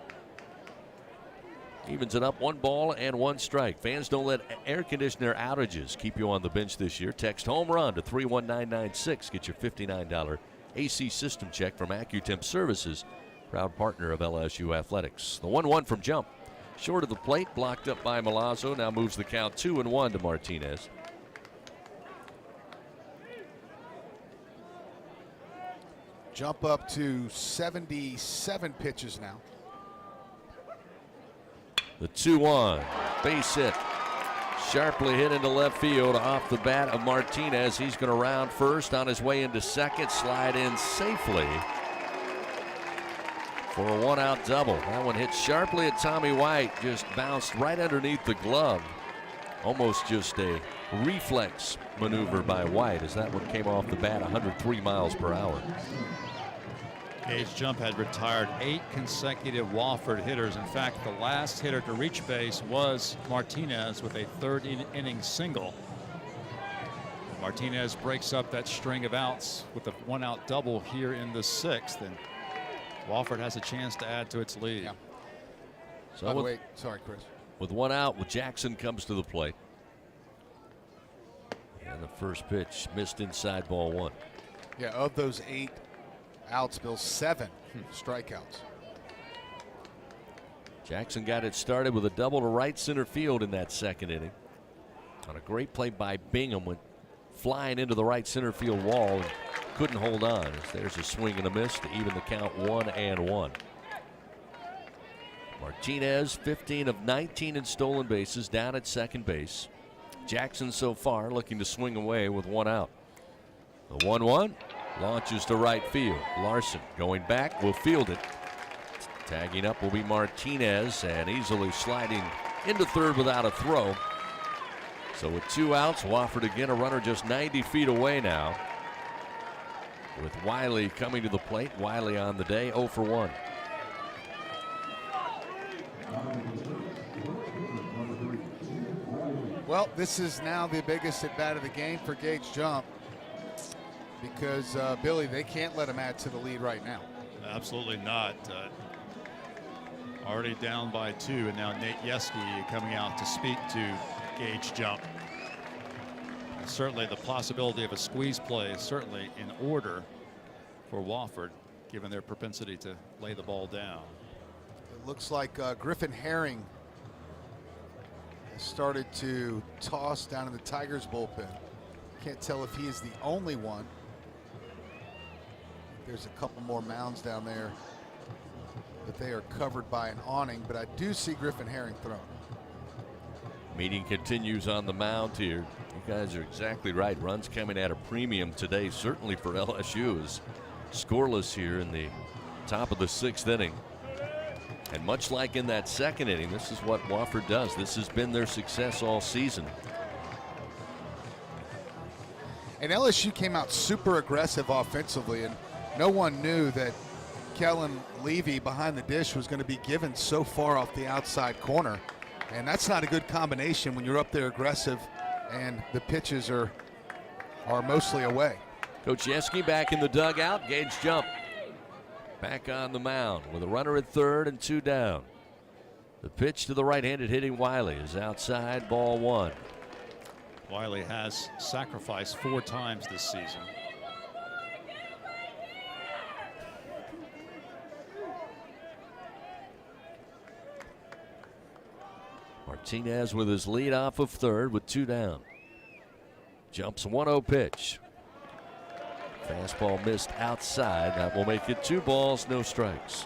Evens it up, 1 ball and 1 strike. Fans, don't let air conditioner outages keep you on the bench this year. Text home run to 31996. Get your $59 AC system check from AccuTemp Services, proud partner of LSU Athletics. The 1-1 from jump. Short of the plate, blocked up by Milazzo. Now moves the count 2-1 to Martinez. Jump up to 77 pitches now. The 2-1, base hit. Sharply hit into left field off the bat of Martinez. He's going to round first, on his way into second, slide in safely for a 1-out double. That one hit sharply at Tommy White, just bounced right underneath the glove. Almost just a reflex maneuver by White, as that one came off the bat 103 miles per hour. Gage Jump had retired 8 consecutive Wofford hitters. In fact, the last hitter to reach base was Martinez with a third inning single. Martinez breaks up that string of outs with a 1-out double here in the 6th, and Wofford has a chance to add to its lead. Yeah. So by the way, sorry, Chris. With 1 out, Jackson comes to the plate. And the first pitch missed inside, ball 1. Yeah, of those 8 outs, Bill, 7 strikeouts. Jackson got it started with a double to right center field in that second inning. On a great play by Bingham, went flying into the right center field wall and couldn't hold on. As there's a swing and a miss to even the count 1-1. Martinez, 15 of 19 in stolen bases, down at second base. Jackson so far looking to swing away with 1 out. The 1-1 launches to right field. Larson going back, will field it. Tagging up will be Martinez, and easily sliding into third without a throw. So with 2 outs, Wofford again a runner just 90 feet away now. With Wiley coming to the plate. Wiley on the day, 0 for 1. Well, this is now the biggest at bat of the game for Gage Jump, because Billy, they can't let him add to the lead right now. Absolutely not. Already down by 2, and now Nate Yeski coming out to speak to Gage Jump. And certainly the possibility of a squeeze play is certainly in order for Wofford, given their propensity to lay the ball down. It looks like Griffin Herring has started to toss down in the Tigers bullpen. Can't tell if he is the only one. There's a couple more mounds down there, but they are covered by an awning, but I do see Griffin Herring thrown. Meeting continues on the mound here. You guys are exactly right. Runs coming at a premium today, certainly for LSU, is scoreless here in the top of the 6th inning. And much like in that second inning, this is what Wofford does. This has been their success all season. And LSU came out super aggressive offensively, and no one knew that Kellen Levy behind the dish was going to be given so far off the outside corner. And that's not a good combination when you're up there aggressive and the pitches are mostly away. Coach Yeski back in the dugout. Gage Jump back on the mound with a runner at third and 2 down. The pitch to the right-handed hitting Wiley is outside, ball 1. Wiley has sacrificed 4 times this season. Martinez with his lead off of third with 2 down. Jumps 1-0 pitch. Fastball missed outside. That will make it 2 balls, no strikes.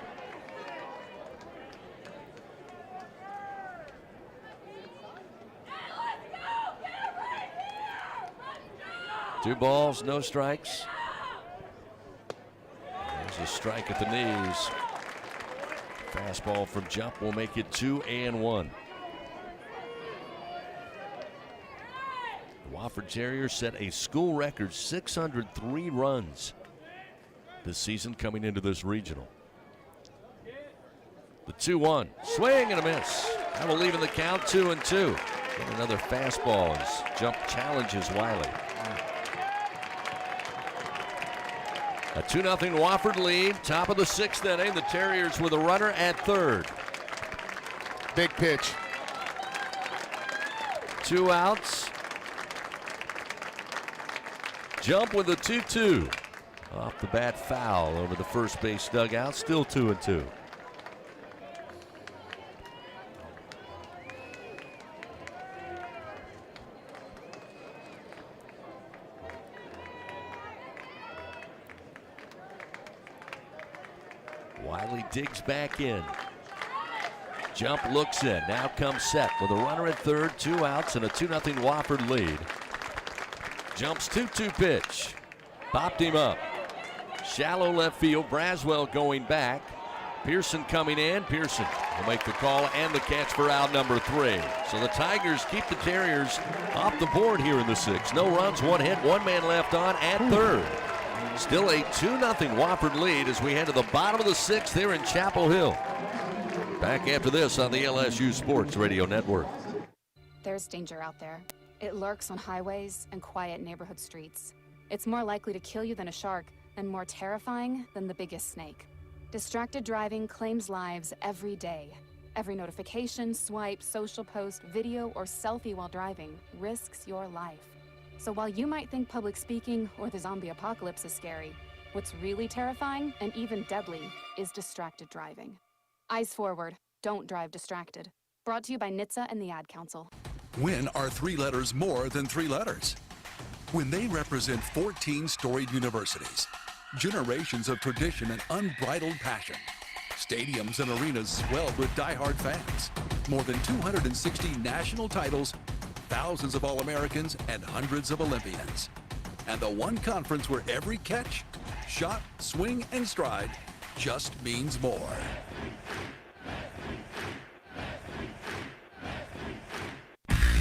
Two balls, no strikes. a strike at the knees. Fastball from Jump will make it 2-1. The Wofford Terriers set a school record 603 runs this season coming into this regional. The 2-1, swing and a miss. That will leave in the count 2-2. And another fastball as Jump challenges Wiley. A 2-0 Wofford lead, top of the 6th inning. The Terriers with a runner at third. Big pitch. 2 outs. Jump with a 2-2. Off the bat foul over the first base dugout, still 2-2. Wiley digs back in. Jump looks in. Now comes Set with a runner at third, 2 outs, and a 2-0 Wofford lead. Jump's 2-2 pitch. Popped him up. Shallow left field. Braswell going back. Pearson coming in. Pearson will make the call and the catch for out number 3. So the Tigers keep the Terriers off the board here in the 6th. No runs, 1 hit, 1 man left on at third. Still a 2-0 Wofford lead as we head to the bottom of the 6th here in Chapel Hill. Back after this on the LSU Sports Radio Network. There's danger out there. It lurks on highways and quiet neighborhood streets. It's more likely to kill you than a shark, and more terrifying than the biggest snake. Distracted driving claims lives every day. Every notification, swipe, social post, video, or selfie while driving risks your life. So while you might think public speaking or the zombie apocalypse is scary, what's really terrifying and even deadly is distracted driving. Eyes forward, don't drive distracted. Brought to you by NHTSA and the Ad Council. When are 3 letters more than 3 letters? When they represent 14 storied universities, generations of tradition and unbridled passion, stadiums and arenas swelled with diehard fans, more than 260 national titles, thousands of All-Americans, and hundreds of Olympians. And the one conference where every catch, shot, swing, and stride just means more.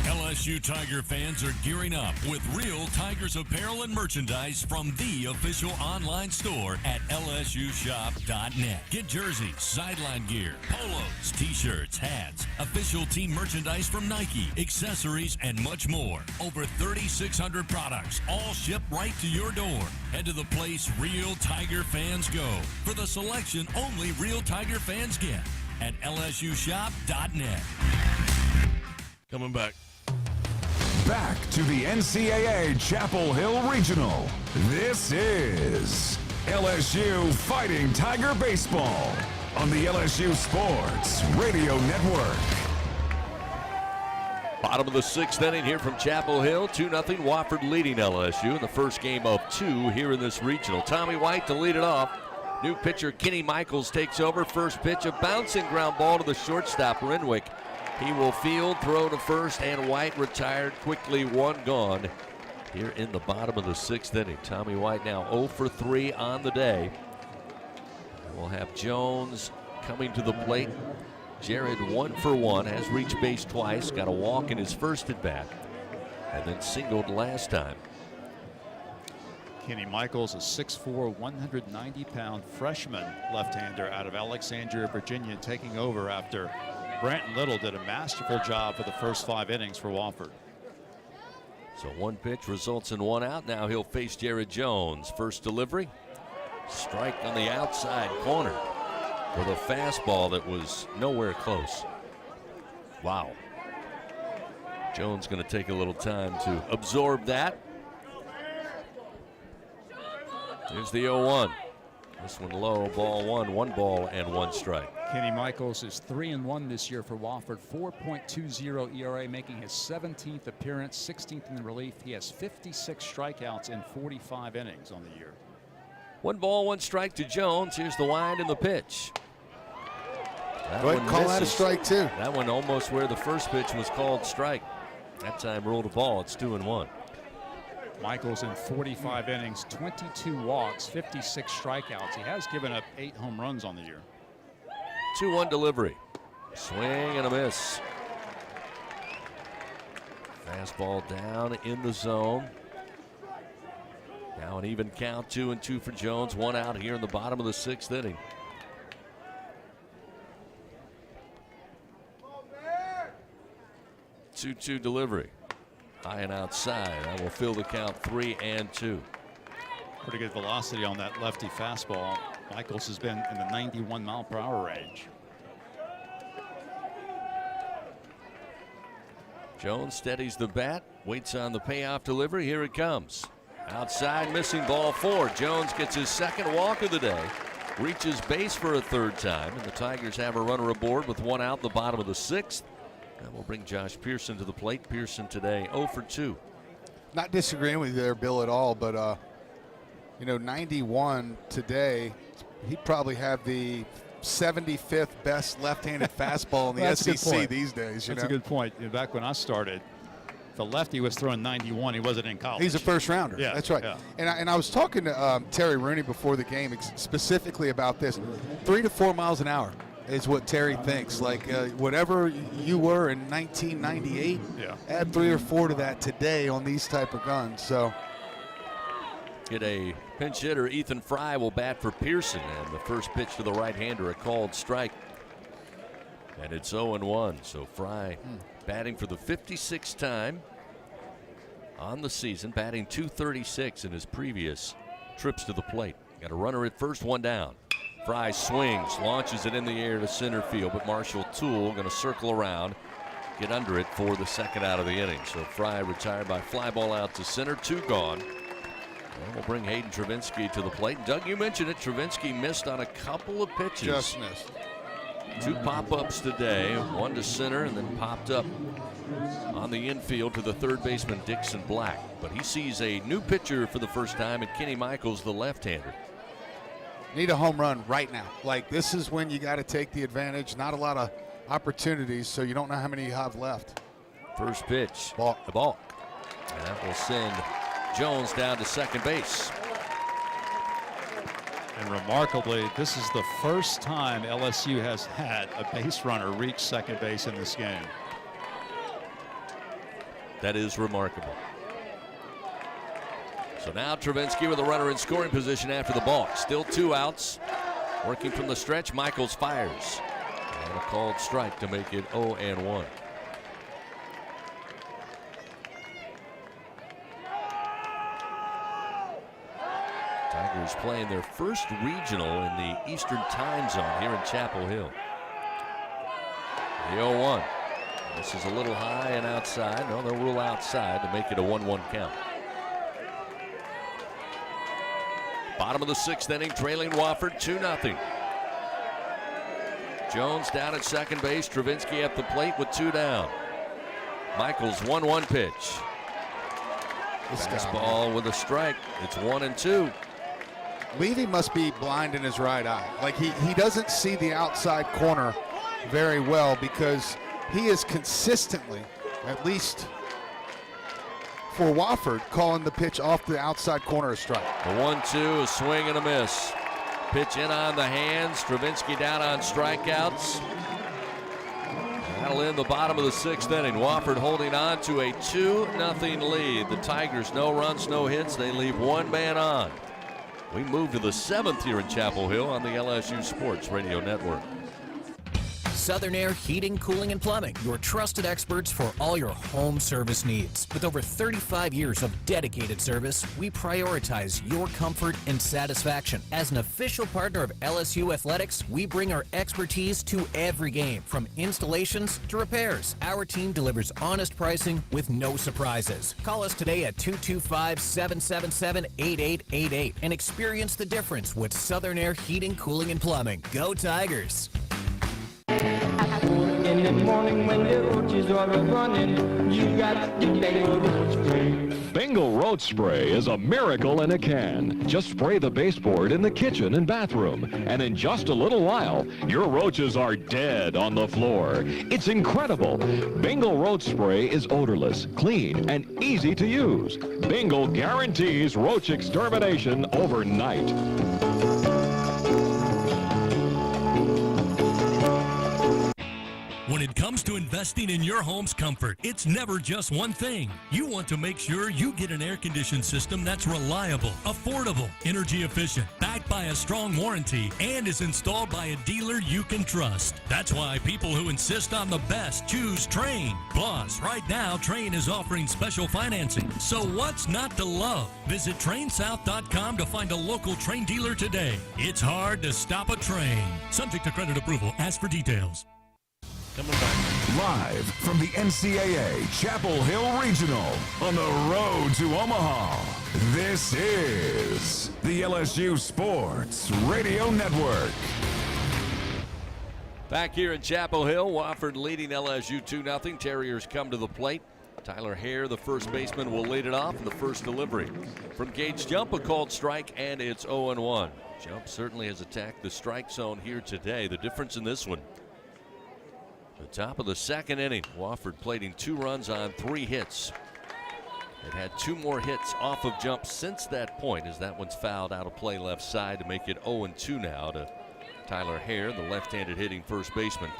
LSU Tiger fans are gearing up with real Tigers apparel and merchandise from the official online store at lsushop.net. Get jerseys, sideline gear, polos, t-shirts, hats, official team merchandise from Nike, accessories, and much more. Over 3,600 products, all shipped right to your door. Head to the place real Tiger fans go for the selection only real Tiger fans get at lsushop.net. Coming back. Back to the NCAA Chapel Hill Regional. This is LSU Fighting Tiger Baseball on the LSU Sports Radio Network. Bottom of the 6th inning here from Chapel Hill. 2-0 Wofford leading LSU in the first game of 2 here in this regional. Tommy White to lead it off. New pitcher Kenny Michaels takes over. First pitch, a bouncing ground ball to the shortstop, Renwick. He will field, throw to first, and White retired quickly, 1 gone here in the bottom of the 6th inning. Tommy White now 0 for 3 on the day. And we'll have Jones coming to the plate. Jared 1 for 1, has reached base twice, got a walk in his first at bat, and then singled last time. Kenny Michaels, a 6'4", 190-pound freshman left-hander out of Alexandria, Virginia, taking over after Branton Little did a masterful job for the first 5 innings for Wofford. So 1 pitch results in 1 out. Now he'll face Jared Jones. First delivery, strike on the outside corner with a fastball that was nowhere close. Wow. Jones going to take a little time to absorb that. Here's the 0-1. This one low, ball 1, 1 ball and 1 strike. Kenny Michaels is 3-1 this year for Wofford, 4.20 ERA, making his 17th appearance, 16th in the relief. He has 56 strikeouts in 45 innings on the year. 1 ball, 1 strike to Jones. Here's the wind and the pitch. Go ahead and call that a strike, too. That one almost where the first pitch was called strike. That time ruled a ball. It's 2-1. Michaels in 45 innings, 22 walks, 56 strikeouts. He has given up 8 home runs on the year. 2-1 delivery. Swing and a miss. Fastball down in the zone. Now an even count, 2-2 for Jones. 1 out here in the bottom of the 6th inning. Two delivery. High and outside. That will fill the count 3-2. Pretty good velocity on that lefty fastball. Michaels has been in the 91 mile per hour range. Jones steadies the bat, waits on the payoff delivery. Here it comes. Outside, missing, ball 4. Jones gets his 2nd walk of the day, reaches base for a 3rd time, and the Tigers have a runner aboard with 1 out in the bottom of the 6th. And we'll bring Josh Pearson to the plate. Pearson today 0 for 2. Not disagreeing with you there, Bill, at all, but 91 today, he'd probably have the 75th best left-handed fastball in the SEC these days. That's a good point. Back when I started, the lefty was throwing 91. He wasn't in college. He's a first rounder. Yeah, that's right. Yeah. And I was talking to Terry Rooney before the game specifically about this. 3 to 4 miles an hour is what Terry thinks. Like whatever you were in 1998, add 3 or 4 to that today on these type of guns. So get a pinch hitter. Ethan Fry will bat for Pearson, and the first pitch to the right-hander, a called strike. And it's 0-1. So Fry batting for the 56th time on the season, batting .236 in his previous trips to the plate. Got a runner at first, 1 down. Fry swings, launches it in the air to center field, but Marshall Toole going to circle around, get under it for the 2nd out of the inning. So Fry retired by fly ball out to center, 2 gone. And we'll bring Hayden Travinski to the plate. And Doug, you mentioned it. Travinski missed on a couple of pitches. Just missed. 2 pop-ups today, 1 to center, and then popped up on the infield to the 3rd baseman Dixon Black. But he sees a new pitcher for the first time in Kenny Michaels, the left-hander. Need a home run right now. Like, this is when you got to take the advantage. Not a lot of opportunities, so you don't know how many you have left. First pitch, the balk. And that will send Jones down to 2nd base. And remarkably, this is the first time LSU has had a base runner reach 2nd base in this game. That is remarkable. So now Travinski with a runner in scoring position after the balk. Still 2 outs. Working from the stretch, Michaels fires. And a called strike to make it 0-1. Tigers playing their first regional in the Eastern Time Zone here in Chapel Hill. The 0-1. This is a little high and outside. No, they'll rule outside to make it a 1-1 count. Bottom of the 6th inning, trailing Wofford 2-0. Jones down at 2nd base. Travinski at the plate with 2 down. Michaels 1-1 pitch. Fastball with a strike. It's 1-2. Levy must be blind in his right eye. Like he doesn't see the outside corner very well because he is consistently, at least for Wofford, calling the pitch off the outside corner a strike. The 1-2, a swing and a miss. Pitch in on the hands. Stravinsky down on strikeouts. That'll end the bottom of the 6th inning. Wofford holding on to a 2-0 lead. The Tigers, no runs, no hits. They leave 1 man on. We move to the 7th here in Chapel Hill on the LSU Sports Radio Network. Southern Air Heating, Cooling, and Plumbing, your trusted experts for all your home service needs. With over 35 years of dedicated service, we prioritize your comfort and satisfaction. As an official partner of LSU Athletics, we bring our expertise to every game, from installations to repairs. Our team delivers honest pricing with no surprises. Call us today at 225-777-8888 and experience the difference with Southern Air Heating, Cooling, and Plumbing. Go Tigers! In the morning when the roaches are running, you got the Bengal roach spray. Bengal roach spray is a miracle in a can. Just spray the baseboard in the kitchen and bathroom, and in just a little while, your roaches are dead on the floor. It's incredible. Bengal roach spray is odorless, clean, and easy to use. Bengal guarantees roach extermination overnight. When it comes to investing in your home's comfort, it's never just one thing. You want to make sure you get an air-conditioned system that's reliable, affordable, energy efficient, backed by a strong warranty, and is installed by a dealer you can trust. That's why people who insist on the best choose Trane. Plus, right now, Trane is offering special financing. So what's not to love? Visit TraneSouth.com to find a local Trane dealer today. It's hard to stop a Trane. Subject to credit approval. Ask for details. Coming back. Live from the NCAA Chapel Hill Regional on the road to Omaha. This is the LSU Sports Radio Network. Back here in Chapel Hill, Wofford leading LSU 2-0. Terriers come to the plate. Tyler Hare, the first baseman, will lead it off in the first delivery. From Gage Jump, a called strike, and it's 0-1. Jump certainly has attacked the strike zone here today. The difference in this one, the top of the second inning, Wofford plating 2 runs on 3 hits. It had 2 more hits off of Jump since that point, as that one's fouled out of play left side to make it 0-2 now to Tyler Hare, the left-handed hitting first baseman.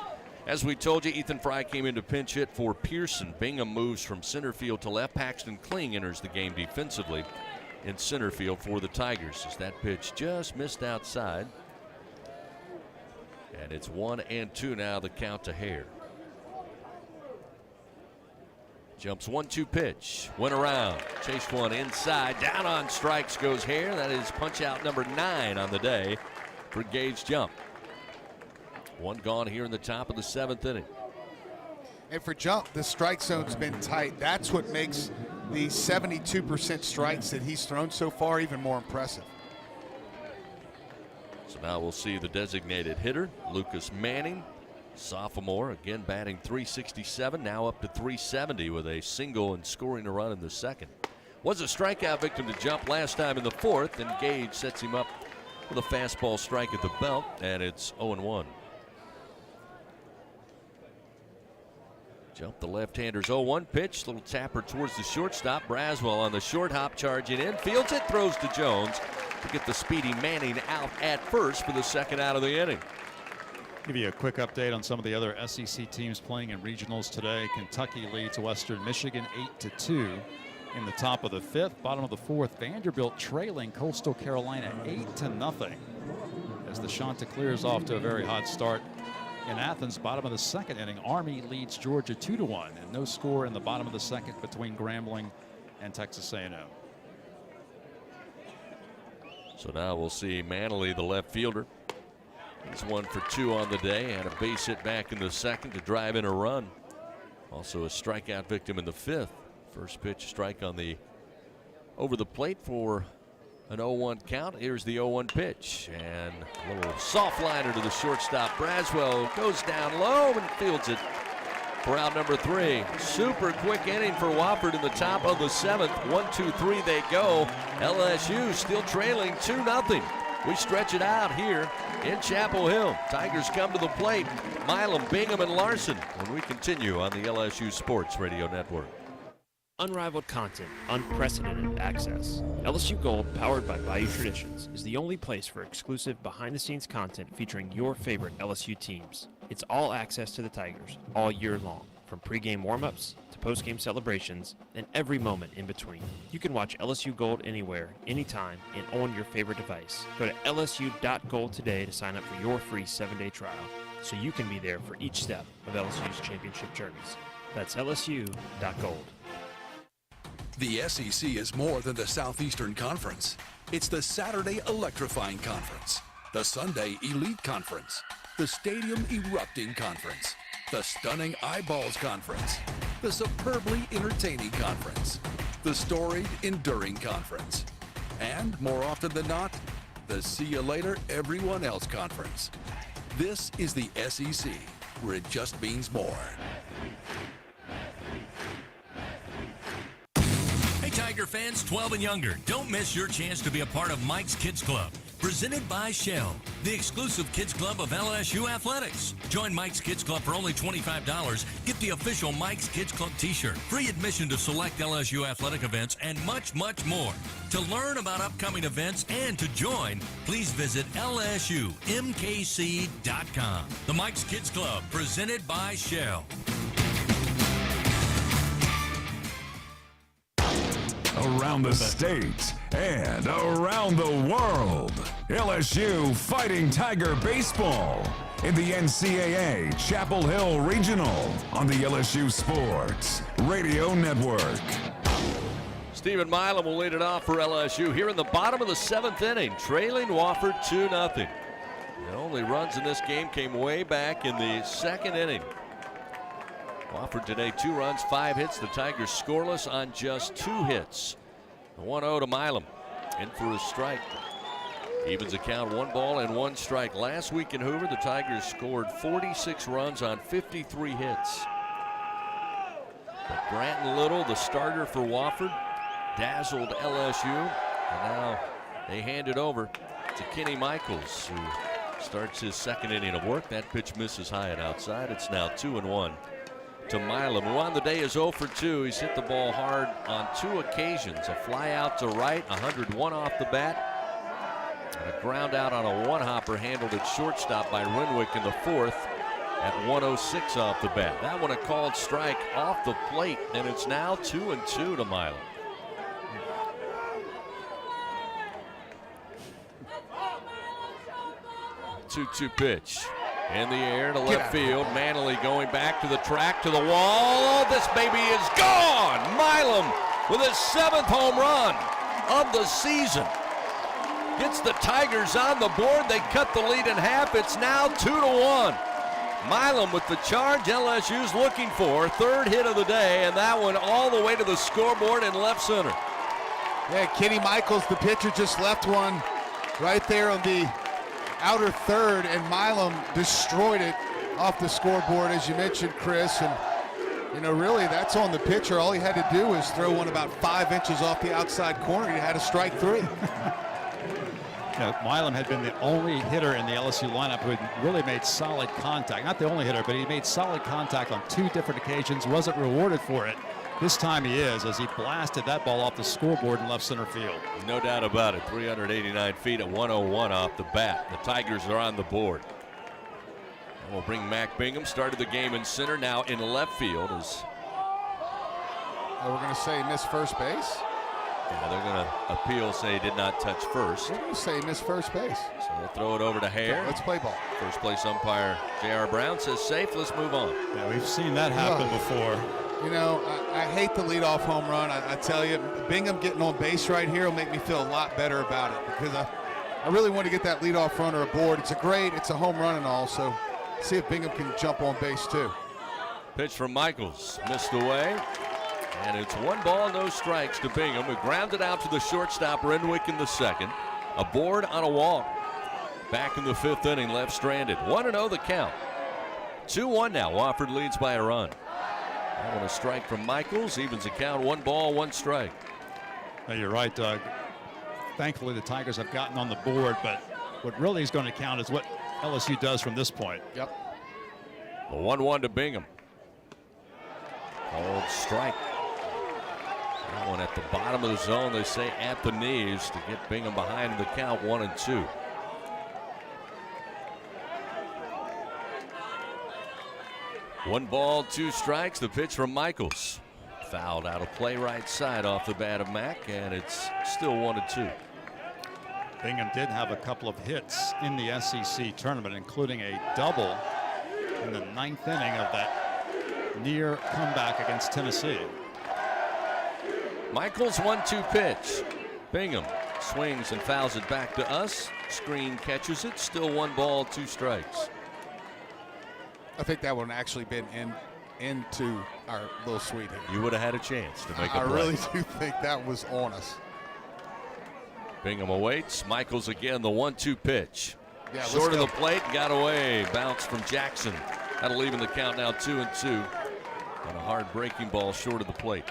As we told you, Ethan Fry came in to pinch hit for Pearson. Bingham moves from center field to left. Paxton Kling enters the game defensively in center field for the Tigers, as that pitch just missed outside. And it's 1-2 now, the count to Hare. Jumps 1-2 pitch. Went around. Chased one inside. Down on strikes goes Hare. That is punch out number 9 on the day for Gage Jump. 1 gone here in the top of the 7th inning. And for Jump, the strike zone's been tight. That's what makes the 72% strikes that he's thrown so far even more impressive. So now we'll see the designated hitter, Lucas Manning, sophomore, again batting .367, now up to .370 with a single and scoring a run in the second. Was a strikeout victim to Jump last time in the 4th, and Gage sets him up with a fastball strike at the belt, and it's 0-1. Jump, the left-hander's 0-1 pitch, little tapper towards the shortstop. Braswell on the short hop, charging in, fields it, throws to Jones to get the speedy Manning out at first for the second out of the inning. Give you a quick update on some of the other SEC teams playing in regionals today. Kentucky leads Western Michigan 8-2 in the top of the 5th. Bottom of the 4th, Vanderbilt trailing Coastal Carolina 8-0 as the Chanticleers off to a very hot start. In Athens, bottom of the 2nd inning, Army leads Georgia 2-1, and no score in the bottom of the 2nd between Grambling and Texas A&M. So now we'll see Manley, the left fielder. He's 1 for 2 on the day, and a base hit back in the 2nd to drive in a run. Also a strikeout victim in the 5th. First pitch strike on the over the plate for an 0-1 count. Here's the 0-1 pitch, and a little soft liner to the shortstop. Braswell goes down low and fields it for out number 3. Super quick inning for Wofford in the top of the 7th. 1-2-3 they go. LSU still trailing 2-0. We stretch it out here in Chapel Hill. Tigers come to the plate. Milam, Bingham, and Larson when we continue on the LSU Sports Radio Network. Unrivaled content, unprecedented access. LSU Gold, powered by Bayou Traditions, is the only place for exclusive behind-the-scenes content featuring your favorite LSU teams. It's all access to the Tigers all year long, from pregame warm-ups to postgame celebrations and every moment in between. You can watch LSU Gold anywhere, anytime, and on your favorite device. Go to lsu.gold today to sign up for your free 7-day trial, so you can be there for each step of LSU's championship journeys. That's lsu.gold. The SEC is more than the Southeastern Conference. It's the Saturday Electrifying Conference, the Sunday Elite Conference, the Stadium Erupting Conference, the Stunning Eyeballs Conference, the Superbly Entertaining Conference, the Storied Enduring Conference, and, more often than not, the See You Later Everyone Else Conference. This is the SEC, where it just means more. Hey, Tiger fans 12 and younger, don't miss your chance to be a part of Mike's Kids Club. Presented by Shell, the exclusive kids club of LSU Athletics. Join Mike's Kids Club for only $25. Get the official Mike's Kids Club t-shirt, free admission to select LSU athletic events, and much, much more. To learn about upcoming events and to join, please visit LSUMKC.com. The Mike's Kids Club, presented by Shell. Around the state and around the world, LSU Fighting Tiger Baseball in the NCAA Chapel Hill Regional on the LSU Sports Radio Network. Stephen Milam will lead it off for LSU here in the bottom of the 7th inning, trailing Wofford 2-0. The only runs in this game came way back in the 2nd inning. Wofford today 2 runs, 5 hits. The Tigers scoreless on just 2 hits. 1-0 to Milam. In for a strike. Evens account 1 ball and 1 strike. Last week in Hoover, the Tigers scored 46 runs on 53 hits. But Branton Little, the starter for Wofford, dazzled LSU. And now they hand it over to Kenny Michaels, who starts his 2nd inning of work. That pitch misses high and outside. It's now 2-1. To Milam, who on the day is 0 for 2. He's hit the ball hard on 2 occasions. A fly out to right, 101 off the bat, and a ground out on a one-hopper handled at shortstop by Renwick in the 4th at 106 off the bat. That one a called strike off the plate, and it's now 2-2 to Milam. Two pitch. In the air to left field. Manley going back to the track, to the wall. This baby is gone. Milam with his 7th home run of the season. Gets the Tigers on the board. They cut the lead in half. It's now 2-1. Milam with the charge LSU's looking for. 3rd hit of the day, and that one all the way to the scoreboard in left center. Yeah, Kenny Michaels, the pitcher, just left one right there on the outer 3rd, and Milam destroyed it off the scoreboard, as you mentioned, Chris. And really that's on the pitcher. All he had to do was throw one about 5 inches off the outside corner. He had a strike 3. Milam had been the only hitter in the LSU lineup who had really made solid contact. Not the only hitter, but he made solid contact on 2 different occasions. Wasn't rewarded for it. This time he is, as he blasted that ball off the scoreboard in left center field. No doubt about it. 389 feet at 101 off the bat. The Tigers are on the board. And we'll bring Mac Bingham. Started the game in center, now in left field. We're going to say miss first base? Yeah, they're going to appeal, say he did not touch first. We're going to say miss first base. So we'll throw it over to Hare. Okay, let's play ball. First place umpire J.R. Brown says safe. Let's move on. Yeah, we've seen that happen before. I hate the leadoff home run. I tell you, Bingham getting on base right here will make me feel a lot better about it, because I really want to get that leadoff runner aboard. It's a home run and all, so see if Bingham can jump on base too. Pitch from Michaels, missed away, and it's 1 ball, no strikes to Bingham, who grounded out to the shortstop Renwick in the 2nd. Aboard on a walk. Back in the 5th inning, left stranded. 1-0 the count. 2-1 now. Wofford leads by a run. That one a strike from Michaels. Evens the count. 1 ball, 1 strike. Well, you're right, Doug. Thankfully, the Tigers have gotten on the board, but what really is going to count is what LSU does from this point. Yep. The 1-1 to Bingham. Called strike. That one at the bottom of the zone. They say at the knees to get Bingham behind the count. 1-2. One ball, 2 strikes. The pitch from Michaels. Fouled out of play right side off the bat of Mack, and it's still 1-2. Bingham did have a couple of hits in the SEC tournament, including a double in the 9th inning of that near comeback against Tennessee. Michaels 1-2 pitch. Bingham swings and fouls it back to us. Screen catches it. Still 1 ball, 2 strikes. I think that would have actually been into our little suite here. You would have had a chance to make a play. I really do think that was on us. Bingham awaits. Michaels again, the 1-2 pitch. Yeah, short of the plate, got away. Bounce from Jackson. That'll even the count now 2-2 on a hard breaking ball short of the plate.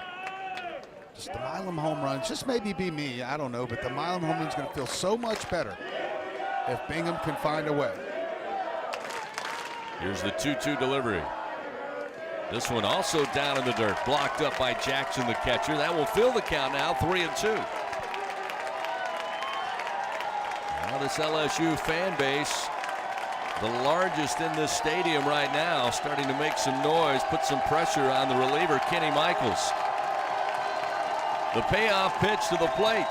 Just the Milam home runs, just maybe be me, I don't know, but the Milam home run's going to feel so much better if Bingham can find a way. Here's the 2-2 delivery. This one also down in the dirt, blocked up by Jackson, the catcher. That will fill the count now, 3-2. Now this LSU fan base, the largest in this stadium right now, starting to make some noise, put some pressure on the reliever, Kenny Michaels. The payoff pitch to the plate.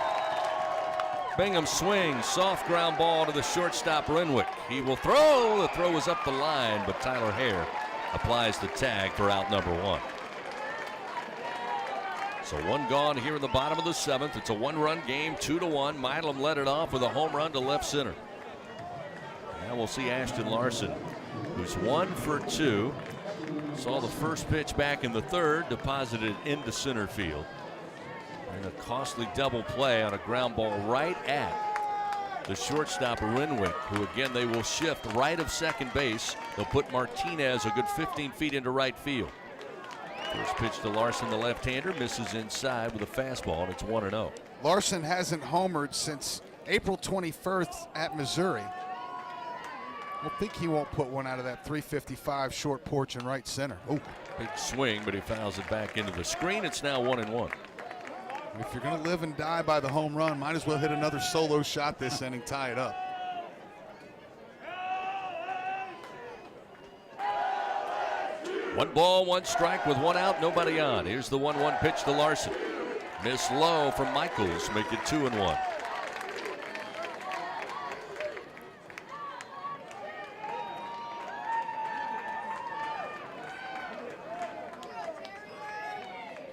Bingham swings, soft ground ball to the shortstop Renwick. He will throw. The throw is up the line, but Tyler Hare applies the tag for out number 1. So one gone here in the bottom of the 7th. It's a one-run game, 2-1. Milam led it off with a home run to left center. Now we'll see Ashton Larson, who's 1 for 2. Saw the first pitch back in the 3rd, deposited into center field. And a costly double play on a ground ball right at the shortstop Renwick, who again they will shift right of second base. They'll put Martinez a good 15 feet into right field. First pitch to Larson, the left-hander, misses inside with a fastball, and it's 1-0. Larson hasn't homered since April 21st at Missouri. I think he won't put one out of that 355 short porch in right center. Oh, big swing, but he fouls it back into the screen. It's now 1-1. If you're going to live and die by the home run, might as well hit another solo shot this inning, tie it up. One ball, one strike with one out, nobody on. Here's the 1-1 pitch to Larson. Miss low from Michaels, make it 2-1.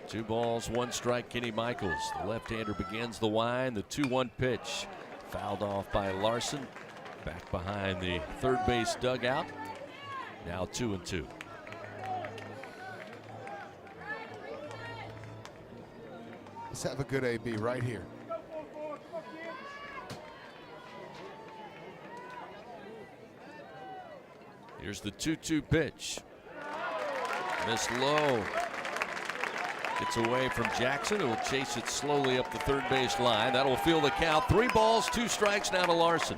Two balls, one strike, Kenny Michaels. The left-hander begins the wind. The 2-1 pitch fouled off by Larson. Back behind the third base dugout. Now 2-2. Let's have a good AB right here. Here's the 2-2 pitch. Miss low. Gets away from Jackson, who will chase it slowly up the third base line. That'll fill the count. 3 balls, 2 strikes now to Larson.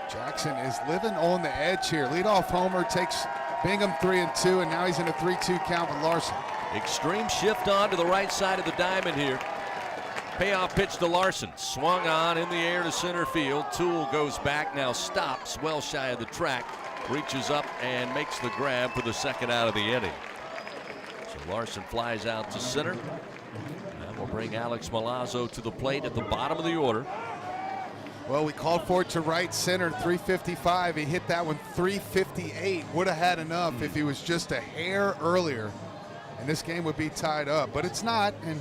Jackson is living on the edge here. Leadoff homer takes Bingham 3-2, and now he's in a 3-2 count with Larson. Extreme shift on to the right side of the diamond here. Payoff pitch to Larson. Swung on in the air to center field. Toole goes back, now stops well shy of the track. Reaches up and makes the grab for the second out of the inning. So Larson flies out to center. And we'll bring Alex Milazzo to the plate at the bottom of the order. Well, we called for it to right center, 355. He hit that one 358. Would have had enough if he was just a hair earlier, and this game would be tied up. But it's not, and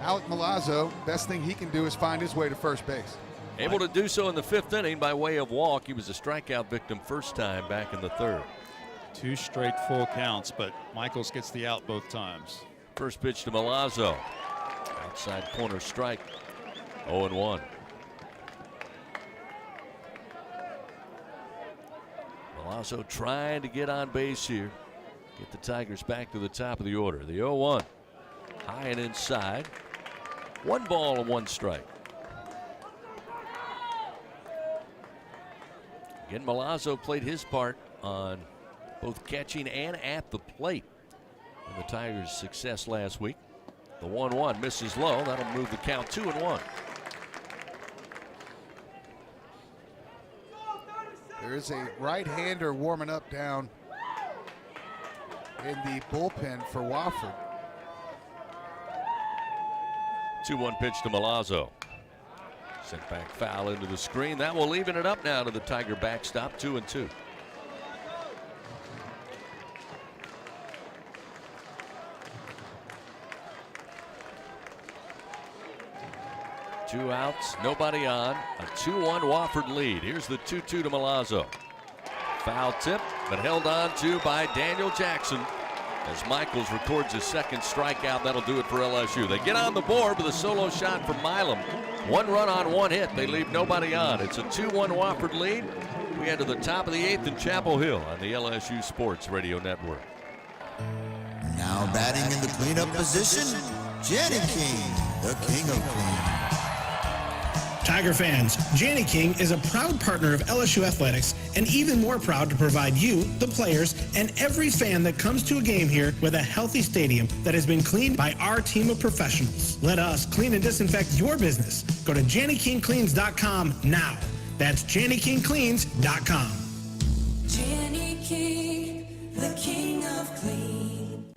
Alex Milazzo, best thing he can do is find his way to first base. Able to do so in the 5th inning by way of walk. He was a strikeout victim first time back in the 3rd. 2 straight full counts, but Michaels gets the out both times. First pitch to Milazzo. Outside corner strike. 0-1. Milazzo trying to get on base here. Get the Tigers back to the top of the order. The 0-1. High and inside. 1 ball and 1 strike. Again, Milazzo played his part on both catching and at the plate in the Tigers' success last week. The 1-1 misses low. That'll move the count 2-1. There is a right-hander warming up down in the bullpen for Wofford. 2-1 pitch to Milazzo. Sent back foul into the screen. That will even it up now to the Tiger backstop, 2-2. Two outs, nobody on. A 2-1 Wofford lead. Here's the 2-2 to Milazzo. Foul tip, but held on to by Daniel Jackson. as Michaels records his second strikeout. That'll do it for LSU. They get on the board with a solo shot from Milam. 1 run on 1 hit. They leave nobody on. It's a 2-1 Wofford lead. We head to the top of the 8th in Chapel Hill on the LSU Sports Radio Network. Now batting in the cleanup position, Jenny King, the king of clean. Tiger fans, Janny King is a proud partner of LSU Athletics and even more proud to provide you, the players, and every fan that comes to a game here with a healthy stadium that has been cleaned by our team of professionals. Let us clean and disinfect your business. Go to JannyKingCleans.com now. That's JannyKingCleans.com. Janny King, the king of clean.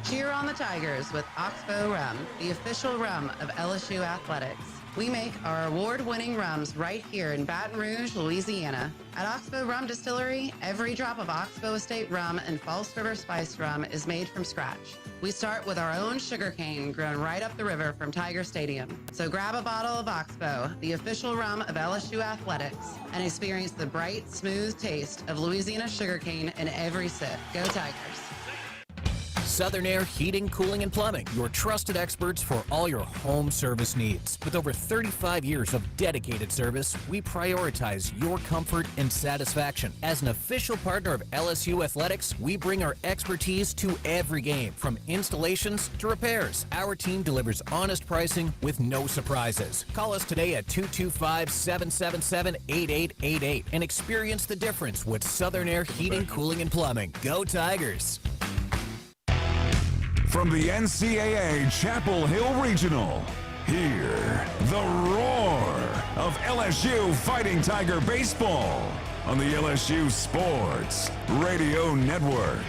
Cheer on the Tigers with Oxbow Rum, the official rum of LSU Athletics. We make our award-winning rums right here in Baton Rouge, Louisiana. At Oxbow Rum Distillery, every drop of Oxbow Estate rum and False River Spiced rum is made from scratch. We start with our own sugarcane grown right up the river from Tiger Stadium. So grab a bottle of Oxbow, the official rum of LSU Athletics, and experience the bright, smooth taste of Louisiana sugarcane in every sip. Go Tigers. Southern Air Heating, Cooling, and Plumbing, your trusted experts for all your home service needs. With over 35 years of dedicated service, we prioritize your comfort and satisfaction. As an official partner of LSU Athletics, we bring our expertise to every game, from installations to repairs. Our team delivers honest pricing with no surprises. Call us today at 225-777-8888 and experience the difference with Southern Air Heating, Cooling, and Plumbing. Go Tigers! From the NCAA Chapel Hill Regional, hear the roar of LSU Fighting Tiger Baseball on the LSU Sports Radio Network.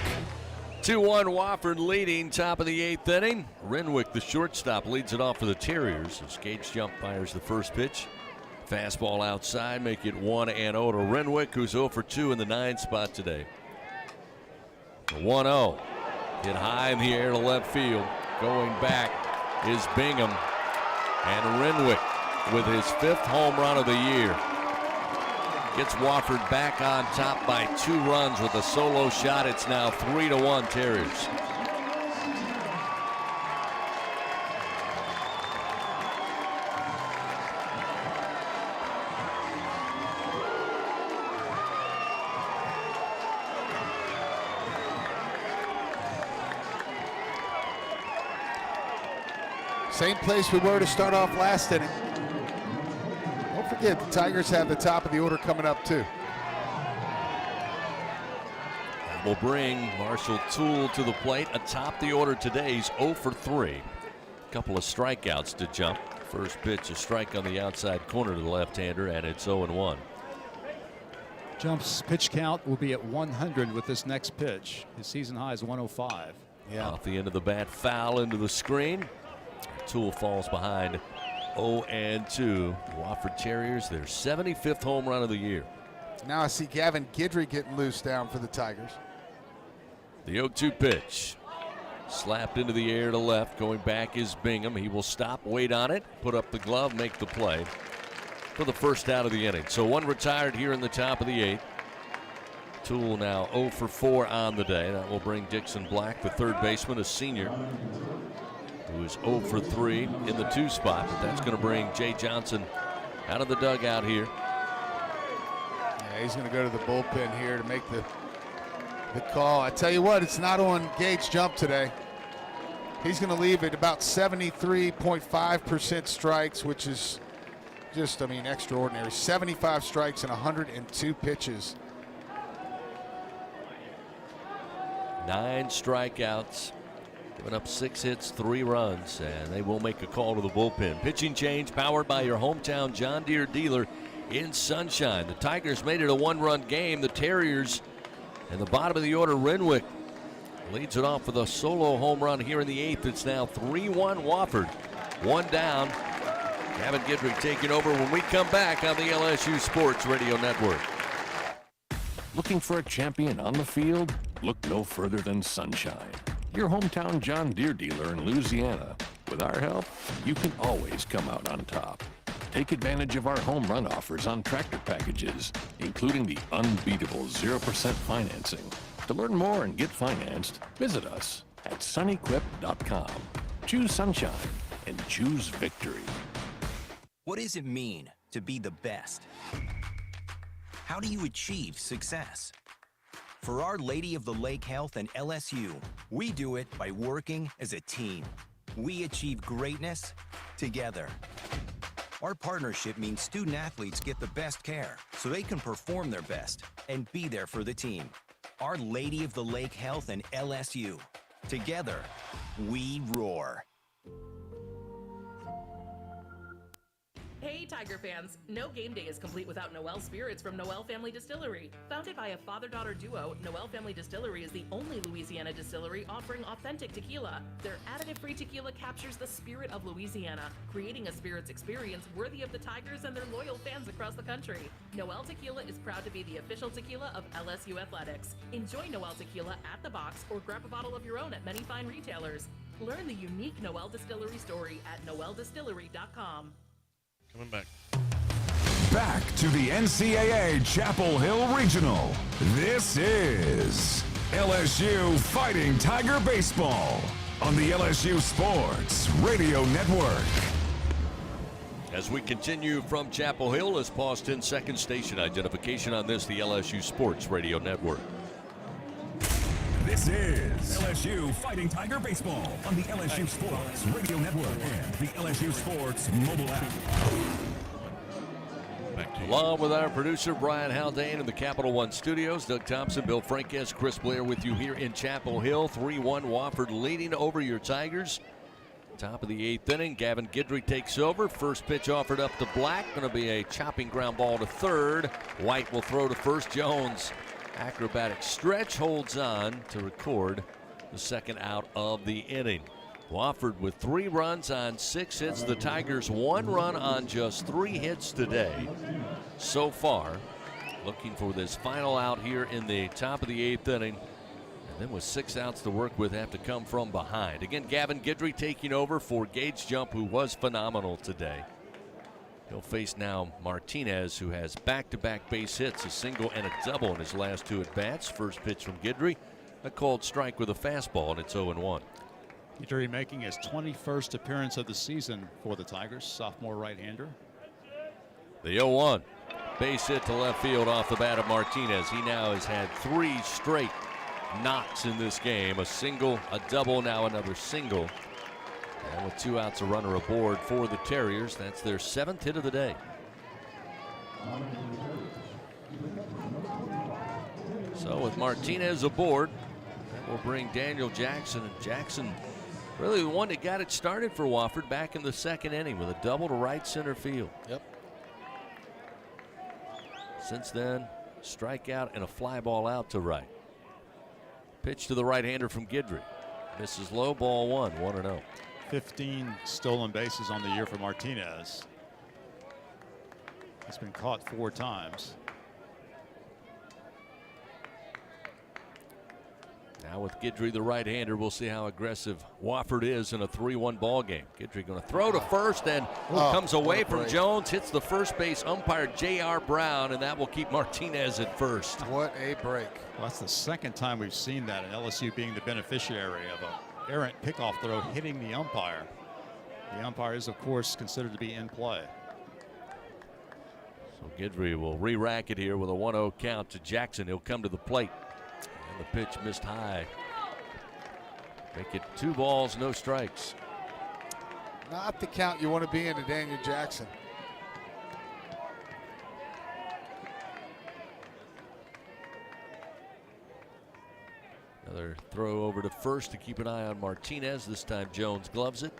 2-1 Wofford leading, top of the 8th inning. Renwick, the shortstop, leads it off for the Terriers as Gage Jump fires the first pitch. Fastball outside, make it 1-0 to Renwick, who's 0 for 2 in the 9 spot today. 1-0. Hit high in the air to left field. Going back is Bingham. And Renwick with his 5th home run of the year. Gets Wofford back on top by 2 runs with a solo shot. It's now 3-1 Terriers. Same place we were to start off last inning. Don't forget, the Tigers have the top of the order coming up, too. That will bring Marshall Toole to the plate atop the order today. He's 0 for 3. A couple of strikeouts to Jump. First pitch, a strike on the outside corner to the left-hander, and it's 0-1. Jump's pitch count will be at 100 with this next pitch. His season high is 105. Yeah. Off the end of the bat, foul into the screen. Toole falls behind 0-2. Wofford Terriers, their 75th home run of the year. Now I see Gavin Guidry getting loose down for the Tigers. The 0-2 pitch. Slapped into the air to left. Going back is Bingham. He will stop, wait on it, put up the glove, make the play for the first out of the inning. So 1 retired here in the top of the 8th. Toole now 0 for 4 on the day. That will bring Dixon Black, the third baseman, a senior, who is 0 for 3 in the 2 spot. But that's going to bring Jay Johnson out of the dugout here. Yeah, he's going to go to the bullpen here to make the call. I tell you what, it's not on Gage Jump today. He's going to leave at about 73.5% strikes, which is just, I mean, extraordinary. 75 strikes and 102 pitches. 9 strikeouts. Giving up 6 hits, 3 runs, and they will make a call to the bullpen. Pitching change powered by your hometown John Deere dealer in Sunshine. The Tigers made it a 1-run game. The Terriers in the bottom of the order, Renwick leads it off with a solo home run here in the 8th. It's now 3-1 Wofford. 1 down. Gavin Guidry taking over when we come back on the LSU Sports Radio Network. Looking for a champion on the field? Look no further than Sunshine, your hometown John Deere dealer in Louisiana. With our help, you can always come out on top. Take advantage of our home run offers on tractor packages, including the unbeatable 0% financing. To learn more and get financed, visit us at sunequip.com. Choose sunshine and choose victory. What does it mean to be the best? How do you achieve success? For Our Lady of the Lake Health and LSU, we do it by working as a team. We achieve greatness together. Our partnership means student athletes get the best care so they can perform their best and be there for the team. Our Lady of the Lake Health and LSU. Together, we roar. Hey Tiger fans, no game day is complete without Noel Spirits from Noel Family Distillery. Founded by a father-daughter duo, Noel Family Distillery is the only Louisiana distillery offering authentic tequila. Their additive-free tequila captures the spirit of Louisiana, creating a spirits experience worthy of the Tigers and their loyal fans across the country. Noel Tequila is proud to be the official tequila of LSU Athletics. Enjoy Noel Tequila at the box or grab a bottle of your own at many fine retailers. Learn the unique Noel Distillery story at noeldistillery.com. Coming back. Back to the NCAA Chapel Hill Regional. This is LSU Fighting Tiger Baseball on the LSU Sports Radio Network. As we continue from Chapel Hill, let's pause 10-second station identification on this, the LSU Sports Radio Network. This is LSU Fighting Tiger Baseball on the LSU Sports Radio Network and the LSU Sports mobile app. Along with our producer, Brian Haldane in the Capital One studios, Doug Thompson, Bill Franques, Chris Blair with you here in Chapel Hill. 3-1 Wofford leading over your Tigers. Top of the 8th inning, Gavin Guidry takes over. First pitch offered up to Black. Going to be a chopping ground ball to third. White will throw to first. Jones, acrobatic stretch, holds on to record the second out of the inning. Wofford with 3 runs on 6 hits. The Tigers 1 run on just 3 hits today so far. Looking for this final out here in the top of the 8th inning. And then with 6 outs to work with, have to come from behind. Again, Gavin Guidry taking over for Gage Jump, who was phenomenal today. He'll face now Martinez, who has back-to-back base hits, a single and a double in his last 2 at-bats. First pitch from Guidry, a called strike with a fastball, and it's 0-1. Guidry making his 21st appearance of the season for the Tigers, sophomore right-hander. The 0-1. Base hit to left field off the bat of Martinez. He now has had 3 straight knocks in this game. A single, a double, now another single. And with 2 outs, a runner aboard for the Terriers. That's their 7th hit of the day. So with Martinez aboard, that will bring Daniel Jackson. And Jackson, really the one that got it started for Wofford back in the 2nd inning with a double to right center field. Yep. Since then, strikeout and a fly ball out to right. Pitch to the right-hander from Guidry. Misses low, ball 1, 1-0. 15 stolen bases on the year for Martinez. He's been caught 4 times. Now with Guidry, the right-hander, we'll see how aggressive Wofford is in a 3-1 ball game. Guidry going to throw to first and comes away from Jones, hits the first base umpire J.R. Brown, and that will keep Martinez at first. What a break. Well, that's the 2nd time we've seen that, and LSU being the beneficiary of an errant pickoff throw hitting the umpire. The umpire is, of course, considered to be in play. So Guidry will re-rack it here with a 1-0 count to Jackson. He'll come to the plate. And the pitch missed high. Make it 2 balls, no strikes. Not the count you want to be in to Daniel Jackson. Another throw over to first to keep an eye on Martinez. This time Jones gloves it.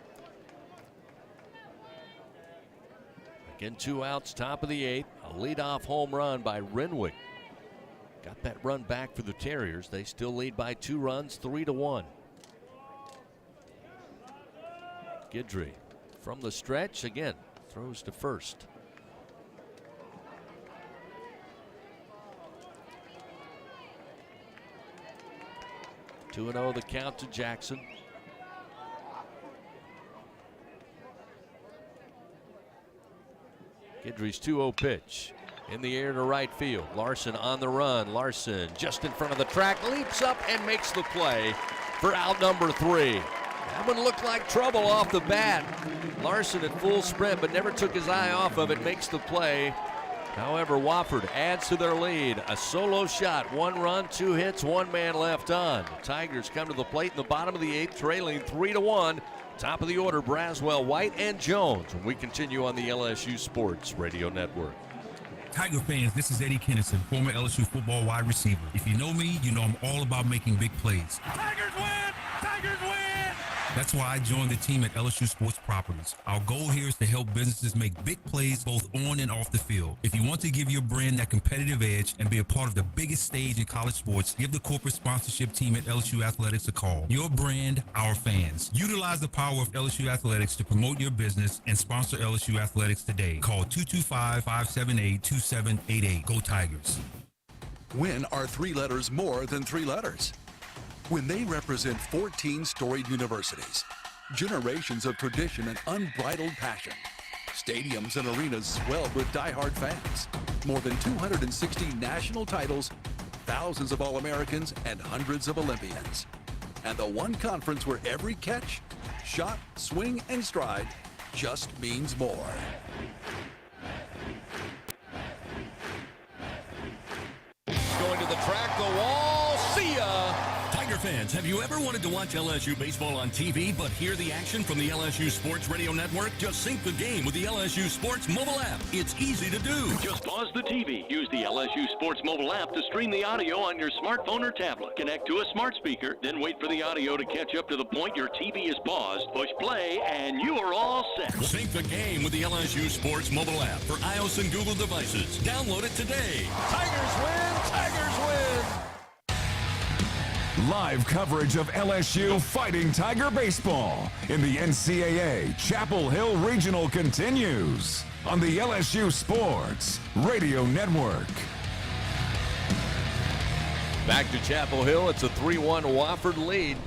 Again, 2 outs, top of the 8th. A leadoff home run by Renwick. Got that run back for the Terriers. They still lead by 2 runs, 3-1. Guidry from the stretch again, throws to first. Two 2-0 the count to Jackson. Guidry's 2-0 pitch. In the air to right field. Larson on the run. Larson just in front of the track, leaps up and makes the play for out number 3. That one looked like trouble off the bat. Larson at full sprint, but never took his eye off of it, makes the play. However, Wofford adds to their lead. A solo shot, 1 run, 2 hits, 1 man left on. The Tigers come to the plate in the bottom of the 8th, trailing 3-1. Top of the order, Braswell, White, and Jones. When we continue on the LSU Sports Radio Network. Tiger fans, this is Eddie Kennison, former LSU football wide receiver. If you know me, you know I'm all about making big plays. Tigers win! Tigers win! That's why I joined the team at LSU Sports Properties. Our goal here is to help businesses make big plays both on and off the field. If you want to give your brand that competitive edge and be a part of the biggest stage in college sports, give the corporate sponsorship team at LSU Athletics a call. Your brand, our fans. Utilize the power of LSU Athletics to promote your business and sponsor LSU Athletics today. Call 225-578-2788. Go Tigers. When are 3 letters more than 3 letters? When they represent 14 storied universities, generations of tradition and unbridled passion, stadiums and arenas swelled with diehard fans, more than 260 national titles, thousands of All-Americans, and hundreds of Olympians. And the one conference where every catch, shot, swing, and stride just means more. Going to the track, the wall, see ya! Tiger fans, have you ever wanted to watch LSU baseball on TV but hear the action from the LSU Sports Radio Network? Just sync the game with the LSU Sports mobile app. It's easy to do. Just pause the TV. Use the LSU Sports mobile app to stream the audio on your smartphone or tablet. Connect to a smart speaker, then wait for the audio to catch up to the point your TV is paused. Push play, and you are all set. Sync the game with the LSU Sports mobile app for iOS and Google devices. Download it today. Tigers win! Tigers win! Live coverage of LSU Fighting Tiger baseball in the NCAA Chapel Hill Regional continues on the LSU Sports Radio Network. Back to Chapel Hill. It's a 3-1 Wofford lead.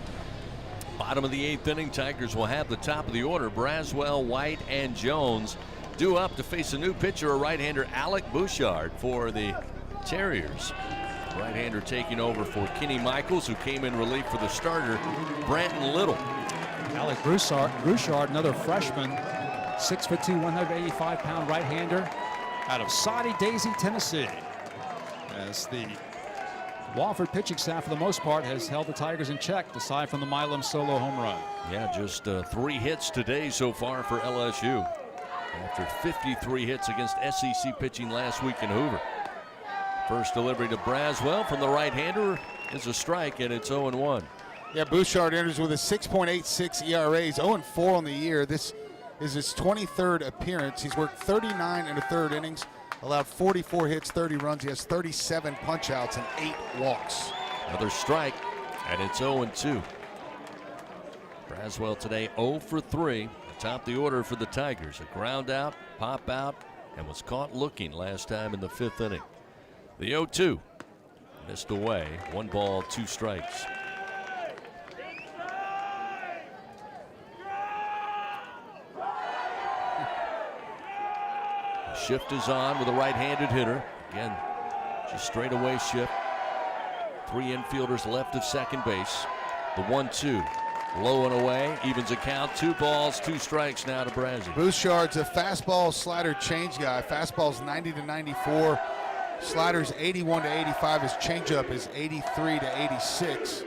Bottom of the 8th inning, Tigers will have the top of the order. Braswell, White, and Jones due up to face a new pitcher, a right-hander, Alec Bouchard, for the Terriers. Right-hander taking over for Kenny Michaels, who came in relief for the starter, Branton Little. Alec Bouchard, another freshman, 6'2", 185-pound right-hander out of Soddy Daisy, Tennessee. As the Wofford pitching staff, for the most part, has held the Tigers in check, aside from the Milam solo home run. Yeah, just 3 hits today so far for LSU, after 53 hits against SEC pitching last week in Hoover. First delivery to Braswell from the right-hander is a strike, and it's 0-1. Yeah, Bouchard enters with a 6.86 ERA. He's 0-4 on the year. This is his 23rd appearance. He's worked 39 1/3 innings, allowed 44 hits, 30 runs. He has 37 punch-outs and 8 walks. Another strike, and it's 0-2. Braswell today 0 for 3. Atop the order for the Tigers. A ground out, pop out, and was caught looking last time in the 5th inning. The 0-2 missed away. 1 ball, 2 strikes. Shift is on with a right-handed hitter. Again, just straightaway shift. 3 infielders left of second base. The 1-2. Low and away, evens a count. 2 balls, 2 strikes now to Brazzi. Bouchard's a fastball slider change guy. Fastball's 90 to 94. Slider's 81 to 85. His changeup is 83 to 86.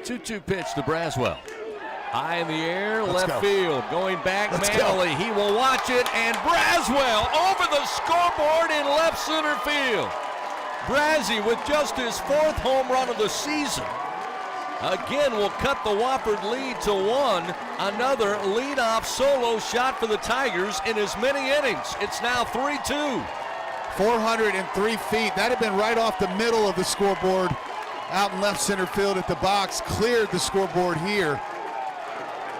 2-2 pitch to Braswell. High in the air, left field. Going back manually. He will watch it, and Braswell over the scoreboard in left center field. Brazzi with just his 4th home run of the season. Again, will cut the Wofford lead to 1. Another leadoff solo shot for the Tigers in as many innings. It's now 3-2. 403 feet. That had been right off the middle of the scoreboard, out in left center field at the box. Cleared the scoreboard here.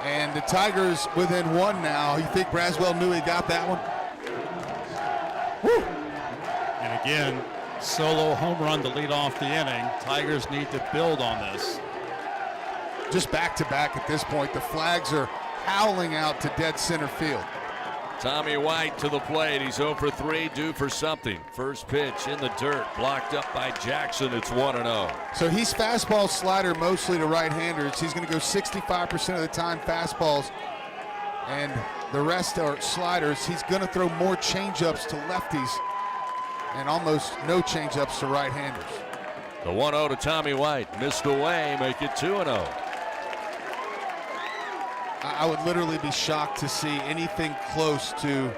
And the Tigers within 1 now. You think Braswell knew he got that one? Woo! And again, solo home run to lead off the inning. Tigers need to build on this. Just back-to-back at this point. The flags are howling out to dead center field. Tommy White to the plate. He's 0 for 3, due for something. First pitch in the dirt, blocked up by Jackson. It's 1-0. So he's fastball slider mostly to right-handers. He's going to go 65% of the time fastballs, and the rest are sliders. He's going to throw more changeups to lefties and almost no changeups to right-handers. The 1-0 to Tommy White. Missed away, make it 2-0. I would literally be shocked to see anything close to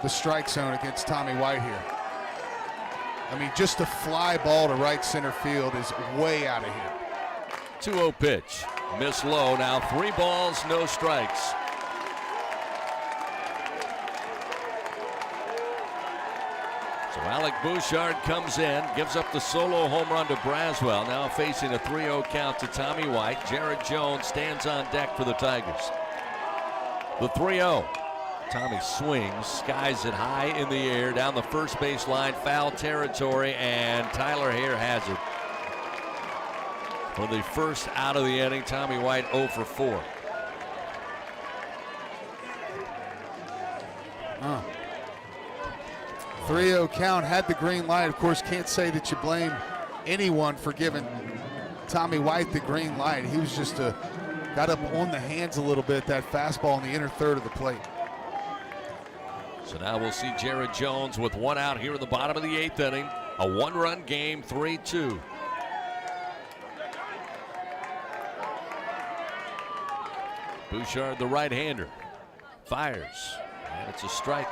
the strike zone against Tommy White here. I mean, just a fly ball to right center field is way out of here. 2-0 pitch. Miss low. Now 3 balls, no strikes. So Alec Bouchard comes in, gives up the solo home run to Braswell. Now facing a 3-0 count to Tommy White. Jared Jones stands on deck for the Tigers. The 3-0. Tommy swings, skies it high in the air, down the first base line, foul territory, and Tyler Hare has it. For the first out of the inning, Tommy White 0 for 4. 3-0 count, had the green light. Of course, can't say that you blame anyone for giving Tommy White the green light. He was just got up on the hands a little bit, that fastball in the inner third of the plate. So now we'll see Jared Jones with 1 out here in the bottom of the 8th inning. A 1-run game, 3-2. Bouchard, the right-hander, fires, and it's a strike.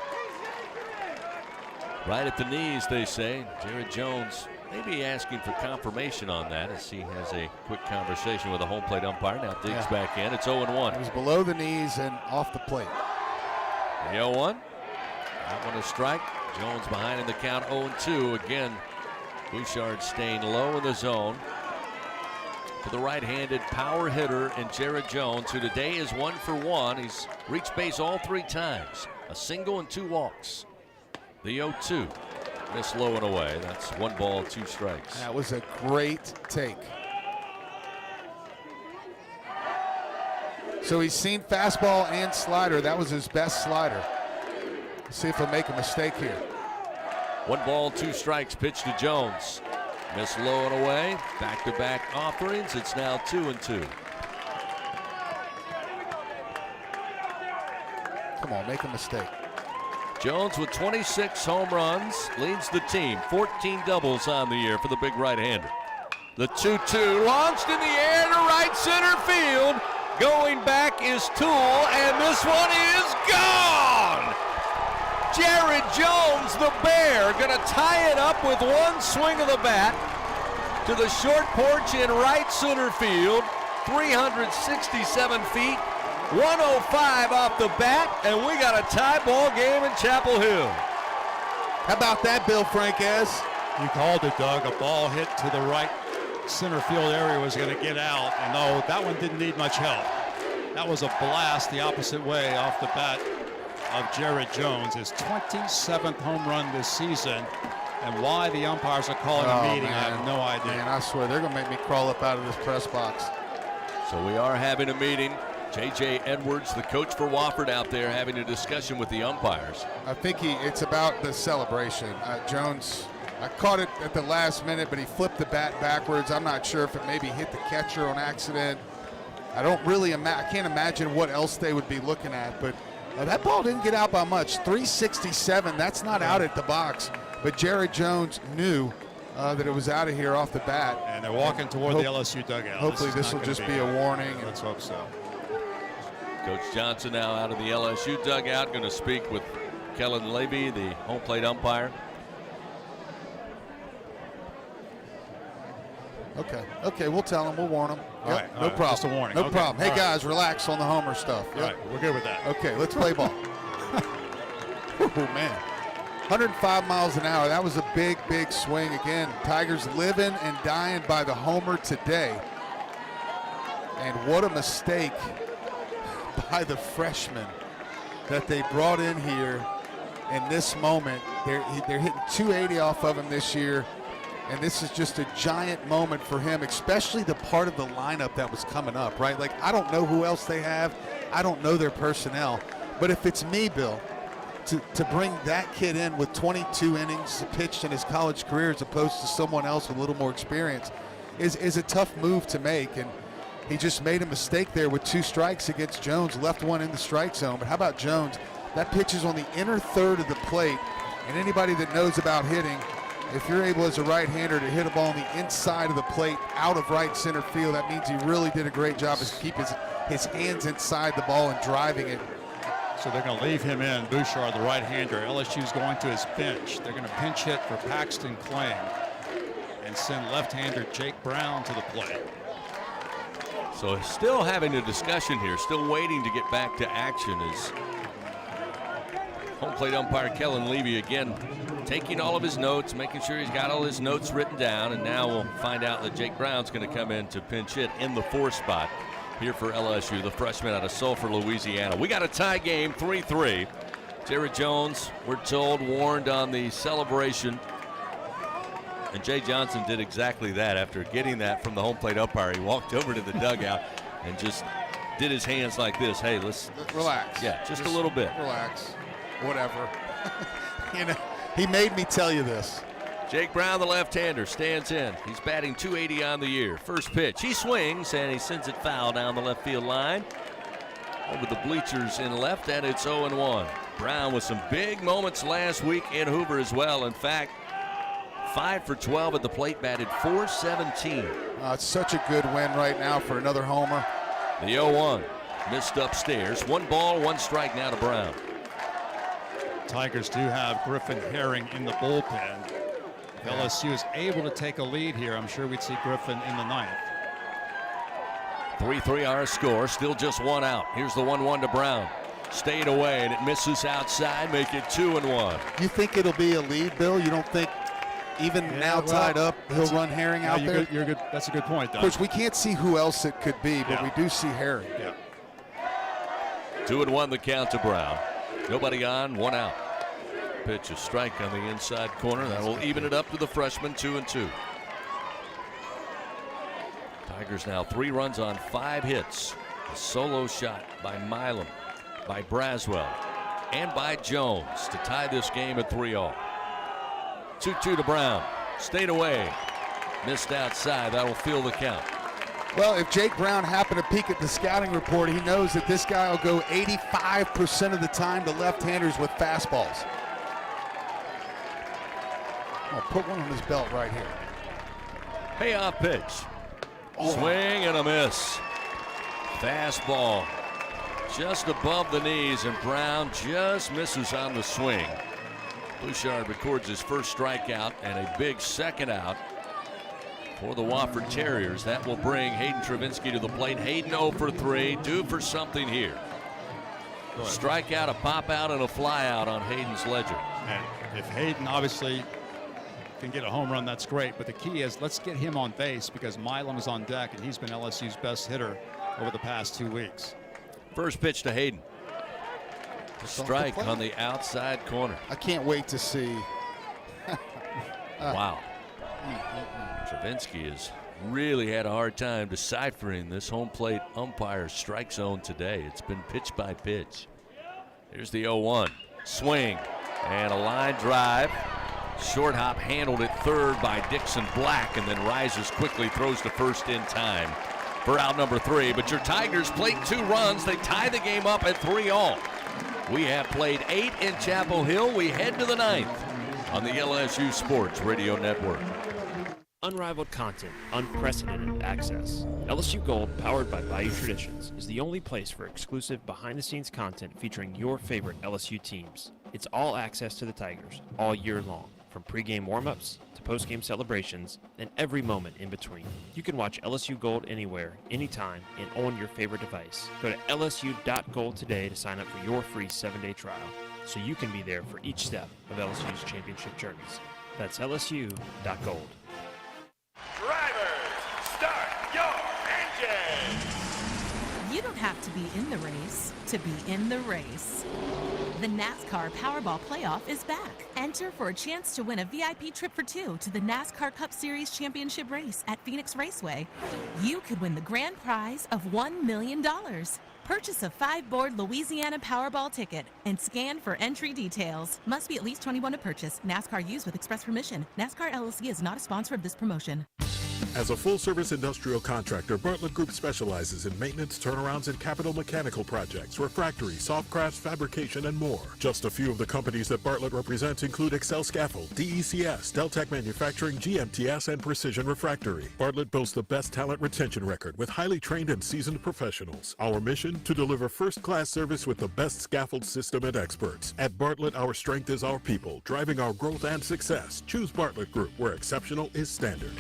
Right at the knees, they say. Jared Jones maybe asking for confirmation on that as he has a quick conversation with a home plate umpire. Now digs back in. It's 0-1. It was below the knees and off the plate. The 0-1. That one a strike. Jones behind in the count, 0-2. Again, Bouchard staying low in the zone. For the right-handed power hitter in Jared Jones, who today is 1 for 1. He's reached base all 3 times. A single and 2 walks. The 0-2. Missed low and away. That's 1 ball, 2 strikes. That was a great take. So he's seen fastball and slider. That was his best slider. Let's see if he'll make a mistake here. 1 ball, 2 strikes. Pitch to Jones. Missed low and away. Back-to-back offerings. It's now 2-2. Come on, make a mistake. Jones with 26 home runs leads the team. 14 doubles on the year for the big right-hander. The 2-2 launched in the air to right center field. Going back is Toole, and this one is gone. Jared Jones, the Bear, going to tie it up with 1 swing of the bat to the short porch in right center field. 367 feet. 105 off the bat, and we got a tie ball game in Chapel Hill. How about that, Bill Franquez? You called it, Doug. A ball hit to the right center field area was going to get out, and no, that one didn't need much help. That was a blast the opposite way off the bat of Jared Jones, his 27th home run this season. And why the umpires are calling a meeting, I have no idea. Man, I swear, they're going to make me crawl up out of this press box. So we are having a meeting. J.J. Edwards, the coach for Wofford, out there having a discussion with the umpires. I think it's about the celebration. Jones, I caught it at the last minute, but he flipped the bat backwards. I'm not sure if it maybe hit the catcher on accident. I don't really I can't imagine what else they would be looking at, but that ball didn't get out by much. 367, that's not out at the box. But Jared Jones knew that it was out of here off the bat. And they're walking toward the LSU dugout. Hopefully this will just be a warning. Let's hope so. Coach Johnson now out of the LSU dugout, going to speak with Kellen Levy, the home plate umpire. Okay, we'll tell him. We'll warn him. All right, no problem. Just a warning. No Okay. problem. Hey, All guys, relax on the homer stuff. All right, we're good with that. Okay, let's play ball. Oh, man. 105 miles an hour. That was a big, big swing. Again, Tigers living and dying by the homer today. And what a mistake by the freshman that they brought in here in this moment. They're hitting 280 off of him this year, and this is just a giant moment for him, especially the part of the lineup that was coming up, right? Like, I don't know who else they have. I don't know their personnel. But if it's me, Bill, to bring that kid in with 22 innings pitched in his college career as opposed to someone else with a little more experience is a tough move to make. And he just made a mistake there with 2 strikes against Jones, left one in the strike zone. But how about Jones? That pitch is on the inner third of the plate, and anybody that knows about hitting, if you're able as a right-hander to hit a ball on the inside of the plate out of right center field, that means he really did a great job to keep his hands inside the ball and driving it. So they're going to leave him in, Bouchard, the right-hander. LSU's going to his bench. They're going to pinch hit for Paxton Kling and send left-hander Jake Brown to the plate. So still having a discussion here, still waiting to get back to action as home plate umpire Kellen Levy again taking all of his notes, making sure he's got all his notes written down, and now we'll find out that Jake Brown's going to come in to pinch hit in the 4th spot here for LSU, the freshman out of Sulphur, Louisiana. We got a tie game, 3-3. Jared Jones, we're told, warned on the celebration. And Jay Johnson did exactly that. After getting that from the home plate umpire, he walked over to the dugout and just did his hands like this. Hey, let's relax. Yeah, just a little bit. Relax. Whatever. You know, he made me tell you this. Jake Brown, the left-hander, stands in. He's batting .280 on the year. First pitch, he swings, and he sends it foul down the left field line. Over the bleachers in left, and it's 0-1. Brown with some big moments last week in Hoover as well. In fact, 5 for 12 at the plate, batted .417. It's such a good win right now for another homer. The 0-1, missed upstairs. 1 ball, 1 strike now to Brown. Tigers do have Griffin Herring in the bullpen. If LSU is able to take a lead here, I'm sure we'd see Griffin in the 9th. 3-3 our score, still just 1 out. Here's the 1-1 to Brown. Stayed away, and it misses outside, make it 2-1. You think it'll be a lead, Bill? You don't think even now tied up, he'll run Herring out there? You're good. That's a good point, Don. Of course, we can't see who else it could be, but we do see Herring. Yeah. 2-1 the count to Brown. Nobody on, 1 out. Pitch, a strike on the inside corner. That will even it up to the freshman, 2-2. Tigers now 3 runs on 5 hits. A solo shot by Milam, by Braswell, and by Jones to tie this game at 3-all. 2-2 to Brown. Stayed away. Missed outside. That'll fill the count. Well, if Jake Brown happened to peek at the scouting report, he knows that this guy will go 85% of the time to left-handers with fastballs. I'll put one on his belt right here. Payoff pitch. Swing and a miss. Fastball just above the knees, and Brown just misses on the swing. Bouchard records his first strikeout and a big second out for the Wofford Terriers. That will bring Hayden Travinski to the plate. Hayden 0 for 3, due for something here. A strikeout, a pop out, and a fly out on Hayden's ledger. And if Hayden obviously can get a home run, that's great. But the key is let's get him on base because Milam is on deck, and he's been LSU's best hitter over the past 2 weeks. First pitch to Hayden. Strike on the outside corner. I can't wait to see. Wow. Travinski has really had a hard time deciphering this home plate umpire's strike zone today. It's been pitch by pitch. Here's the 0-1. Swing and a line drive. Short hop handled at third by Dixon Black, and then rises quickly, throws to first in time for out number 3. But your Tigers played 2 runs. They tie the game up at 3-all. We have played 8 in Chapel Hill. We head to the 9th on the LSU Sports Radio Network. Unrivaled content, unprecedented access. LSU Gold, powered by Bayou Traditions, is the only place for exclusive behind-the-scenes content featuring your favorite LSU teams. It's all access to the Tigers all year long, from pregame warm-ups to postgame celebrations and every moment in between. You can watch LSU Gold anywhere, anytime, and on your favorite device. Go to lsu.gold today to sign up for your free 7-day trial, so you can be there for each step of LSU's championship journeys. That's lsu.gold. Drivers, start your engine! You don't have to be in the race to be in the race. The NASCAR Powerball Playoff is back. Enter for a chance to win a VIP trip for 2 to the NASCAR Cup Series Championship race at Phoenix Raceway. You could win the grand prize of $1 million. Purchase a 5-board Louisiana Powerball ticket and scan for entry details. Must be at least 21 to purchase. NASCAR used with express permission. NASCAR LLC is not a sponsor of this promotion. As a full-service industrial contractor, Bartlett Group specializes in maintenance, turnarounds, and capital mechanical projects, refractory, soft crafts, fabrication, and more. Just a few of the companies that Bartlett represents include Excel Scaffold, DECS, Deltec Manufacturing, GMTS, and Precision Refractory. Bartlett boasts the best talent retention record with highly trained and seasoned professionals. Our mission, to deliver first-class service with the best scaffold system and experts. At Bartlett, our strength is our people, driving our growth and success. Choose Bartlett Group, where exceptional is standard.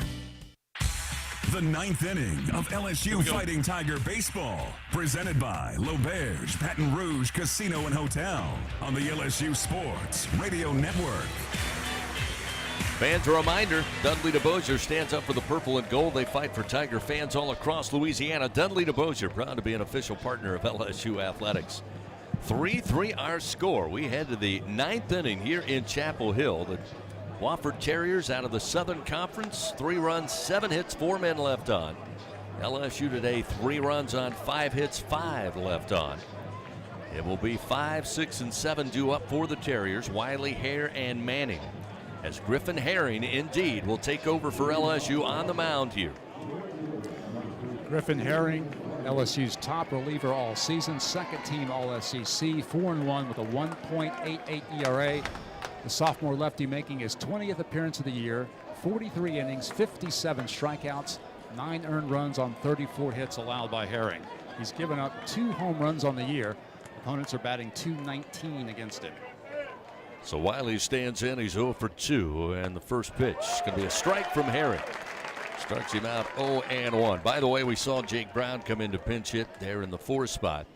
The ninth inning of LSU Fighting Tiger Baseball, presented by L'Auberge Baton Rouge Casino and Hotel on the LSU Sports Radio Network. Fans, a reminder, Dudley DeBosier stands up for the purple and gold. They fight for Tiger fans all across Louisiana. Dudley DeBosier, proud to be an official partner of LSU Athletics. 3-3 our score. We head to the ninth inning here in Chapel Hill. The Wofford Terriers out of the Southern Conference, 3 runs, 7 hits, 4 men left on. LSU today, 3 runs on 5 hits, 5 left on. It will be 5, 6, and 7 due up for the Terriers, Wiley, Hare, and Manning, as Griffin Herring indeed will take over for LSU on the mound here. Griffin Herring, LSU's top reliever all season, second team All-SEC, 4-1 with a 1.88 ERA. The sophomore lefty making his 20th appearance of the year, 43 innings, 57 strikeouts, 9 earned runs on 34 hits allowed by Herring. He's given up 2 home runs on the year. Opponents are batting .219 against him. So Wiley stands in, he's 0 for 2, and the first pitch is going to be a strike from Herring. Starts him out 0-1. By the way, we saw Jake Brown come in to pinch hit there in the 4th spot.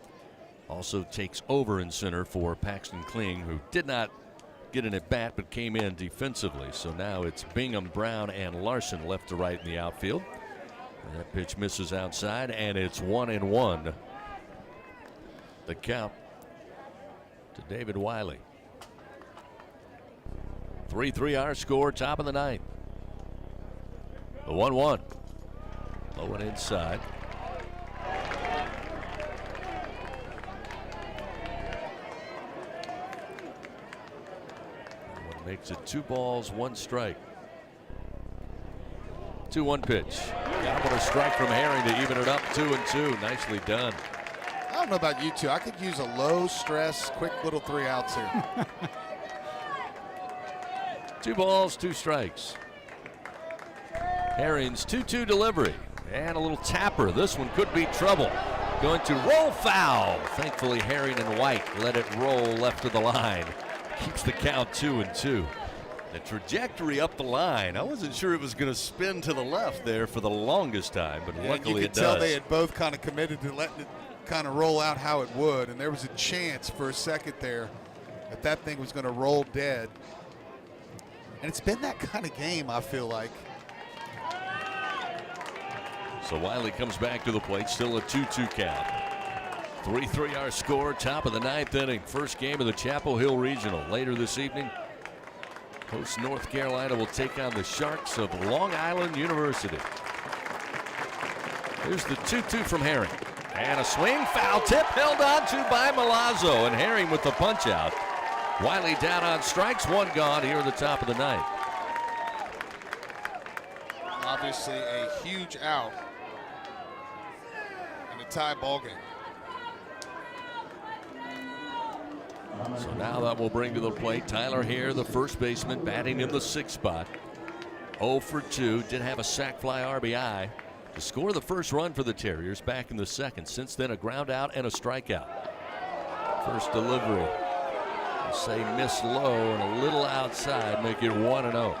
Also takes over in center for Paxton Kling, who did not get an at bat but came in defensively. So now it's Bingham, Brown, and Larson left to right in the outfield. And that pitch misses outside, and it's 1-1. The count to David Wiley. 3-3 our score, top of the ninth. The 1-1. Low and inside. Makes it 2 balls, 1 strike. 2-1 pitch. Got a strike from Herring to even it up 2-2. Nicely done. I don't know about you two. I could use a low stress, quick little 3 outs here. 2 balls, 2 strikes. Herring's 2-2 delivery. And a little tapper. This one could be trouble. Going to roll foul. Thankfully, Herring and White let it roll left of the line. Keeps the count 2-2. The trajectory up the line, I wasn't sure it was going to spin to the left there for the longest time, but luckily it does. You could tell they had both kind of committed to letting it kind of roll out how it would, and there was a chance for a second there that that thing was going to roll dead. And it's been that kind of game, I feel like. So Wiley comes back to the plate, still a 2-2 count. 3-3 our score, top of the ninth inning. First game of the Chapel Hill Regional. Later this evening, host North Carolina will take on the Sharks of Long Island University. Here's the 2-2 from Herring. And a swing, foul tip, held on to by Milazzo. And Herring with the punch out. Wiley down on strikes, 1 gone here at the top of the ninth. Obviously a huge out in a tie ball game. So now that will bring to the plate Tyler Hare, the first baseman, batting in the 6th spot. 0 for 2, did have a sac fly RBI to score the first run for the Terriers back in the 2nd. Since then, a ground out and a strikeout. First delivery, we'll say miss low and a little outside, make it 1-0.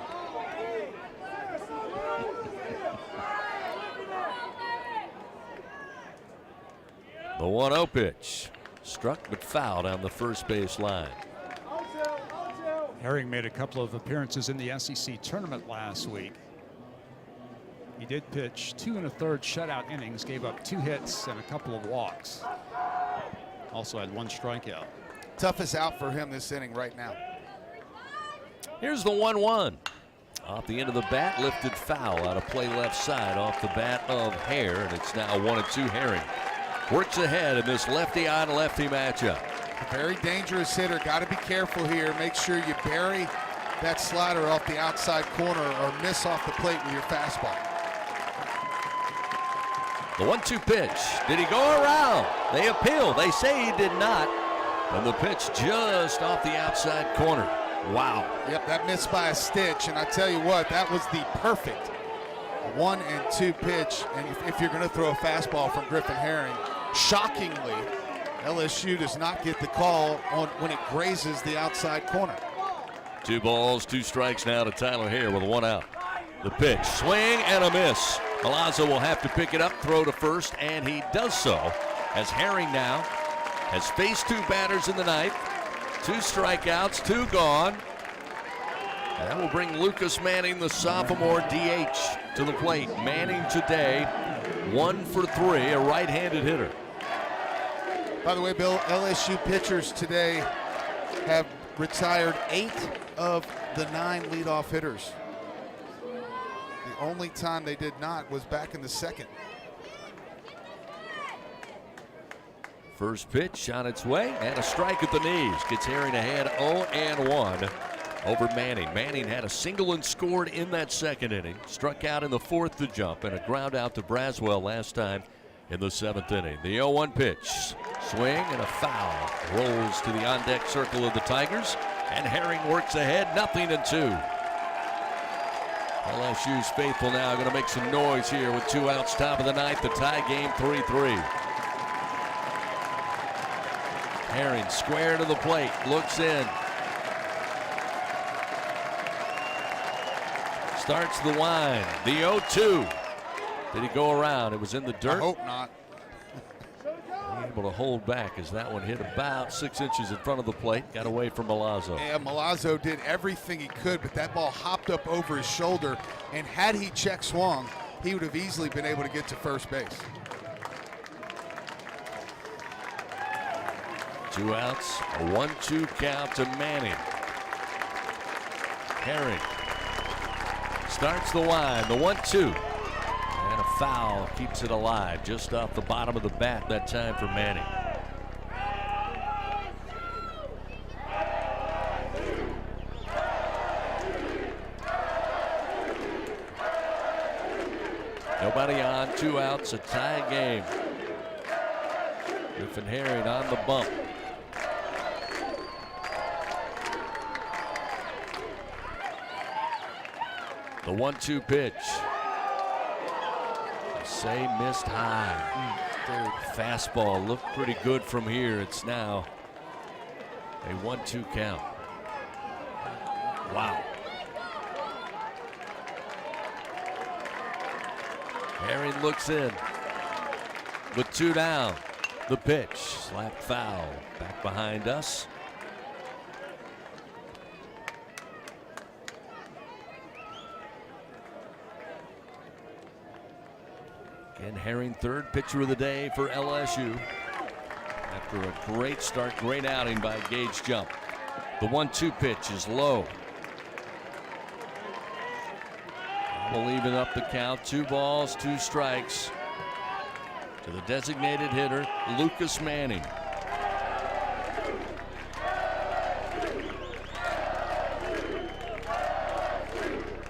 The 1-0 pitch. Struck but fouled on the first base line. Herring made a couple of appearances in the SEC tournament last week. He did pitch 2 1/3 shutout innings, gave up 2 hits and a couple of walks. Also had 1 strikeout. Toughest out for him this inning right now. Here's the 1-1. Off the end of the bat, lifted foul out of play left side off the bat of Hare, and it's now 1-2 Herring. works ahead in this lefty on lefty matchup. A very dangerous hitter. Got to be careful here. Make sure you bury that slider off the outside corner or miss off the plate with your fastball. The 1-2 pitch. Did he go around? They appeal. They say he did not. And the pitch just off the outside corner. Wow. Yep, that missed by a stitch. And I tell you what, that was the perfect 1 and 2 pitch. And if you're going to throw a fastball from Griffin Herring, shockingly, LSU does not get the call on when it grazes the outside corner. 2 balls, 2 strikes now to Tyler Hare with 1 out. The pitch, swing and a miss. Milazzo will have to pick it up, throw to first, and he does so as Herring now has faced 2 batters in the ninth. 2 strikeouts, 2 gone. And that will bring Lucas Manning, the sophomore DH, to the plate. Manning today, 1 for 3, a right-handed hitter. By the way, Bill, LSU pitchers today have retired 8 of the 9 leadoff hitters. The only time they did not was back in the second. First pitch on its way, and a strike at the knees. Gets Herring ahead 0-1 over Manning. Manning had a single and scored in that second inning. Struck out in the 4th to jump, and a ground out to Braswell last time in the 7th inning. The 0-1 pitch. Swing and a foul. Rolls to the on-deck circle of the Tigers, and Herring works ahead, 0-2. LSU's faithful now going to make some noise here with 2 outs, top of the ninth. The tie game 3-3. Herring square to the plate, looks in. Starts the wind. The 0-2. Did he go around? It was in the dirt. I hope not. Able to hold back as that one hit about 6 inches in front of the plate. Got away from Milazzo. Yeah, Milazzo did everything he could, but that ball hopped up over his shoulder, and had he check swung, he would have easily been able to get to first base. 2 outs, a 1-2 count to Manning. Herring starts the wind, the 1-2. And a foul keeps it alive just off the bottom of the bat that time for Manning. Nobody on, 2 outs, a tie game. Griffin Herring on the bump. The 1-2 pitch. Say missed high. Fastball looked pretty good from here. It's now a 1-2 count. Wow. Herring looks in with 2 down. The pitch, slap foul, back behind us. Again, Herring, 3rd pitcher of the day for LSU. After a great start, great outing by Gage Jump. The 1-2 pitch is low. We'll even up the count. 2 balls, 2 strikes to the designated hitter, Lucas Manning.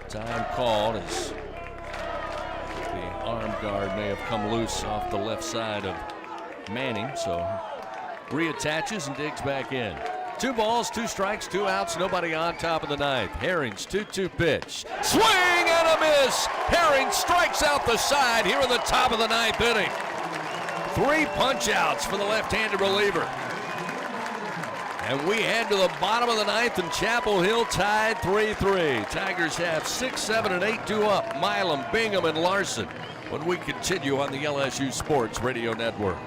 Time called as the arm guard may have come loose off the left side of Manning, so reattaches and digs back in. 2 balls, 2 strikes, 2 outs, nobody on, top of the ninth. Herring's 2-2 pitch. Swing and a miss! Herring strikes out the side here in the top of the ninth inning. 3 punch outs for the left-handed reliever. And we head to the bottom of the ninth, and Chapel Hill tied 3-3. Tigers have 6, 7, and 8 due up. Milam, Bingham, and Larson when we continue on the LSU Sports Radio Network.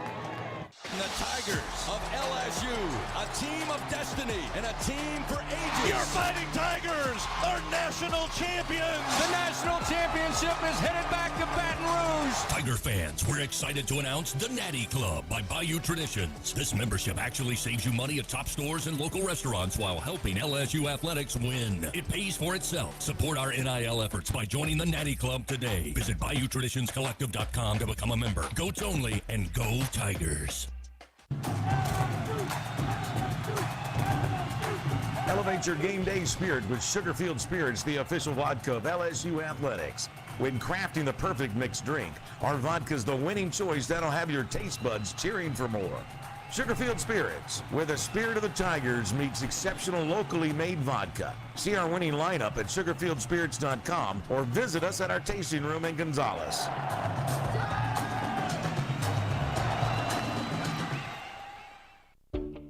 the Tigers of LSU, a team of destiny and a team for ages. Your Fighting Tigers are national champions. The national championship is headed back to Baton Rouge. Tiger fans, we're excited to announce the Natty Club by Bayou Traditions. This membership actually saves you money at top stores and local restaurants while helping LSU athletics win. It pays for itself. Support our NIL efforts by joining the Natty Club today. Visit BayouTraditionsCollective.com to become a member. Goats only, and go Tigers. Elevate your game day spirit with Sugarfield Spirits, the official vodka of LSU Athletics. When crafting the perfect mixed drink, our vodka's the winning choice that'll have your taste buds cheering for more. Sugarfield Spirits, where the spirit of the Tigers meets exceptional locally made vodka. See our winning lineup at sugarfieldspirits.com or visit us at our tasting room in Gonzales.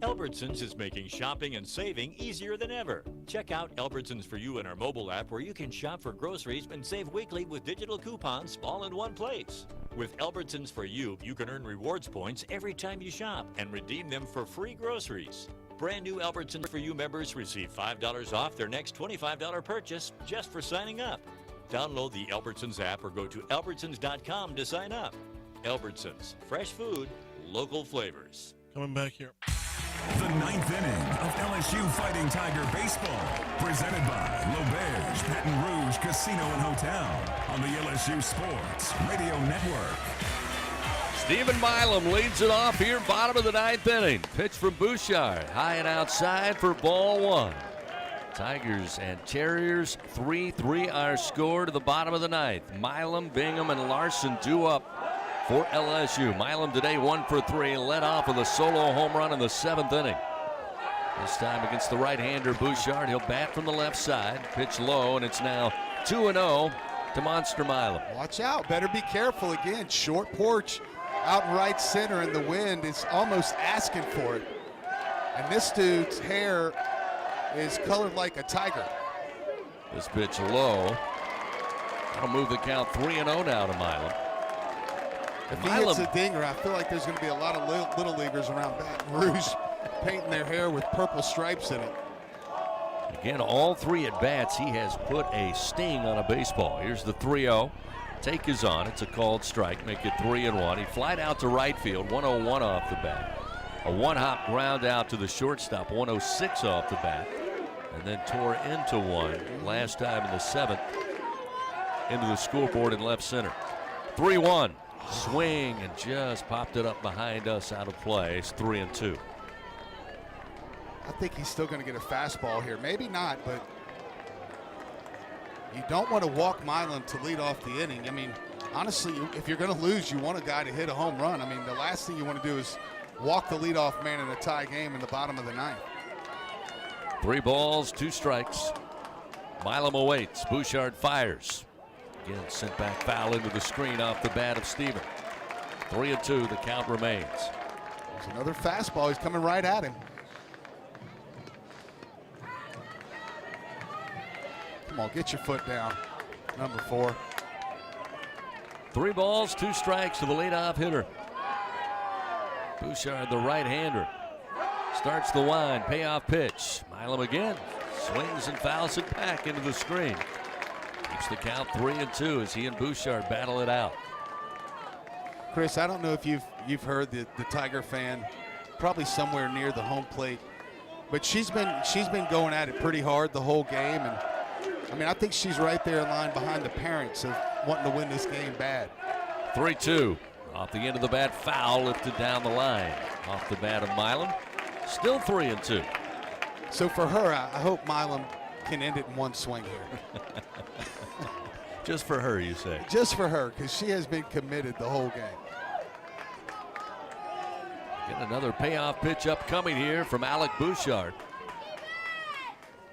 Albertsons is making shopping and saving easier than ever. Check out Albertsons For You in our mobile app, where you can shop for groceries and save weekly with digital coupons all in one place. With Albertsons For You, you can earn rewards points every time you shop and redeem them for free groceries. Brand new Albertsons For You members receive $5 off their next $25 purchase just for signing up. Download the Albertsons app or go to albertsons.com to sign up. Albertsons, fresh food, local flavors. Coming back here. The ninth inning of LSU Fighting Tiger Baseball, presented by L'Auberge Baton Rouge Casino and Hotel on the LSU Sports Radio Network. Stephen Milam leads it off here, bottom of the ninth inning. Pitch from Bouchard, high and outside for ball one. Tigers and Terriers, 3-3 are scored to the bottom of the ninth. Milam, Bingham, and Larson due up for LSU. Milam today 1 for 3, led off with a solo home run in the 7th inning. This time against the right-hander Bouchard. He'll bat from the left side, pitch low, and it's now 2-0 to Monster Milam. Watch out, better be careful again. Short porch out in right center, and the wind is almost asking for it. And this dude's hair is colored like a tiger. This pitch low. That'll move the count 3-0 now to Milam. If he hits a dinger, I feel like there's going to be a lot of little leaguers around Baton Rouge painting their hair with purple stripes in it. Again, all three at bats, he has put a sting on a baseball. Here's the 3-0. Take is on. It's a called strike. Make it 3-1. He flied out to right field, 101 off the bat. A one-hop ground out to the shortstop, 106 off the bat. And then tore into one last time in the 7th into the scoreboard in left center. 3-1. Swing and just popped it up behind us out of play. It's 3-2. I think he's still going to get a fastball here. Maybe not, but you don't want to walk Milam to lead off the inning. I mean, honestly, if you're going to lose, you want a guy to hit a home run. I mean, the last thing you want to do is walk the leadoff man in a tie game in the bottom of the ninth. 3 balls, 2 strikes. Milam awaits. Bouchard fires. Again, sent back foul into the screen off the bat of Steven. 3-2, the count remains. There's another fastball. He's coming right at him. Come on, get your foot down. Number 4. 3 balls, 2 strikes to the leadoff hitter. Bouchard, the right-hander, starts the wind. Payoff pitch. Milam again swings and fouls it back into the screen. Keeps the count 3-2 as he and Bouchard battle it out. Chris, I don't know if you've heard the Tiger fan, probably somewhere near the home plate, but she's been going at it pretty hard the whole game, and I mean, I think she's right there in line behind the parents of wanting to win this game bad. 3-2 off the end of the bat, foul lifted down the line off the bat of Milam. Still 3-2. So for her, I hope Milam can end it in one swing here. Just for her, you say? Just for her, because she has been committed the whole game. Get another payoff pitch upcoming here from Alec Bouchard.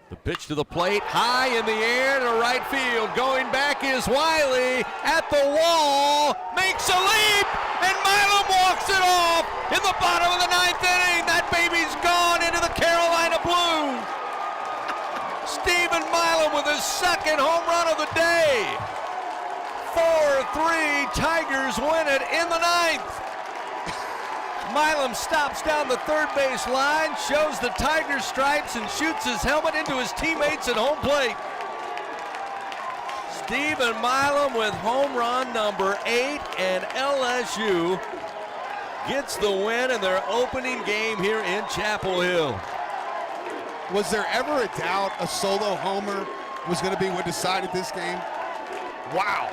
The pitch to the plate, high in the air to right field. Going back is Wiley at the wall, makes a leap, and Milam walks it off in the bottom of the 9th inning. That baby's gone into the Carolina Blues. Stephen Milam with his 2nd home run of the day. 4-3, Tigers win it in the 9th. Milam stops down the third base line, shows the Tiger stripes, and shoots his helmet into his teammates at home plate. Stephen Milam with home run number 8, and LSU gets the win in their opening game here in Chapel Hill. Was there ever a doubt a solo homer was going to be what decided this game? Wow.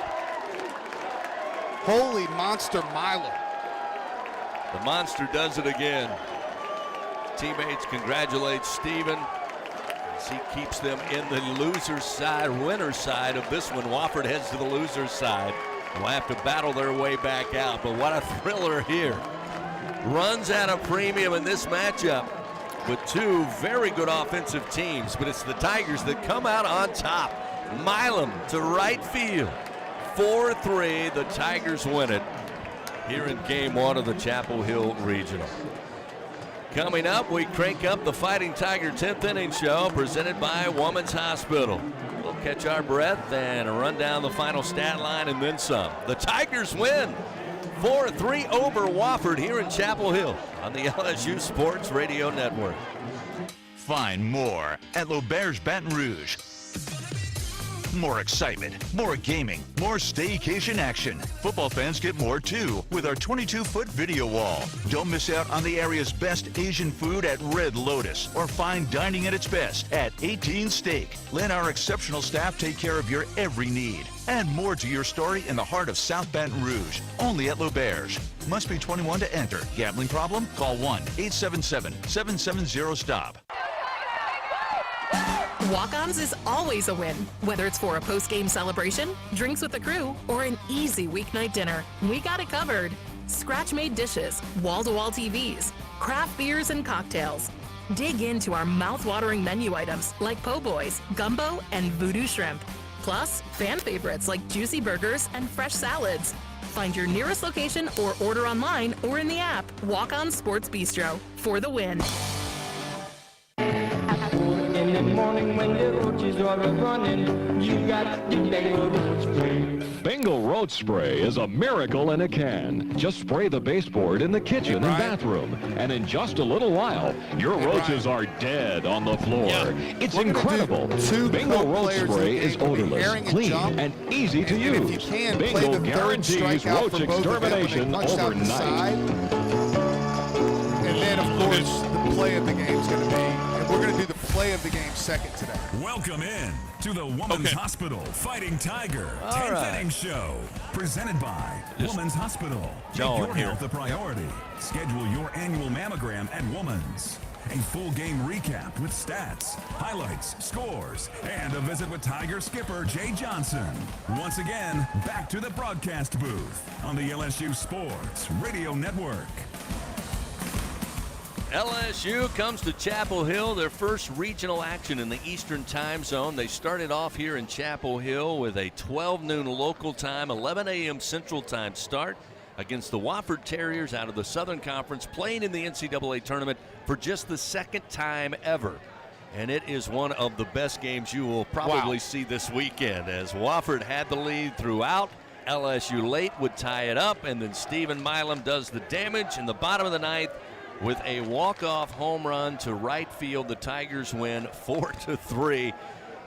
Holy monster Milam. The monster does it again. Teammates congratulate Stephen as he keeps them in the loser's side, winner's side of this one. Wofford heads to the loser's side. Will have to battle their way back out, but what a thriller here. Runs at a premium in this matchup with two very good offensive teams, but it's the Tigers that come out on top. Milam to right field. 4-3, the Tigers win it here in game one of the Chapel Hill Regional. Coming up, we crank up the Fighting Tiger 10th inning show presented by Women's Hospital. We'll catch our breath and run down the final stat line and then some. The Tigers win 4-3 over Wofford here in Chapel Hill on the LSU Sports Radio Network. Find more at L'Auberge Baton Rouge. More excitement, more gaming, more staycation action. Football fans get more too with our 22-foot video wall. Don't miss out on the area's best Asian food at Red Lotus or fine dining at its best at 18 Steak. Let our exceptional staff take care of your every need. Add more to your story in the heart of South Baton Rouge, only at L'Auberge. Must be 21 to enter. Gambling problem? Call 1-877-770-STOP. Walk-Ons is always a win. Whether it's for a post-game celebration, drinks with the crew, or an easy weeknight dinner, we got it covered. Scratch-made dishes, wall-to-wall TVs, craft beers and cocktails. Dig into our mouth-watering menu items like po' boys, gumbo, and voodoo shrimp. Plus, fan favorites like juicy burgers and fresh salads. Find your nearest location or order online or in the app. Walk-On Sports Bistro for the win. In the morning when the roaches are running, you got the Bengal roach spray. Bengal roach spray is a miracle in a can. Just spray the baseboard in the kitchen and bathroom, and in just a little while, your roaches are dead on the floor. It's incredible. Bengal roach spray is odorless, clean, and easy to use. Bengal guarantees roach extermination overnight. And then, of course, the play of the game is going to be, and we're going to do the play of the game second today. Welcome in to the Women's Hospital Fighting Tiger 10th inning show, presented by Women's Hospital. Make your health a priority. Schedule your annual mammogram at Women's. A full game recap with stats, highlights, scores, and a visit with Tiger skipper Jay Johnson. Once again, back to the broadcast booth on the LSU Sports Radio Network. LSU comes to Chapel Hill, their first regional action in the Eastern Time Zone. They started off here in Chapel Hill with a 12 noon local time, 11 a.m. Central Time start against the Wofford Terriers out of the Southern Conference, playing in the NCAA tournament for just the second time ever. And it is one of the best games you will probably see this weekend, as Wofford had the lead throughout. LSU late would tie it up, and then Stephen Milam does the damage in the bottom of the ninth with a walk-off home run to right field. The Tigers win 4-3.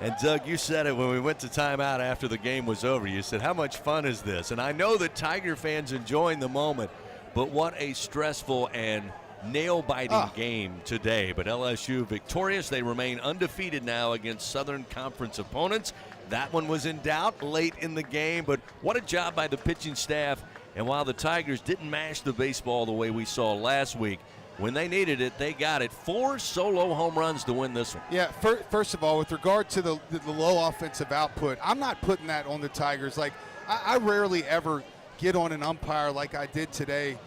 And Doug, you said it when we went to timeout after the game was over. You said, how much fun is this? And I know that Tiger fans enjoying the moment, but what a stressful and nail-biting game today. But LSU victorious. They remain undefeated now against Southern Conference opponents. That one was in doubt late in the game, but what a job by the pitching staff. And while the Tigers didn't mash the baseball the way we saw last week, when they needed it, they got it. 4 solo home runs to win this one. Yeah, first of all, with regard to the low offensive output, I'm not putting that on the Tigers. Like, I rarely ever get on an umpire like I did today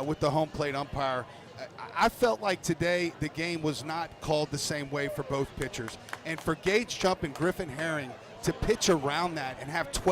with the home plate umpire. I felt like today the game was not called the same way for both pitchers. And for Gage Chump and Griffin Herring to pitch around that and have 12